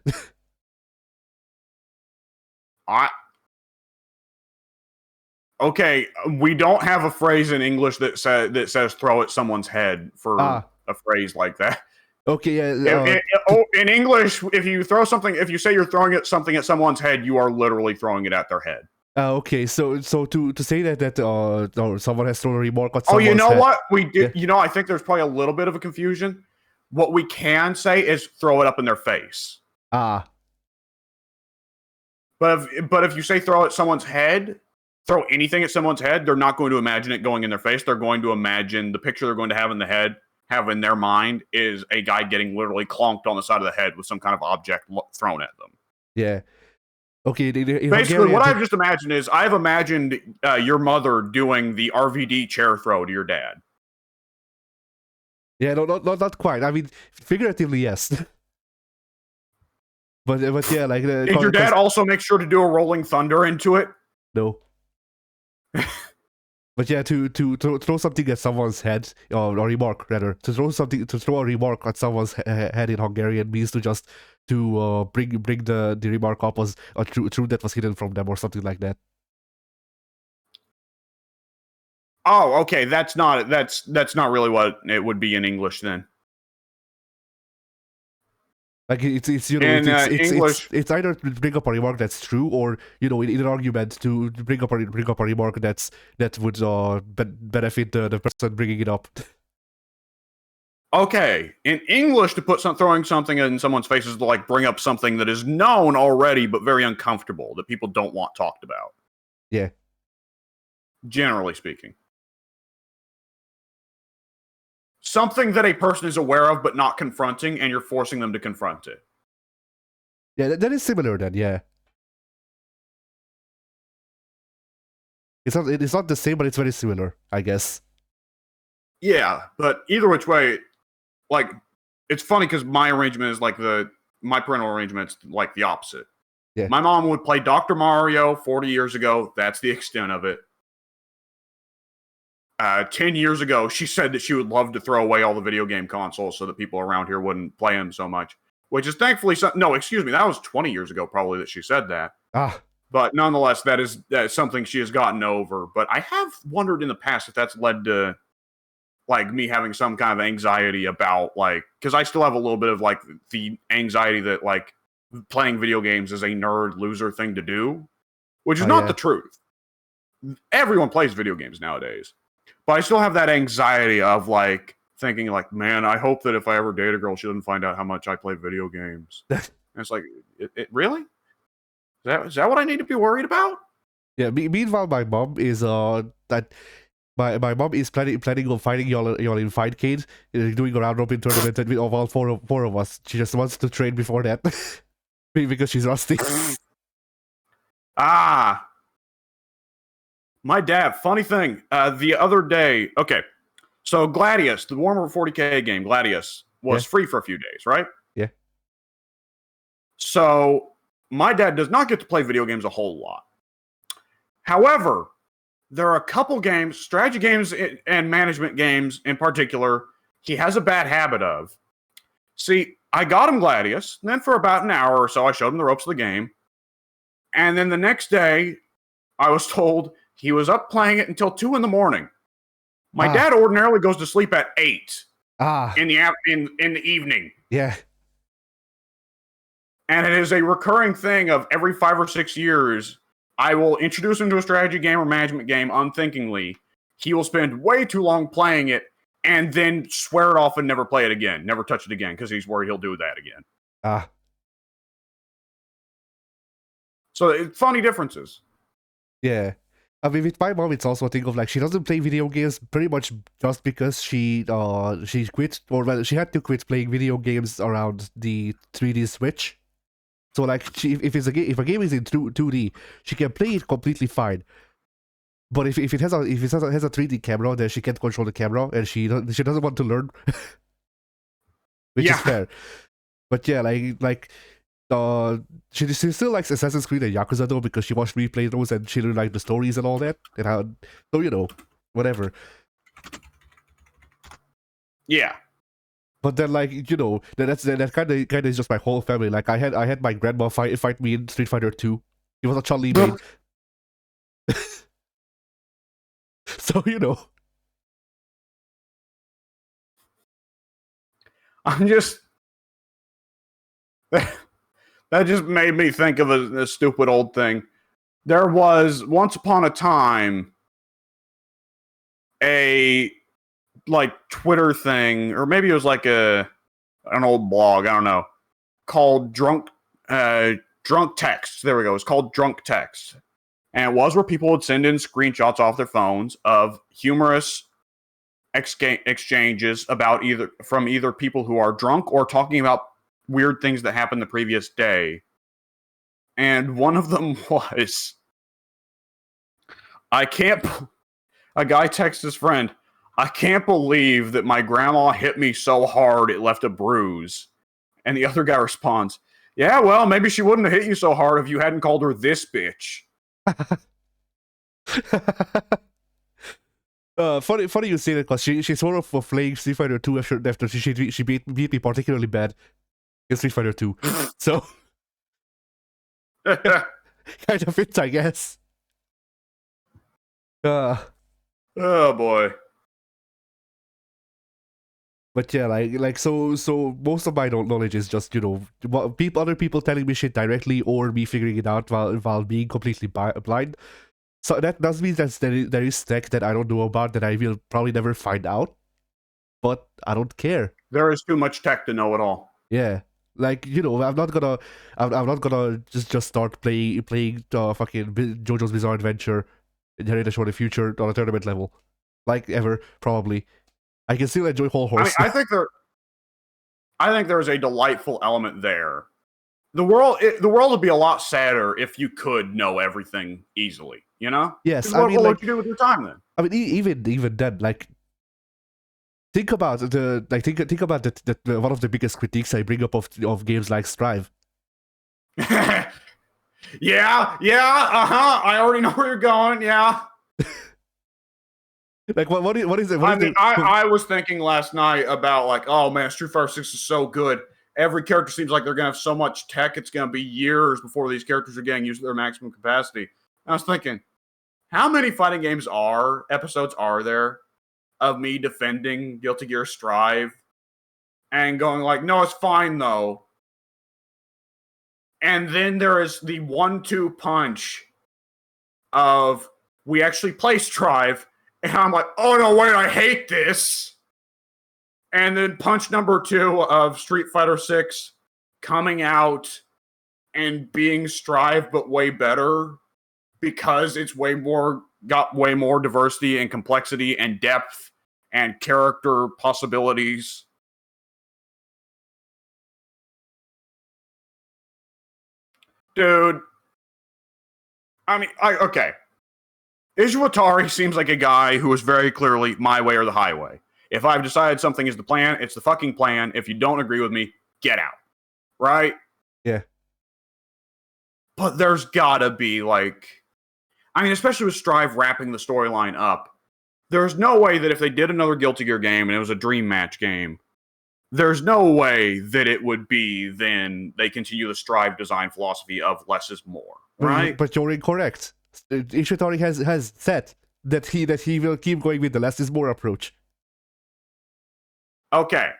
Okay, we don't have a phrase in English that says "throw at someone's head" for a phrase like that. Okay, yeah. In English, if you say you're throwing something at someone's head, you are literally throwing it at their head. Okay, so to say that someone has thrown a remark at someone's head. Oh, you know what? We did. Yeah. I think there's probably a little bit of a confusion. What we can say is throw it up in their face. But if you say throw at someone's head, throw anything at someone's head, they're not going to imagine it going in their face. They're going to imagine the picture they're going to have in their mind is a guy getting literally clonked on the side of the head with some kind of object thrown at them. Yeah. Okay. Basically, what I've just imagined is I've imagined your mother doing the RVD chair throw to your dad. Yeah, no, not quite. I mean, figuratively, yes. but yeah, like. Did your dad also make sure to do a rolling thunder into it? No. But yeah, to throw something at someone's head, or remark rather, to throw a remark at someone's head in Hungarian means to bring the remark up as a truth that was hidden from them or something like that. Oh, okay. That's not really what it would be in English then. Like it's English. It's either to bring up a remark that's true, or in an argument to bring up a remark that would benefit the person bringing it up. Okay, in English, to throwing something in someone's face is to like bring up something that is known already but very uncomfortable that people don't want talked about. Yeah. Generally speaking. Something that a person is aware of but not confronting, and you're forcing them to confront it. Yeah, that is similar then, yeah. It's not the same, but it's very similar, I guess. Yeah, but either which way, like, it's funny because my arrangement is like my parental arrangement's like the opposite. Yeah. My mom would play Dr. Mario 40 years ago. That's the extent of it. 10 years ago, she said that she would love to throw away all the video game consoles so that people around here wouldn't play them so much. Which is thankfully... No, excuse me. That was 20 years ago probably that she said that. But nonetheless, that is something she has gotten over. But I have wondered in the past if that's led to like me having some kind of anxiety about like... Because I still have a little bit of like the anxiety that like playing video games is a nerd loser thing to do. Which is not the truth. Everyone plays video games nowadays. But I still have that anxiety of like thinking like, man, I hope that if I ever date a girl, she doesn't find out how much I play video games. And it's like, it really? Is that what I need to be worried about? Yeah. Meanwhile, my mom is that my mom is planning on fighting y'all in Fightcade, doing a round robin tournament of all four of us. She just wants to train before that because she's rusty. My dad, funny thing, the other day, okay, so Gladius, the Warhammer 40k game, Gladius, was free for a few days, right? Yeah. So, my dad does not get to play video games a whole lot. However, there are a couple games, strategy games and management games in particular, he has a bad habit of. See, I got him Gladius, and then for about an hour or so, I showed him the ropes of the game. And then the next day, I was told he was up playing it until 2 in the morning. My dad ordinarily goes to sleep at 8 in the evening. Yeah. And it is a recurring thing of every 5 or 6 years, I will introduce him to a strategy game or management game unthinkingly. He will spend way too long playing it, and then swear it off and never play it again, never touch it again, because he's worried he'll do that again. So funny differences. Yeah. I mean, with my mom, it's also a thing of like she doesn't play video games pretty much just because she quit, or well, she had to quit playing video games around the 3D Switch. So like, if a game is in 2D, she can play it completely fine. But if it has a 3D camera, then she can't control the camera, and she doesn't want to learn, which is fair. But yeah, she still likes Assassin's Creed and Yakuza though, because she watched me play those and she really liked the stories and all that. And so whatever. Yeah. But then that kind of is just my whole family. Like I had my grandma fight me in Street Fighter 2. It was a Chun-Li main. So I'm just that just made me think of a stupid old thing. There was once upon a time a Twitter thing, or maybe it was like an old blog, I don't know, called Drunk Text. There we go. It's called Drunk Text. And it was where people would send in screenshots off their phones of humorous exchanges about either people who are drunk or talking about weird things that happened the previous day. And one of them was, a guy texts his friend, "I can't believe that my grandma hit me so hard it left a bruise." And the other guy responds, "Yeah, well, maybe she wouldn't have hit you so hard if you hadn't called her this bitch." Funny you say that, because she sort of was playing Street Fighter 2 after she beat me particularly bad in Street Fighter 2. So kind of fits, I guess. Oh boy. But yeah, so most of my knowledge is just other people telling me shit directly, or me figuring it out while being completely blind. So that does mean that there is tech that I don't know about that I will probably never find out. But I don't care. There is too much tech to know it all. Yeah, I'm not gonna just start playing fucking JoJo's Bizarre Adventure in the short future on a tournament level, ever probably. I can still enjoy Whole Horse. I think there is a delightful element there. The world would be a lot sadder if you could know everything easily. Yes, what would you do with your time then? I mean, even then, think about think about that one of the biggest critiques I bring up of games like Strive. Yeah, I already know where you're going. Yeah. What is it? I was thinking last night about oh man, Street Fighter 6 is so good. Every character seems like they're gonna have so much tech. It's gonna be years before these characters are getting used to their maximum capacity. I was thinking, how many fighting games episodes are there of me defending Guilty Gear Strive and going no, it's fine though. And then there is the 1-2 punch of we actually play Strive, and I'm like, oh no, wait, I hate this. And then punch number 2 of Street Fighter 6 coming out and being Strive but way better, because it's got way more diversity and complexity and depth and character possibilities. Dude. I mean, okay. Izuatari seems like a guy who is very clearly my way or the highway. If I've decided something is the plan, it's the fucking plan. If you don't agree with me, get out. Right? Yeah. But there's gotta be especially with Strive wrapping the storyline up, there's no way that if they did another Guilty Gear game and it was a dream match game, there's no way that it would be then they continue the Strive design philosophy of less is more, right? But you're incorrect. Ishitari has said that he will keep going with the less is more approach. Okay.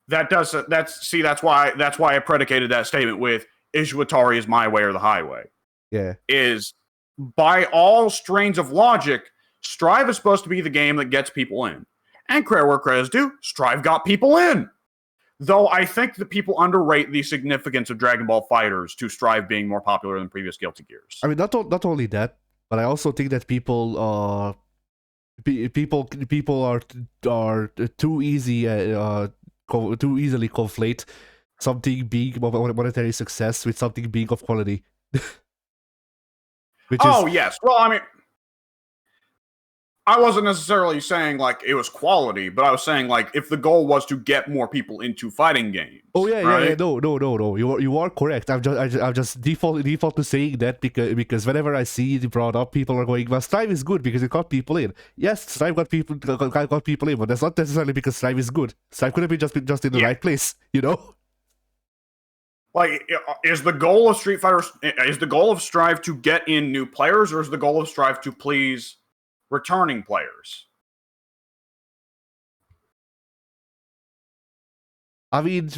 That's why I predicated that statement with Izuatari is my way or the highway. Yeah. Is by all strains of logic, Strive is supposed to be the game that gets people in. And credit where credit is due, Strive got people in. Though I think that people underrate the significance of Dragon Ball Fighters to Strive being more popular than previous Guilty Gears. I mean, not only that, but I also think that people people are too easy too easily conflate something being monetary success with something being of quality. Yes. Well, I mean, I wasn't necessarily saying like it was quality, but I was saying like if the goal was to get more people into fighting games. Oh yeah, right? yeah. No. You are correct. I'm just default to saying that because whenever I see it brought up, people are going, "Well, Strive is good because it got people in." Yes, Strive got people in, but that's not necessarily because Strive is good. Strive could have been just in the right place, you know. Like, is the goal of Street Fighter, is the goal of Strive to get in new players, or is the goal of Strive to please returning players? I mean,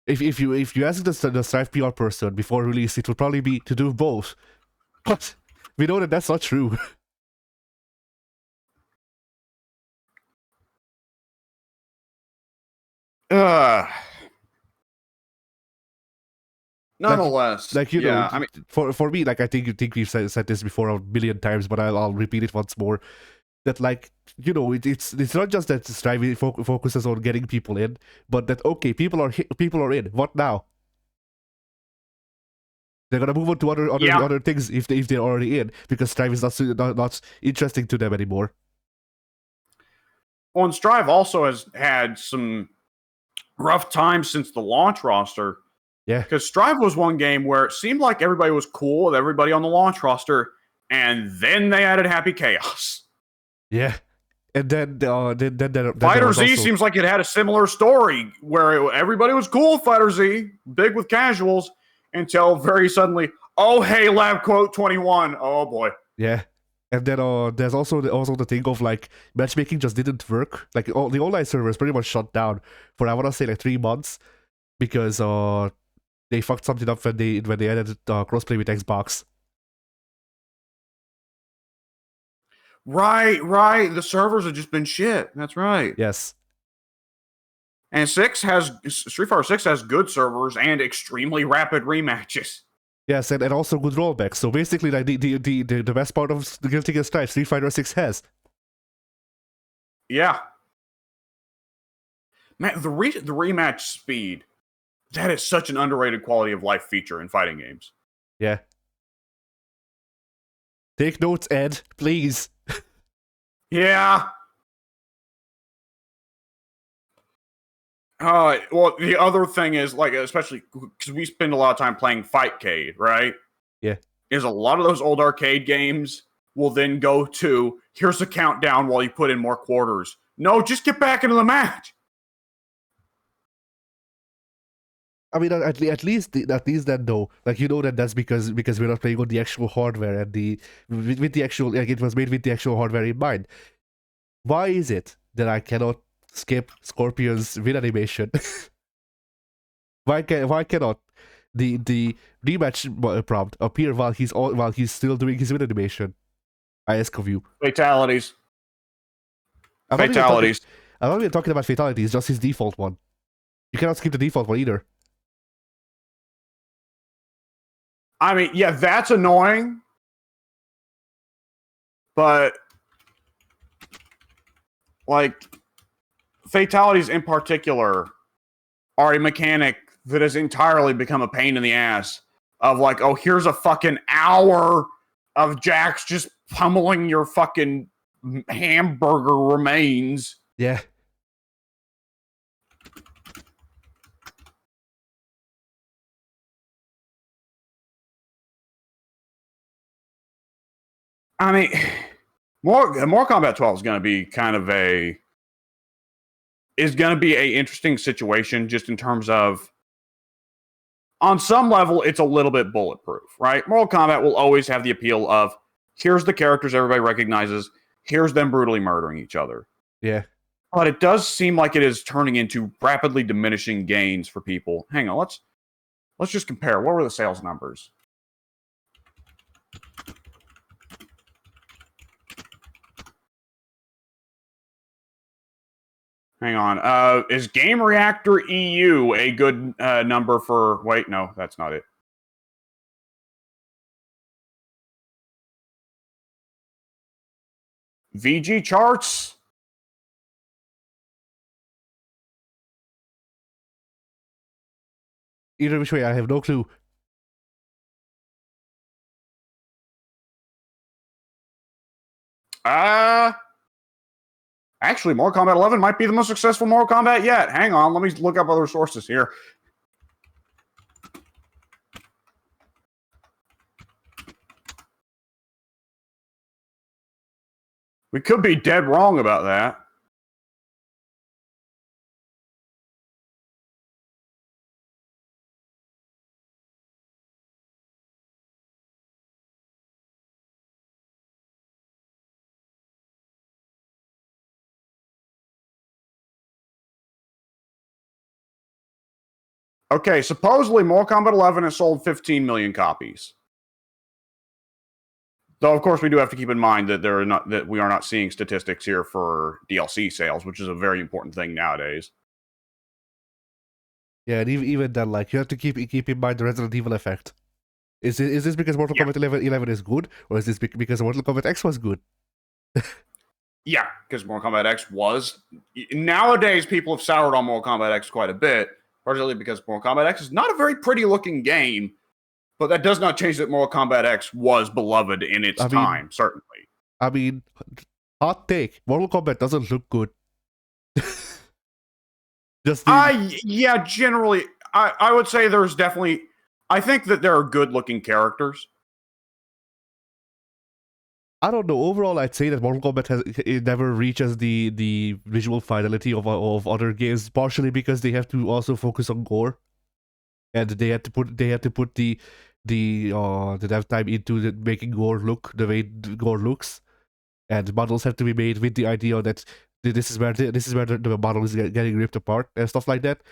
if you ask the Strive PR person before release, it would probably be to do both. But we know that that's not true. Nonetheless, like you yeah, know, I mean, for me, like I think we've said this before a million times, but I'll repeat it once more. That, like, you know, it's not just that Strive focuses on getting people in, but that okay, people are in. What now? They're gonna move on to other things if they're already in, because Strive is not interesting to them anymore. Well, and Strive also has had some rough times since the launch roster. Yeah, because Strive was one game where it seemed like everybody was cool with everybody on the launch roster, and then they added Happy Chaos. yeah. And then Fighter Z seems like it had a similar story where everybody was cool with Fighter Z, big with casuals, until very suddenly, oh hey, Lab Quote 21. Oh boy. Yeah. And then there's also the thing of like matchmaking just didn't work. Like all the online servers pretty much shut down for I wanna say like 3 months because they fucked something up when they added crossplay with Xbox. Right. The servers have just been shit. That's right. Yes. And Street Fighter 6 has good servers and extremely rapid rematches. Yes, and also good rollbacks. So basically, like the best part of the Guilty Gear Strive, Street Fighter 6 has. Yeah. Man, the rematch speed, that is such an underrated quality of life feature in fighting games. Yeah. Take notes, Ed, please. Yeah. Well, the other thing is, like, especially because we spend a lot of time playing Fightcade, right? Yeah. Is a lot of those old arcade games will then go to, here's a countdown while you put in more quarters. No, just get back into the match. I mean, at least then though, like you know that's because we're not playing on the actual hardware and with the actual, like, it was made with the actual hardware in mind. Why is it that I cannot skip Scorpion's win animation? why cannot the rematch prompt appear while he's still doing his win animation? I ask of you. Fatalities. I'm not even talking about fatalities, just his default one. You cannot skip the default one either. I mean, yeah, that's annoying. But, like, fatalities in particular are a mechanic that has entirely become a pain in the ass. Of like, oh, here's a fucking hour of Jax just pummeling your fucking hamburger remains. Yeah. I mean, Mortal Kombat 12 is going to be kind of a interesting situation just in terms of, on some level, it's a little bit bulletproof, right? Mortal Kombat will always have the appeal of, here's the characters everybody recognizes, here's them brutally murdering each other. Yeah. But it does seem like it is turning into rapidly diminishing gains for people. Hang on, let's just compare. What were the sales numbers? Hang on. Is Game Reactor EU a good number for? Wait, no, that's not it. VG charts. Either which way, I have no clue. Actually, Mortal Kombat 11 might be the most successful Mortal Kombat yet. Hang on, let me look up other sources here. We could be dead wrong about that. Okay, supposedly Mortal Kombat 11 has sold 15 million copies. Though, of course, we do have to keep in mind that we are not seeing statistics here for DLC sales, which is a very important thing nowadays. Yeah, and even then, like, you have to keep in mind the Resident Evil effect. Is this because Mortal Kombat 11 is good, or is this because Mortal Kombat X was good? Yeah, because Mortal Kombat X was. Nowadays, people have soured on Mortal Kombat X quite a bit, partially because Mortal Kombat X is not a very pretty-looking game, but that does not change that Mortal Kombat X was beloved in its time, certainly. I mean, hot take, Mortal Kombat doesn't look good. Yeah, generally, I would say there's definitely... I think that there are good-looking characters. I don't know. Overall, I'd say that Mortal Kombat it never reaches the visual fidelity of other games, partially because they have to also focus on gore, and they had to put the dev time into making gore look the way gore looks, and models have to be made with the idea that this is where the model is getting ripped apart and stuff like that.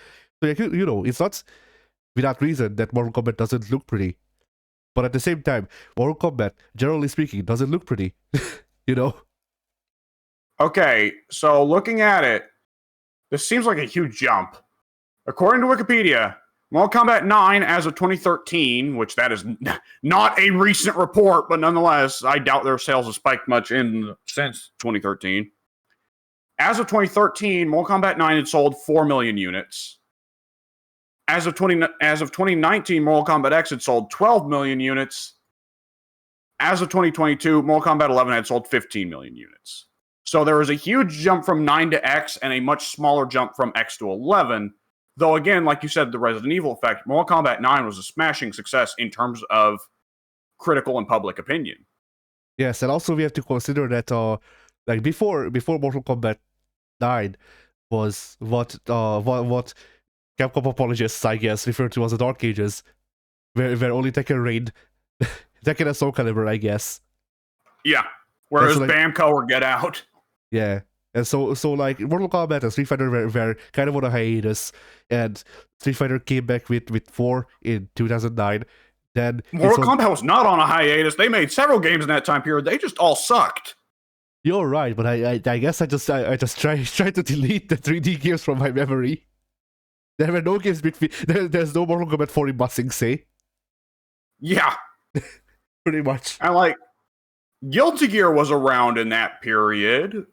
So you know, it's not without reason that Mortal Kombat doesn't look pretty. But at the same time, Mortal Kombat, generally speaking, doesn't look pretty. You know? Okay, so looking at it, this seems like a huge jump. According to Wikipedia, Mortal Kombat 9 as of 2013, which that is not a recent report, but nonetheless, I doubt their sales have spiked much since 2013. As of 2013, Mortal Kombat 9 had sold 4 million units. As of 2019, Mortal Kombat X had sold 12 million units. As of 2022, Mortal Kombat 11 had sold 15 million units. So there was a huge jump from 9 to X and a much smaller jump from X to 11. Though again, like you said, the Resident Evil effect, Mortal Kombat 9 was a smashing success in terms of critical and public opinion. Yes, and also we have to consider that like before Mortal Kombat 9 was what Capcom apologists, I guess, referred to as the Dark Ages, where only Tekken reigned. Tekken and Soul Calibur, I guess. Yeah, whereas Bamco or Get Out. Yeah, and so like Mortal Kombat and Street Fighter were kind of on a hiatus, and Street Fighter came back with 4 in 2009. Then Mortal Kombat was not on a hiatus. They made several games in that time period. They just all sucked. You're right, but I guess I just tried to delete the 3D games from my memory. There were no games between. There's no Mortal Kombat 4 in Ba Sing Se. Yeah. Pretty much. And like, Guilty Gear was around in that period.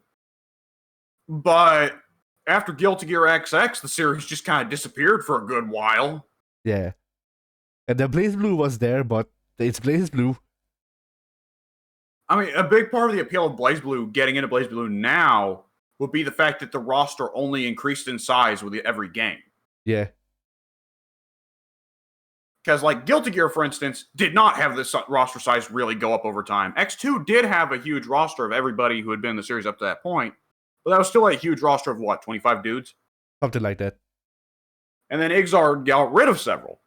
But after Guilty Gear XX, the series just kind of disappeared for a good while. Yeah. And then Blaze Blue was there, but it's Blaze Blue. I mean, a big part of the appeal of Blaze Blue, getting into Blaze Blue now, would be the fact that the roster only increased in size with every game. Yeah. Because, like, Guilty Gear, for instance, did not have this roster size really go up over time. X2 did have a huge roster of everybody who had been in the series up to that point, but that was still a huge roster of, what, 25 dudes? Something like that. And then Ixar got rid of several.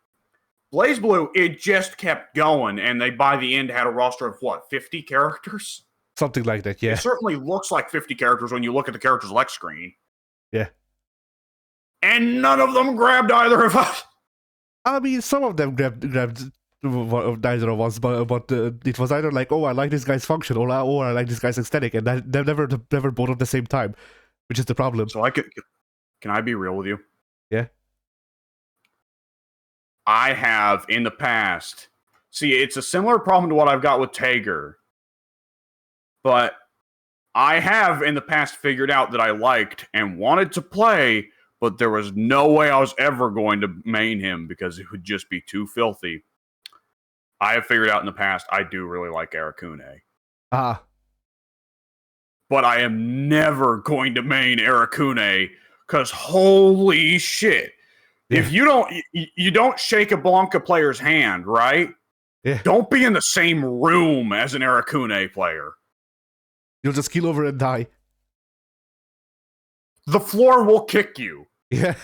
Blaze Blue, it just kept going, and they, by the end, had a roster of, what, 50 characters? Something like that, yeah. It certainly looks like 50 characters when you look at the characters' select screen. Yeah. And none of them grabbed either of us. I mean, some of them grabbed neither of us, but it was either like, oh, I like this guy's function, or I like this guy's aesthetic, and they're never both at the same time, which is the problem. So I Can I be real with you? Yeah. I have in the past. See, it's a similar problem to what I've got with Tager. But I have in the past figured out that I liked and wanted to play, but there was no way I was ever going to main him because it would just be too filthy. I have figured out in the past I do really like Arakune. Ah. But I am never going to main Arakune because holy shit. Yeah. If you don't shake a Blanca player's hand, right? Yeah. Don't be in the same room as an Arakune player. You'll just keel over and die. The floor will kick you. Yeah.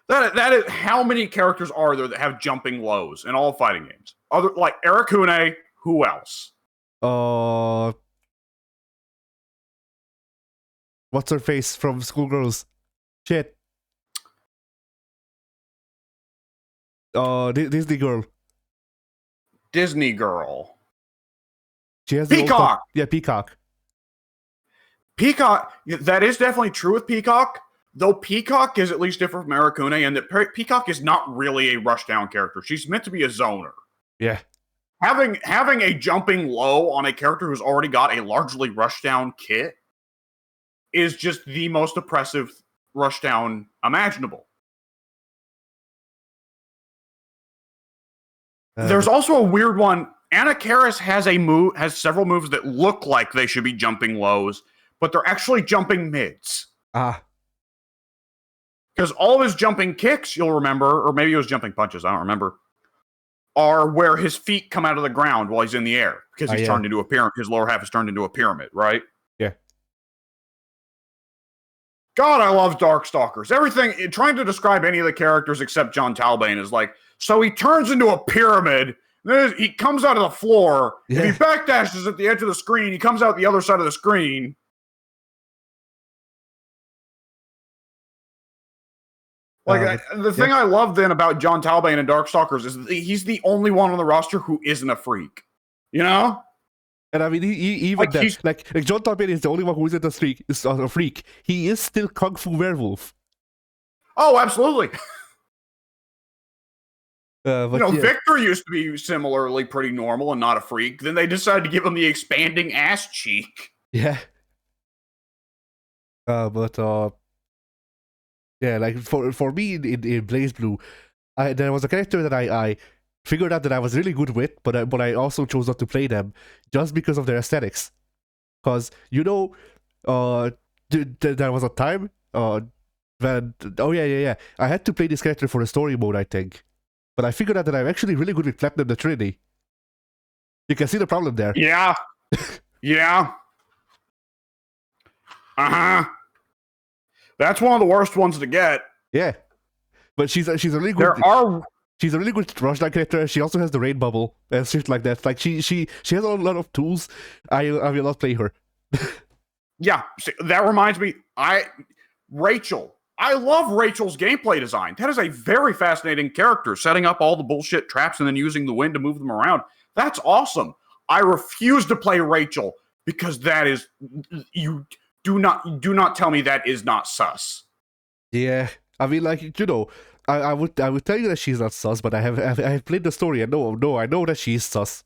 That is how many characters are there that have jumping lows in all fighting games? Other like Arakune, who else? What's her face from Schoolgirls? Shit. Disney girl. Disney girl. She has Peacock. Yeah, Peacock. Peacock. That is definitely true with Peacock. Though Peacock is at least different from Arakune, and that Peacock is not really a rushdown character. She's meant to be a zoner. Yeah. Having a jumping low on a character who's already got a largely rushdown kit is just the most oppressive rushdown imaginable. There's also a weird one. Anna Karis has several moves that look like they should be jumping lows, but they're actually jumping mids. Because all of his jumping kicks, you'll remember, or maybe it was jumping punches, I don't remember, are where his feet come out of the ground while he's in the air. Because he's turned into a pyramid. His lower half is turned into a pyramid, right? Yeah. God, I love Darkstalkers. Everything, trying to describe any of the characters except John Talbane is like, so he turns into a pyramid, then he comes out of the floor, if he backdashes at the edge of the screen, he comes out the other side of the screen. Like, the thing I love then about John Talbane and Darkstalkers is that he's the only one on the roster who isn't a freak. You know? And I mean, even like John Talbane is the only one who isn't a freak. He is still Kung Fu Werewolf. Oh, absolutely. But Victor used to be similarly pretty normal and not a freak. Then they decided to give him the expanding ass cheek. Yeah. Yeah, like for me in Blaze Blue, there was a character that I figured out that I was really good with, but I also chose not to play them just because of their aesthetics. Because there was a time when I had to play this character for the story mode, I think. But I figured out that I'm actually really good with Platinum the Trinity. You can see the problem there. Yeah. Yeah. Uh-huh. That's one of the worst ones to get. Yeah. But she's a really good she's a really good rushdown character. She also has the rain bubble and shit like that. Like she has a lot of tools. I will not play her. Yeah. See, that reminds me, Rachel. I love Rachel's gameplay design. That is a very fascinating character, setting up all the bullshit traps and then using the wind to move them around. That's awesome. I refuse to play Rachel because that is do not tell me that is not sus. Yeah. I mean, like, I would tell you that she's not sus, but I have played the story and no, I know that she's sus.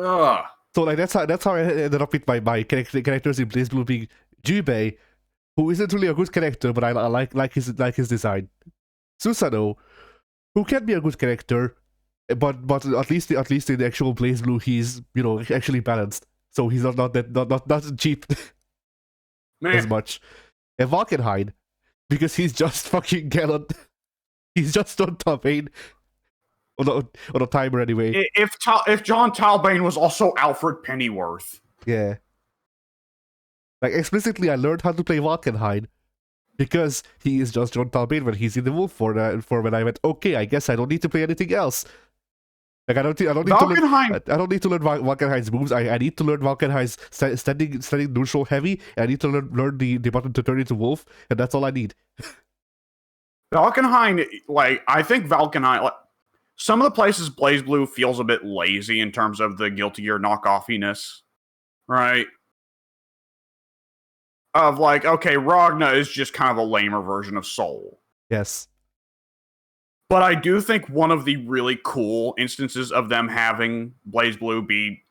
Ugh. So like that's how I ended up with my characters in Blaze Blue being Jubei, who isn't really a good character, but I like his design. Susanoo, who can be a good character, but at least in the actual Blaze Blue he's actually balanced, so he's not cheap as much. And Valkenhayn, because he's just fucking gallant. He's just on top 8 on a timer anyway. If John Talbane was also Alfred Pennyworth. Yeah. Like, explicitly, I learned how to play Valkenhayn because he is just John Talbane when he's in the wolf for when I went, okay, I guess I don't need to play anything else. Like, I don't need to learn Valkenhayn's moves. I need to learn Valkenhayn's standing neutral heavy, and I need to learn the button to turn into wolf, and that's all I need. Valkenhayn, I think Valkenhayn, some of the places Blaze Blue feels a bit lazy in terms of the Guilty Gear knockoffiness, right? of like, okay, Ragna is just kind of a lamer version of Soul. Yes. But I do think one of the really cool instances of them having BlazBlue be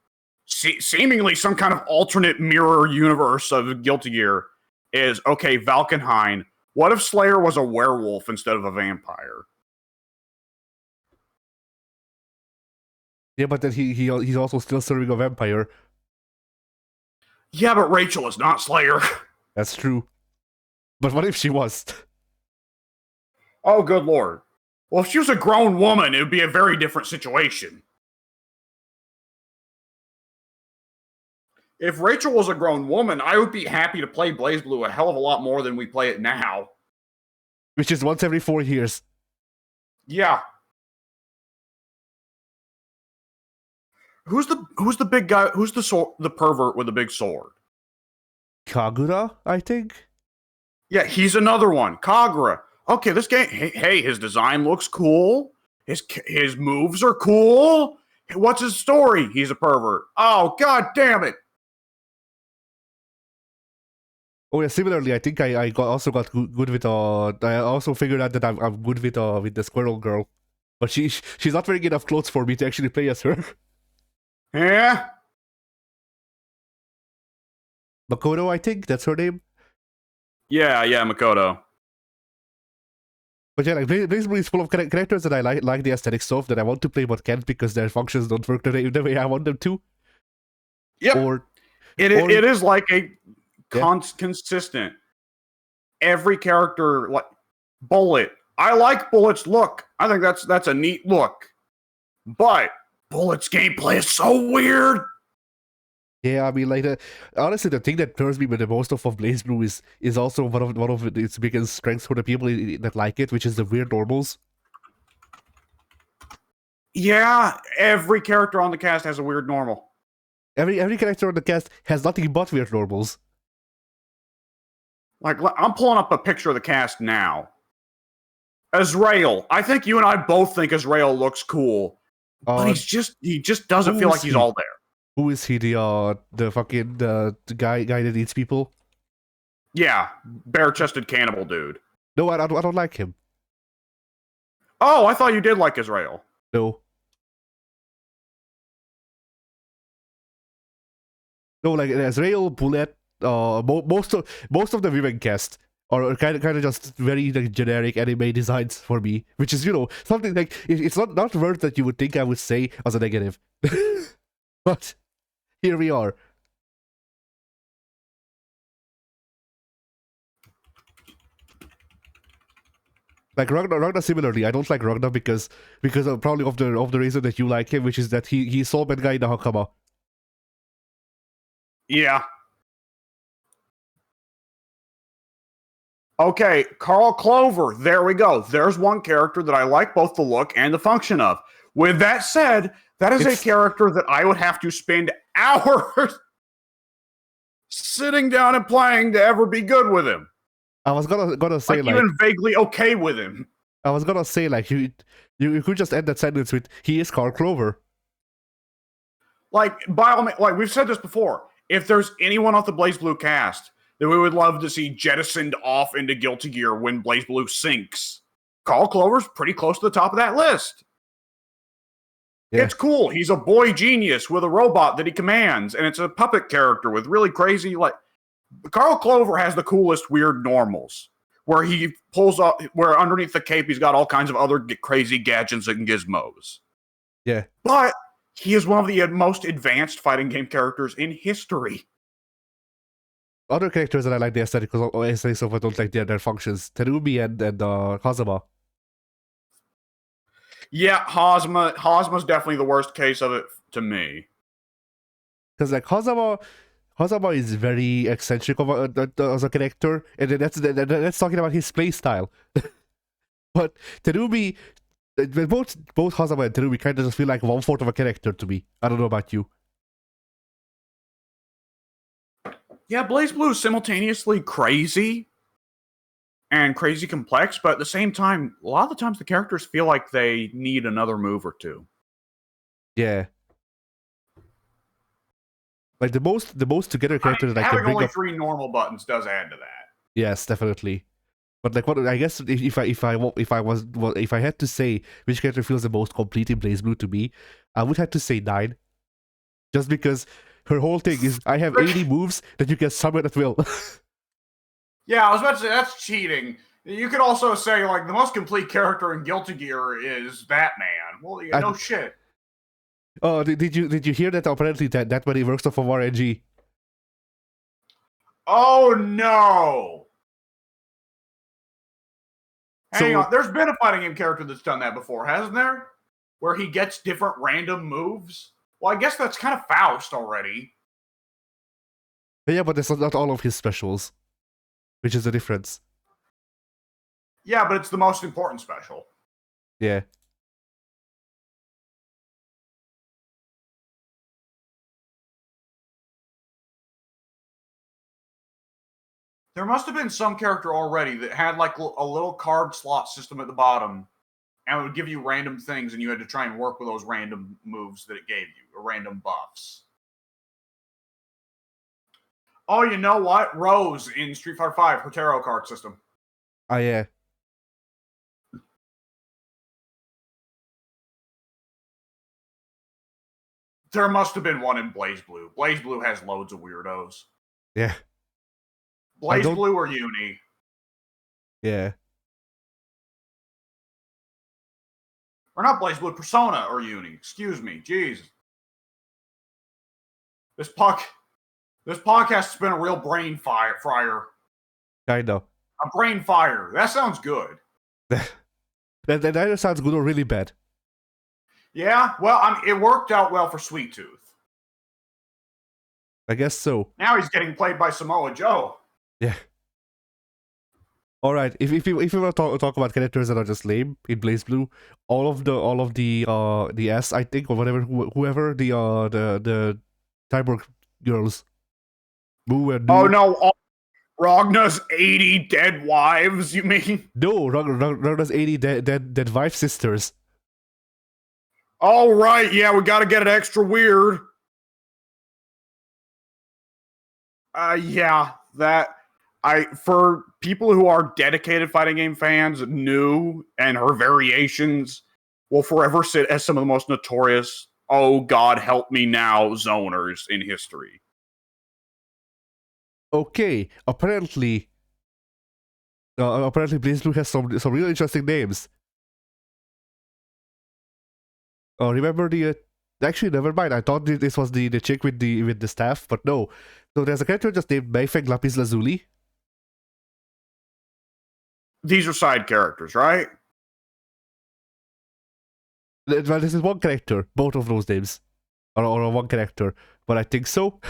seemingly some kind of alternate mirror universe of Guilty Gear is, okay, Valkenhayn, what if Slayer was a werewolf instead of a vampire? Yeah, but then he's also still serving a vampire. Yeah, but Rachel is not Slayer. That's true. But what if she was? Oh, good lord. Well, if she was a grown woman, it would be a very different situation. If Rachel was a grown woman, I would be happy to play BlazBlue a hell of a lot more than we play it now. Which is once every 4 years. Yeah. Who's the big guy? Who's the pervert with the big sword? Kagura, I think. Yeah, he's another one. Kagura. Okay, this game. Hey, his design looks cool. His moves are cool. What's his story? He's a pervert. Oh, god damn it. Oh yeah. Similarly, I think I also got good with I also figured out that I'm good with the squirrel girl, but she's not wearing enough clothes for me to actually play as her. Yeah. Makoto, I think that's her name. Yeah, Makoto. But yeah, like BlazBlue is full of characters that I like the aesthetics of that I want to play but can't because their functions don't work the way I want them to. Yep. It is like a consistent. Every character, like Bullet. I like Bullet's look. I think that's a neat look. But Bullet's gameplay is so weird. Yeah, I mean, like, honestly, the thing that turns me with the most of BlazBlue is also one of its biggest strengths for the people that like it, which is the weird normals. Yeah, every character on the cast has a weird normal. Every character on the cast has nothing but weird normals. Like, I'm pulling up a picture of the cast now. Azrael. I think you and I both think Azrael looks cool. But he just doesn't feel like he's all there. Who is he? The fucking the guy that eats people? Yeah, bare-chested cannibal dude. No, I don't like him. Oh, I thought you did like Azrael. No. No, like Azrael, Bullet, most of the women cast are kind of just very like generic anime designs for me, which is something like it's not words that you would think I would say as a negative, but here we are. Like Ragnar similarly, I don't like Ragnar because probably of the reason that you like him, which is that he saw bad guy in the Hakama. Yeah. Okay, Carl Clover. There we go. There's one character that I like both the look and the function of. With that said, that is a character that I would have to spend hours sitting down and playing to ever be good with him. I was gonna say like even vaguely okay with him. I was gonna say like you could just end that sentence with he is Carl Clover. Like by all means, like we've said this before, if there's anyone off the BlazBlue cast that we would love to see jettisoned off into Guilty Gear when BlazBlue sinks, Carl Clover's pretty close to the top of that list. Yeah. It's cool. He's a boy genius with a robot that he commands, and it's a puppet character with really crazy, like, Carl Clover has the coolest weird normals, where he pulls up, where underneath the cape he's got all kinds of other crazy gadgets and gizmos. Yeah. But he is one of the most advanced fighting game characters in history. Other characters that I like the aesthetics of, I don't like their functions. Terumi and Kazama. Yeah, Hosma's definitely the worst case of it to me. Because like Hazama is very eccentric as a character, and then that's talking about his play style. But Terumi, both Hazama and Terumi kind of just feel like 1/4 of a character to me. I don't know about you. Yeah, BlazBlue is simultaneously crazy and crazy complex, but at the same time, a lot of the times the characters feel like they need another move or two. Yeah. Like the most together character that I can having bring only up. 3 normal buttons does add to that. Yes, definitely. But like, what I guess if I had to say which character feels the most complete in Blaze Blue to me, I would have to say 9, just because her whole thing is I have 80 moves that you can summon at will. Yeah, I was about to say that's cheating. You could also say like the most complete character in Guilty Gear is Batman. Well, yeah, no shit. Oh, did you hear that? Apparently, that money works off of RNG. Oh no! Hang So on, there's been a fighting game character that's done that before, hasn't there? Where he gets different random moves. Well, I guess that's kind of Faust already. yeah, but that's not all of his specials, which is the difference. Yeah, but it's the most important special. Yeah. There must have been some character already that had like a little card slot system at the bottom, and it would give you random things, and you had to try and work with those random moves that it gave you, or random buffs. Oh, you know what? Rose in Street Fighter V, her tarot card system. Ah, yeah. There must have been one in Blaze Blue. Blaze Blue has loads of weirdos. Yeah. Blaze Blue or Uni? Yeah. Or not Blaze Blue, Persona or Uni. Excuse me. Jeez. This podcast has been a real brain fryer. Kind of. A brain fire. That sounds good. that either sounds good or really bad. Yeah, well, it worked out well for Sweet Tooth. I guess so. Now he's getting played by Samoa Joe. Yeah. All right. If we want to talk about characters that are just lame in Blaze Blue, all of the S, I think, or whatever, whoever the cyborg girls, Moo and Nu. Oh no, Ragna's 80 dead wives. You mean? No, Ragna's 80 dead wife sisters. All right, yeah, we got to get it extra weird. Yeah, for people who are dedicated fighting game fans, Nu and her variations will forever sit as some of the most notorious, oh God help me now, zoners in history. Okay, apparently Blaze Blue has some really interesting names. Oh, remember the actually, never mind. I thought this was the chick with the staff, but no. So there's a character just named Mayfeng Lapis Lazuli. These are side characters, right? Well, this is one character. Both of those names or one character, but I think so.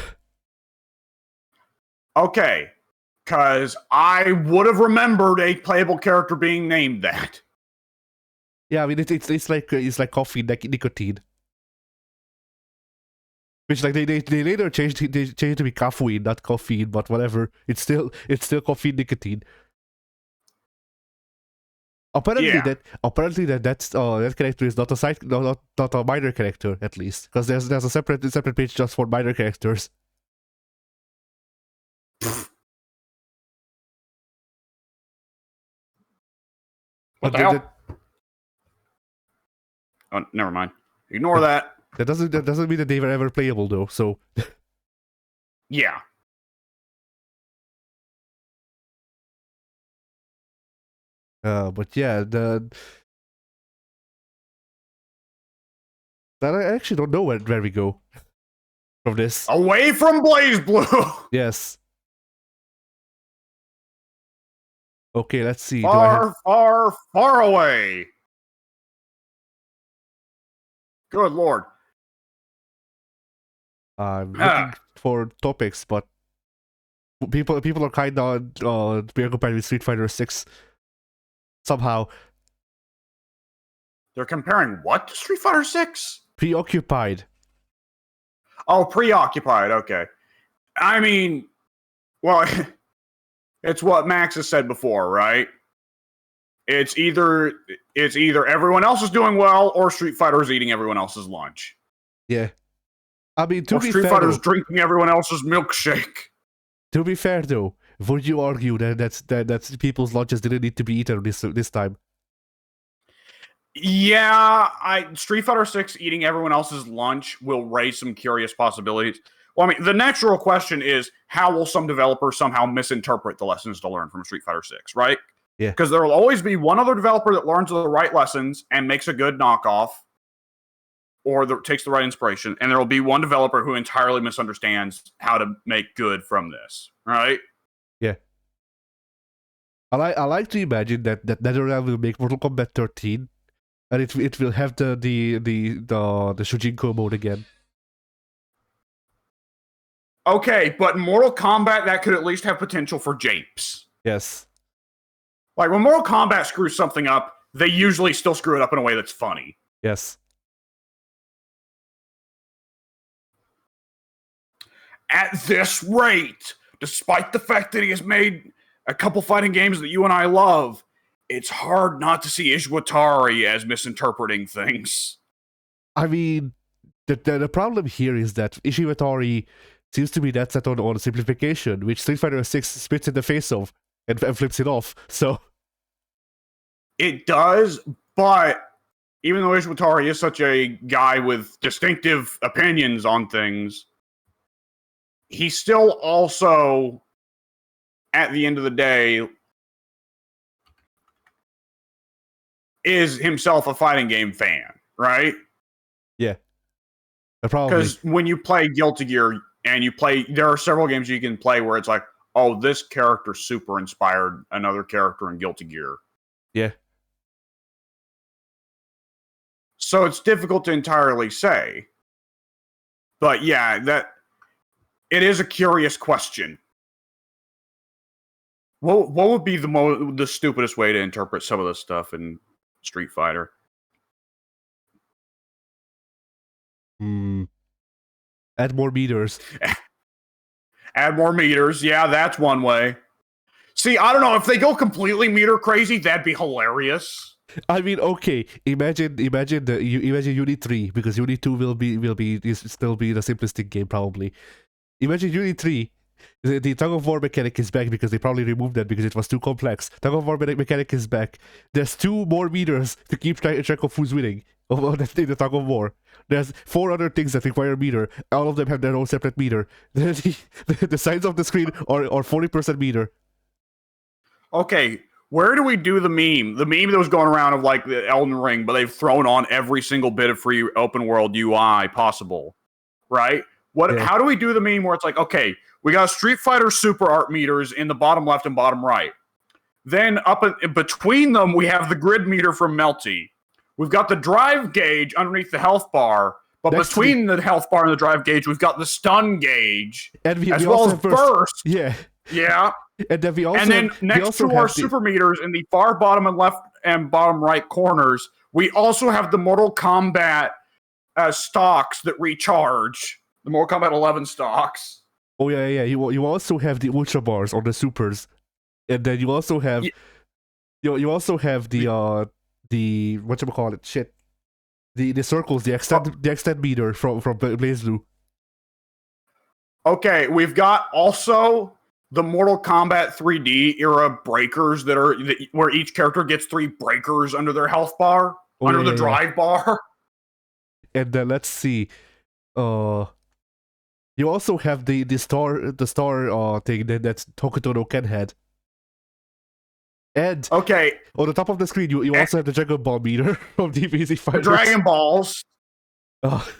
Okay, because I would have remembered a playable character being named that. Yeah, I mean it's like coffee, nicotine. Which like they later changed it to be caffeine, not caffeine, but whatever. It's still coffee, nicotine. Apparently that character is not a side, not a minor character, at least, because there's a separate page just for minor characters. What the hell? Oh, never mind. Ignore that. That doesn't mean that they were ever playable though. So yeah. But yeah, I actually don't know where we go from this. Away from Blaze Blue. Yes. Okay, let's see. Far away. Good Lord. I'm looking for topics, but people are kind of preoccupied with Street Fighter 6 somehow. They're comparing what to Street Fighter 6? Preoccupied. Oh, preoccupied. Okay. I mean, well, it's what Max has said before, right? It's either everyone else is doing well or Street Fighter is eating everyone else's lunch. Yeah. I mean, to Or be Street fair, Fighter's though, drinking everyone else's milkshake. would you argue that people's lunches didn't need to be eaten this time? Yeah, Street Fighter 6 eating everyone else's lunch will raise some curious possibilities. Well, I mean, the natural question is, how will some developer somehow misinterpret the lessons to learn from Street Fighter 6, right? Yeah. Because there will always be one other developer that learns the right lessons and makes a good knockoff, or takes the right inspiration, and there will be one developer who entirely misunderstands how to make good from this, right? Yeah. I like to imagine that NetherRealm will make Mortal Kombat 13, and it will have the Shujinko mode again. Okay, but Mortal Kombat, that could at least have potential for japes. Yes. Like, when Mortal Kombat screws something up, they usually still screw it up in a way that's funny. Yes. At this rate, despite the fact that he has made a couple fighting games that you and I love, it's hard not to see Ishwatari as misinterpreting things. I mean, the problem here is that Ishiwatari seems to be that set on simplification, which Street Fighter 6 spits in the face of and flips it off. So it does, but even though Ishwatari is such a guy with distinctive opinions on things, he still also, at the end of the day, is himself a fighting game fan, right? Yeah. Probably. Because when you play Guilty Gear and there are several games you can play where it's like, oh, this character super inspired another character in Guilty Gear. Yeah. So it's difficult to entirely say. But yeah, it is a curious question. What would be the stupidest way to interpret some of this stuff in Street Fighter? Add more meters. Add more meters. Yeah, that's one way. See, I don't know. If they go completely meter crazy, that'd be hilarious. I mean, okay. Imagine Unit 3, because Unit 2 will still be the simplistic game probably. Imagine Unit 3. The tug of war mechanic is back because they probably removed that because it was too complex. Tug of war mechanic is back. There's 2 more meters to keep track of who's winning in the tug of war. There's 4 other things that require meter. All of them have their own separate meter. The sides of the screen are 40% meter. Okay, where do we do the meme? The meme that was going around of like the Elden Ring, but they've thrown on every single bit of free open world UI possible, right? Yeah. How do we do the meme where it's like, okay, we got Street Fighter Super Art meters in the bottom left and bottom right. Then up in between them, we have the grid meter from Melty. We've got the drive gauge underneath the health bar, but between the health bar and the drive gauge, we've got the stun gauge, and as well as burst. Yeah. Yeah. And then next to our super meters in the far bottom and left and bottom right corners, we also have the Mortal Kombat stocks that recharge. The Mortal Kombat 11 stocks. Oh yeah. You also have the ultra bars or the supers, and then you also have you also have the whatchamacallit, shit, the circles, the extent meter from BlazBlue. Okay, we've got also the Mortal Kombat 3D era breakers where each character gets 3 breakers under their health bar, under the drive bar. And then let's see, you also have the star thing that's Hokuto no Ken had. And okay, on the top of the screen, you also have the Dragon Ball meter from DBZ Fighters. Dragon Balls. Oh.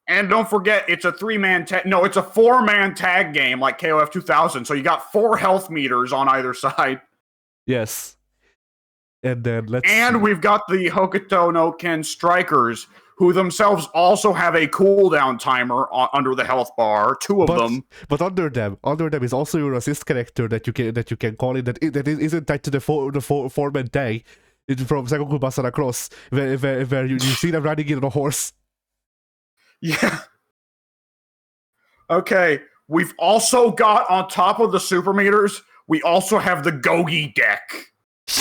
And don't forget, it's a 3-man tag. No, it's a 4-man tag game like KOF 2000. So you got 4 health meters on either side. Yes. And then we've got the Hokuto no Ken strikers, who themselves also have a cooldown timer under the health bar. 2 of them. But under them is also your assist character that you can call in that isn't tied to the 4-man tag. It's from Sengoku Basara Cross, where you see them riding in on a horse. Yeah. Okay. We've also got, on top of the super meters, we also have the Gogi deck.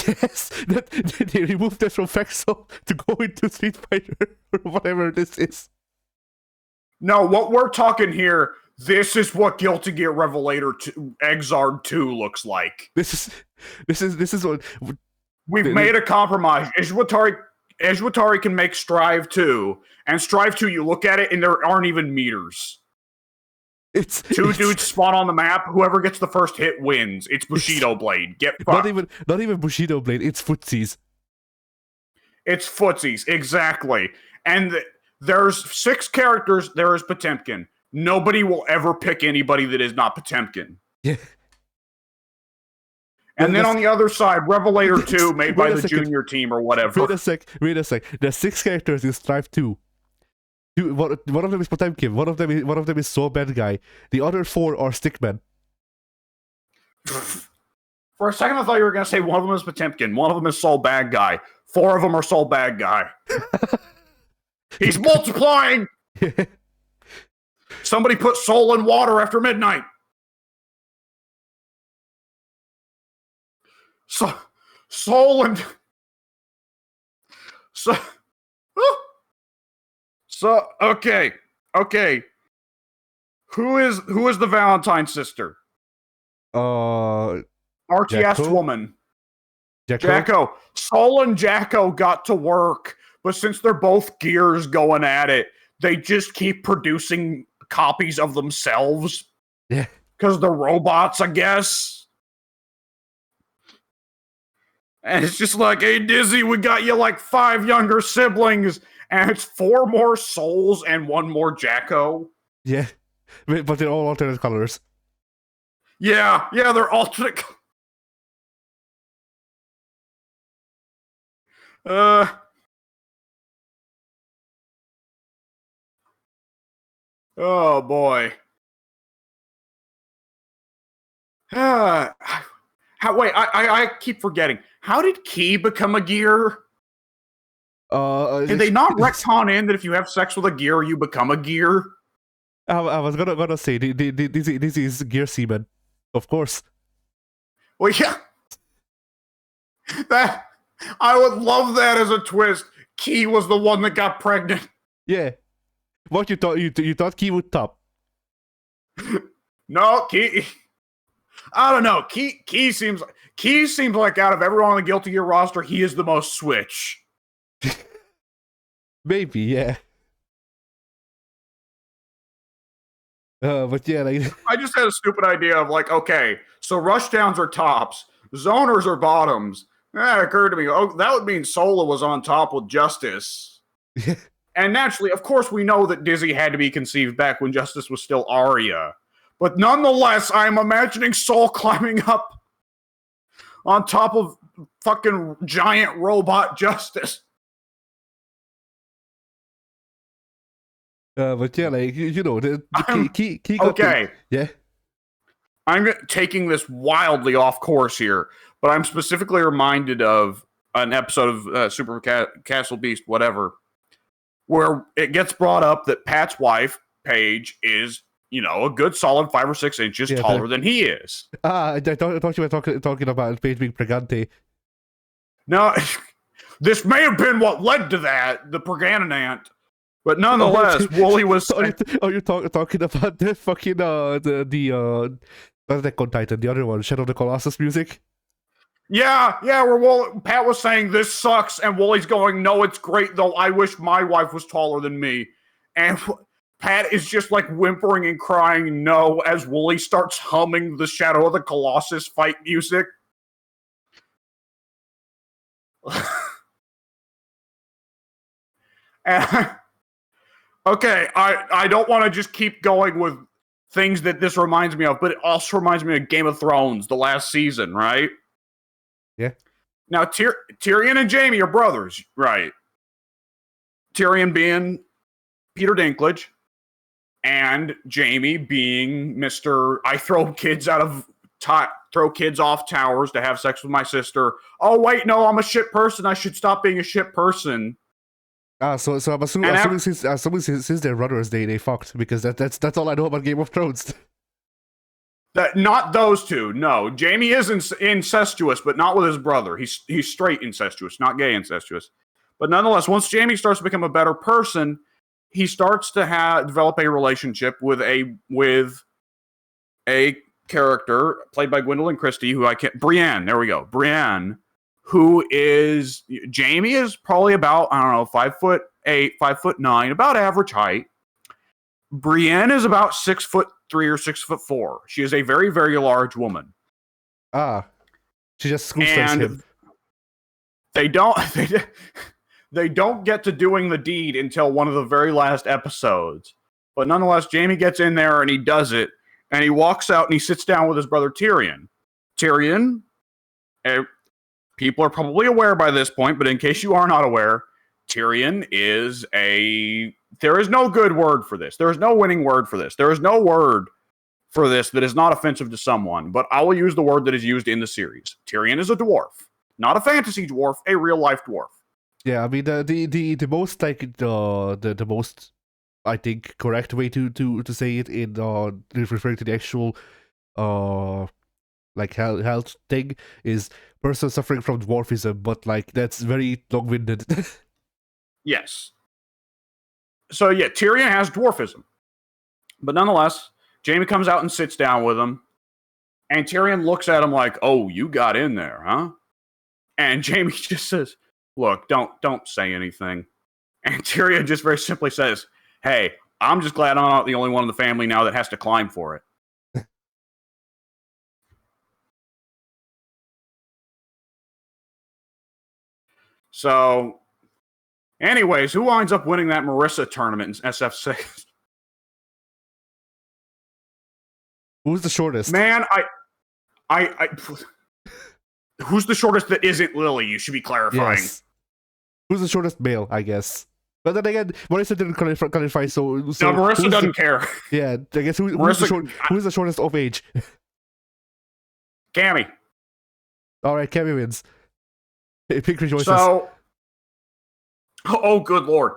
Yes, they removed that from Fexel to go into Street Fighter or whatever this is. No, what we're talking here, this is what Guilty Gear Revelator 2, Exard 2 looks like. This is what We've made a compromise. Ishwatari can make Strive 2, and Strive 2, you look at it and there aren't even meters. It's Two dudes spawn on the map. Whoever gets the first hit wins. It's Bushido Blade. Get fucked. Not even Bushido Blade. It's footsies. It's footsies, exactly. And there's 6 characters. There is Potemkin. Nobody will ever pick anybody that is not Potemkin. Yeah. And then on the other side, Revelator 2, made by the junior team or whatever. Wait a sec. There's 6 characters in Strive 2. One of them is Potemkin. One of them is Soul Bad Guy. The other 4 are Stickmen. For a second, I thought you were going to say one of them is Potemkin. One of them is Soul Bad Guy. 4 of them are Soul Bad Guy. He's multiplying! Somebody put soul in water after midnight. Soul and... Okay. Who is the Valentine sister? RTS woman. Jacko. Soul and Jacko got to work, but since they're both gears going at it, they just keep producing copies of themselves. Yeah. Because they're robots, I guess. And it's just like, hey, Dizzy, we got you like 5 younger siblings, and it's 4 more souls and 1 more Jacko. Yeah. But they're all alternate colors. Yeah, they're alternate. Oh boy. Wait, I keep forgetting. How did Key become a gear? Did they not retcon in that if you have sex with a gear, you become a gear? I was gonna say this is Gear Seaman, of course. Well, yeah. That I would love that as a twist. Key was the one that got pregnant. Yeah. What you thought? You thought Key would top? No, Key. I don't know. Key seems like out of everyone on the Guilty Gear roster, he is the most Switch. Maybe, yeah. But yeah, like I just had a stupid idea of like, okay, so rushdowns are tops, zoners are bottoms. That occurred to me. Oh, that would mean Sola was on top with Justice. And naturally, of course, we know that Dizzy had to be conceived back when Justice was still Arya. But nonetheless, I'm imagining Soul climbing up on top of fucking giant robot Justice. But yeah, like you know, the key okay. Yeah. I'm taking this wildly off course here, but I'm specifically reminded of an episode of Super Castle Beast, whatever, where it gets brought up that Pat's wife, Paige, is, you know, a good solid 5 or 6 inches taller than he is. I thought you were talking about Paige being pregante. No, this may have been what led to that, the pregnant. But nonetheless, Wooly was. You're talking about the fucking what's that called, Titan? The other one, Shadow of the Colossus music. Yeah, where Pat was saying this sucks, and Wooly's going, no, it's great though. I wish my wife was taller than me, and Pat is just like whimpering and crying no as Wooly starts humming the Shadow of the Colossus fight music. And okay, I don't want to just keep going with things that this reminds me of, but it also reminds me of Game of Thrones, the last season, right? Yeah. Now, Tyrion and Jaime are brothers, right? Tyrion being Peter Dinklage, and Jaime being Mr. I throw kids off towers to have sex with my sister. Oh, wait, no, I'm a shit person. I should stop being a shit person. So I'm assuming since they're brothers, they fucked, because that's all I know about Game of Thrones. Not those two. No, Jaime is incestuous, but not with his brother. He's straight incestuous, not gay incestuous. But nonetheless, once Jaime starts to become a better person, he starts to develop a relationship with a character played by Gwendolyn Christie, who I can't. Brienne, there we go. Brienne, who is Jamie is probably about, I don't know, 5'8", 5'9", about average height. Brienne is about 6'3" or 6'4". She is a very, very large woman. She just screws him. They don't get to doing the deed until one of the very last episodes. But nonetheless, Jamie gets in there and he does it. And he walks out and he sits down with his brother Tyrion. Tyrion, people are probably aware by this point, but in case you are not aware, Tyrion is there is no good word for this. There is no winning word for this. There is no word for this that is not offensive to someone, but I will use the word that is used in the series. Tyrion is a dwarf. Not a fantasy dwarf, a real-life dwarf. Yeah, I mean, the most, like, the most, I think, correct way to say it in referring to the actual like health thing is person suffering from dwarfism, but like that's very long-winded. Yes. So yeah, Tyrion has dwarfism, but nonetheless, Jaime comes out and sits down with him, and Tyrion looks at him like, "Oh, you got in there, huh?" And Jaime just says, "Look, don't say anything." And Tyrion just very simply says, "Hey, I'm just glad I'm not the only one in the family now that has to climb for it." So, anyways, who winds up winning that Marissa tournament in SF6? Who's the shortest? Man, I who's the shortest that isn't Lily? You should be clarifying. Yes. Who's the shortest male, I guess. But then again, Marissa didn't qualify, so no, Marissa doesn't care. Yeah, I guess who's the shortest of age? Cammy. Alright, Cammy wins. Pink rejoices. So, oh, good lord.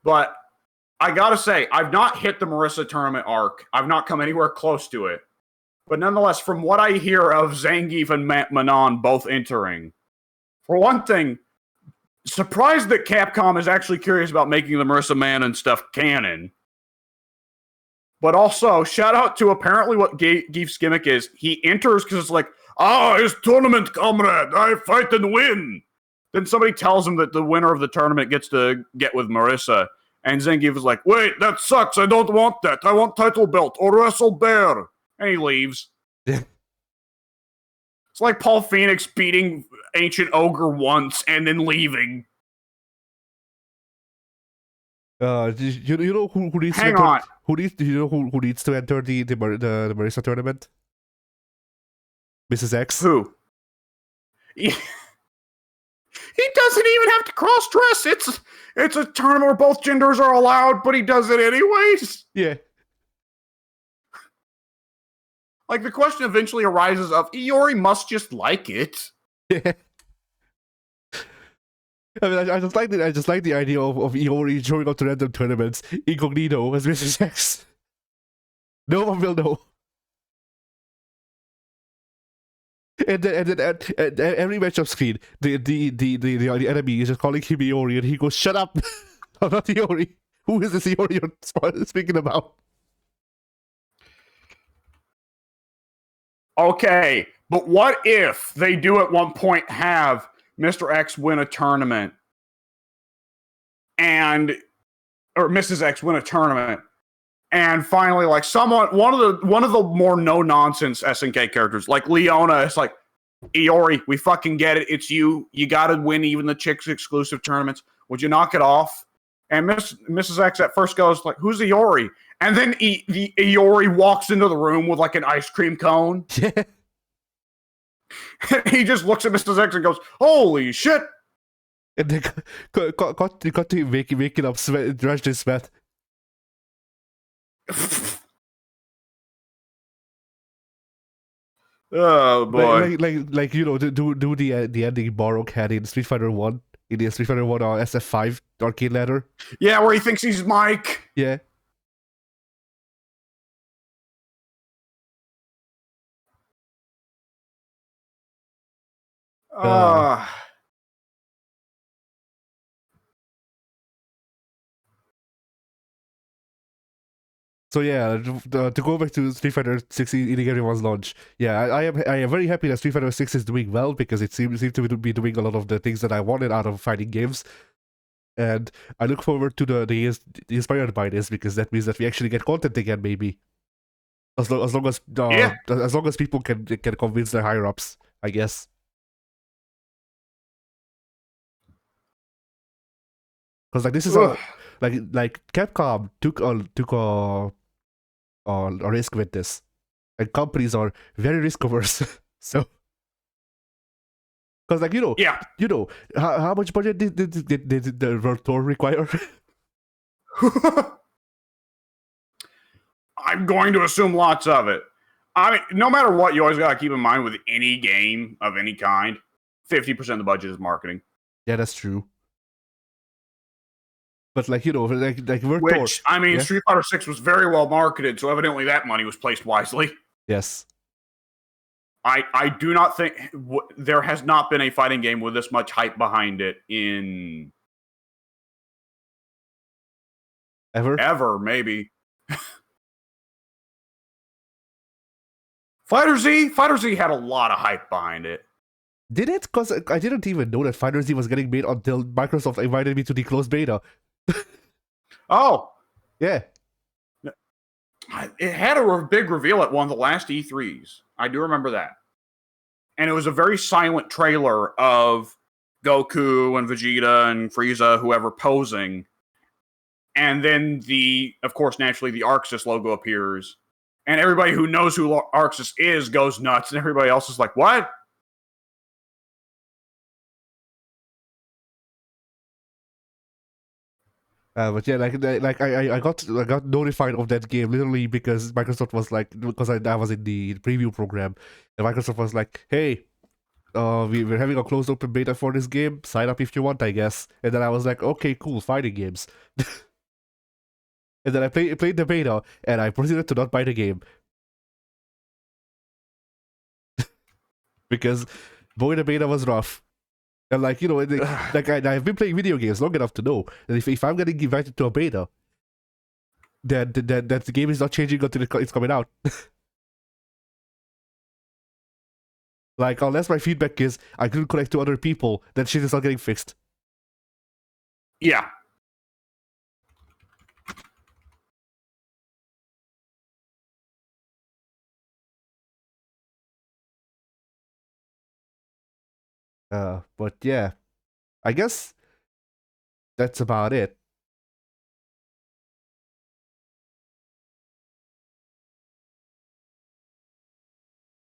But I gotta say, I've not hit the Marissa tournament arc. I've not come anywhere close to it. But nonetheless, from what I hear of Zangief and Manon both entering, for one thing, surprised that Capcom is actually curious about making the Marissa Manon stuff canon. But also, shout out to apparently what Geef's gimmick is. He enters because it's like, his tournament comrade, I fight and win. Then somebody tells him that the winner of the tournament gets to get with Marissa. And Zangief is like, wait, that sucks. I don't want that. I want title belt or wrestle bear. And he leaves. It's like Paul Phoenix beating Ancient Ogre once and then leaving. You know who needs Hang to enter, on. do you know who needs to enter the Marissa tournament? Mrs. X. Who? He doesn't even have to cross-dress. It's a tournament where both genders are allowed, but he does it anyways. Yeah. Like, the question eventually arises of, Iori must just like it. Yeah. I mean, I just like the idea of Iori showing up to random tournaments incognito as Mrs. X. No one will know. And then at every matchup screen, the enemy is just calling him Iori, and he goes, "Shut up! I'm not Iori. Who is this Iori you're speaking about?" Okay, but what if they do at one point have Mr. X win a tournament or Mrs. X win a tournament, and finally, like one of the more no nonsense SNK characters, like Leona, is like, Iori, we fucking get it. It's you. You got to win even the chicks exclusive tournaments. Would you knock it off? And Mrs. X at first goes like, "Who's Iori?" And then the Iori walks into the room with like an ice cream cone. Yeah. He just looks at Mrs. X and goes, "Holy shit!" And they got to him waking up, drenched in sweat. Oh boy! Like you know, do the ending Borok had in Street Fighter 1 in the Street Fighter 1 SF5 arcade ladder. Yeah, where he thinks he's Mike. Yeah. So yeah, to go back to Street Fighter 6 eating everyone's lunch. Yeah, I am very happy that Street Fighter 6 is doing well because it seems to be doing a lot of the things that I wanted out of fighting games. And I look forward to the years inspired by this because that means that we actually get content again, maybe. As long as people can convince their higher ups, I guess. Because like this is like Capcom took a risk with this, and companies are very risk averse. So, because like how much budget did the World Tour require? I'm going to assume lots of it. I mean, no matter what, you always got to keep in mind with any game of any kind, 50% of the budget is marketing. Yeah, that's true. But like like World Tour. Which I mean, Street Fighter 6 was very well marketed, so evidently that money was placed wisely. Yes. I do not think there has not been a fighting game with this much hype behind it in ever maybe. Fighter Z had a lot of hype behind it. Did it? Because I didn't even know that Fighter Z was getting made until Microsoft invited me to the closed beta. Oh. Yeah. It had a big reveal at one of the last E3s. I do remember that. And it was a very silent trailer of Goku and Vegeta and Frieza, whoever, posing. And then of course, naturally, the Arxis logo appears. And everybody who knows who Arxis is goes nuts. And everybody else is like, what? But yeah, I got notified of that game literally because Microsoft was like, because I was in the preview program, and Microsoft was like, hey, we're having a closed open beta for this game. Sign up if you want, I guess. And then I was like, okay, cool, fighting games. And then I played the beta, and I proceeded to not buy the game because boy, the beta was rough. And like like I've been playing video games long enough to know that if I'm getting invited to a beta, then that the game is not changing until it's coming out. Like unless my feedback is I couldn't connect to other people, that shit is not getting fixed. Yeah. But yeah, I guess that's about it.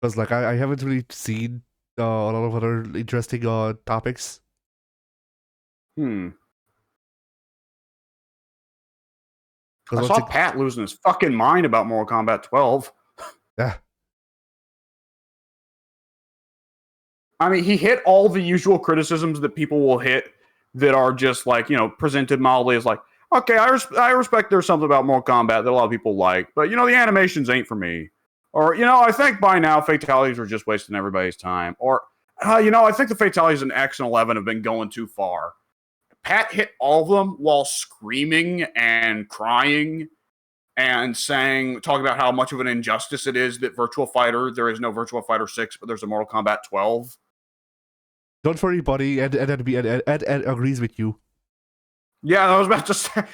Because like I haven't really seen a lot of other interesting topics. I saw Pat losing his fucking mind about Mortal Kombat 12. Yeah. I mean, he hit all the usual criticisms that people will hit that are just like, presented mildly as like, okay, I respect there's something about Mortal Kombat that a lot of people like, but, the animations ain't for me. Or, I think by now fatalities are just wasting everybody's time. Or, I think the fatalities in X and 11 have been going too far. Pat hit all of them while screaming and crying and talking about how much of an injustice it is that there is no Virtua Fighter 6, but there's a Mortal Kombat 12. Don't worry, buddy. Ed agrees with you. Yeah, I was about to say.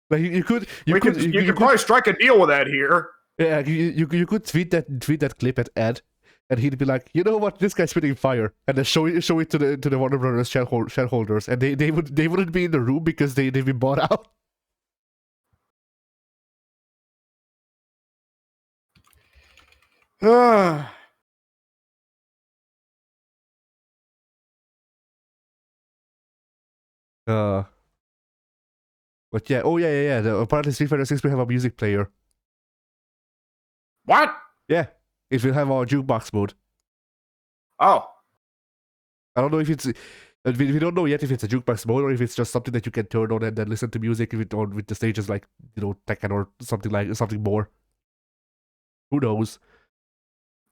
Like you could probably strike a deal with Ed here. Yeah, you could tweet that clip at Ed, and he'd be like, you know what, this guy's spitting fire, and then show it to the Warner Brothers shareholders, and they wouldn't be in the room because they've been bought out. But yeah, apparently Street Fighter 6 will have a music player. What? Yeah, it will have a jukebox mode. Oh. I don't know if it's... We don't know yet if it's a jukebox mode or if it's just something that you can turn on and then listen to music with the stages like, Tekken or something more. Who knows?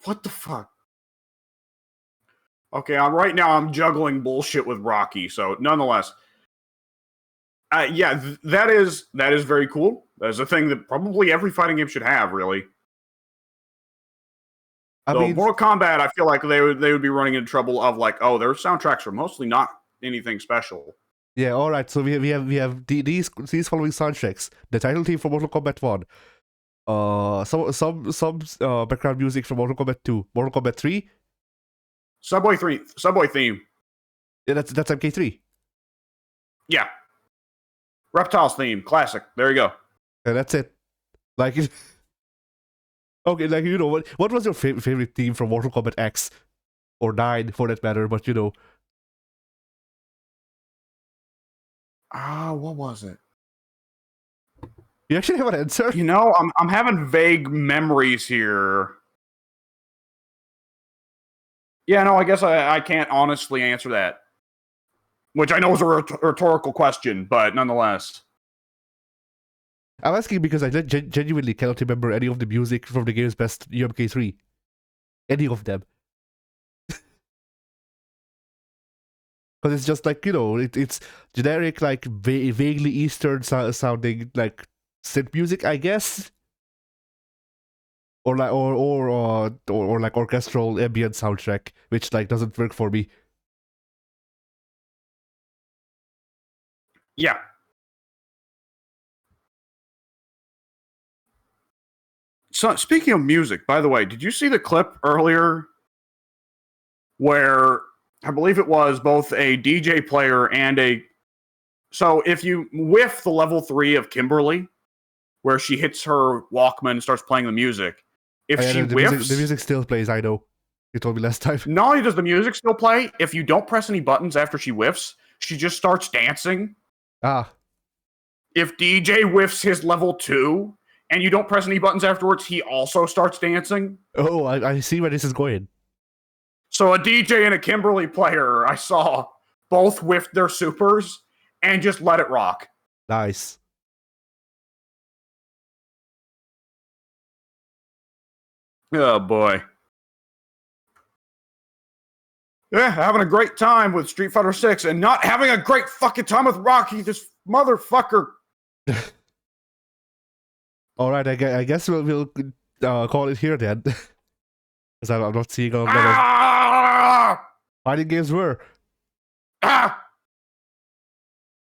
What the fuck? Okay, right now I'm juggling bullshit with Rocky, so nonetheless... that is very cool. There's a thing that probably every fighting game should have, really. I So mean, Mortal Kombat, I feel like they would be running into trouble of like, oh, their soundtracks are mostly not anything special. yeah, all right. So we have these following soundtracks: the title theme for Mortal Kombat 1, some background music from Mortal Kombat 2, Mortal Kombat 3. Subway theme. Yeah, that's MK3. Yeah. Reptiles theme, classic. There you go. And that's it. Like, okay, like, you know, what was your favorite theme from Mortal Kombat X or 9 for that matter? But you know, What was it? you actually have an answer. You know, I'm having vague memories here. Yeah, no, I guess I can't honestly answer that. Which I know is a rhetorical question, but nonetheless. I'm asking because I genuinely cannot remember any of the music from the game's best UMK3. Any of them. Because it's just like, you know, it's generic, like vaguely Eastern sounding, like synth music, I guess. Or like or like orchestral ambient soundtrack, which like doesn't work for me. Yeah. So speaking of music, by the way, did you see the clip earlier where I believe it was both a DJ player and a... So if you whiff the level 3 of Kimberly, where she hits her Walkman and starts playing the music, if she whiffs... The music still plays, I know. You told me last time. Not only does the music still play, if you don't press any buttons after she whiffs, she just starts dancing. Ah. If DJ whiffs his level 2, and you don't press any buttons afterwards, he also starts dancing. Oh, I see where this is going. So a DJ and a Kimberly player, I saw, both whiffed their supers and just let it rock. Nice. Oh, boy. Yeah, having a great time with Street Fighter 6 and not having a great fucking time with Rocky, this motherfucker. All right, I guess we'll call it here then. Because I'm not seeing a lot of fighting games were. Ah!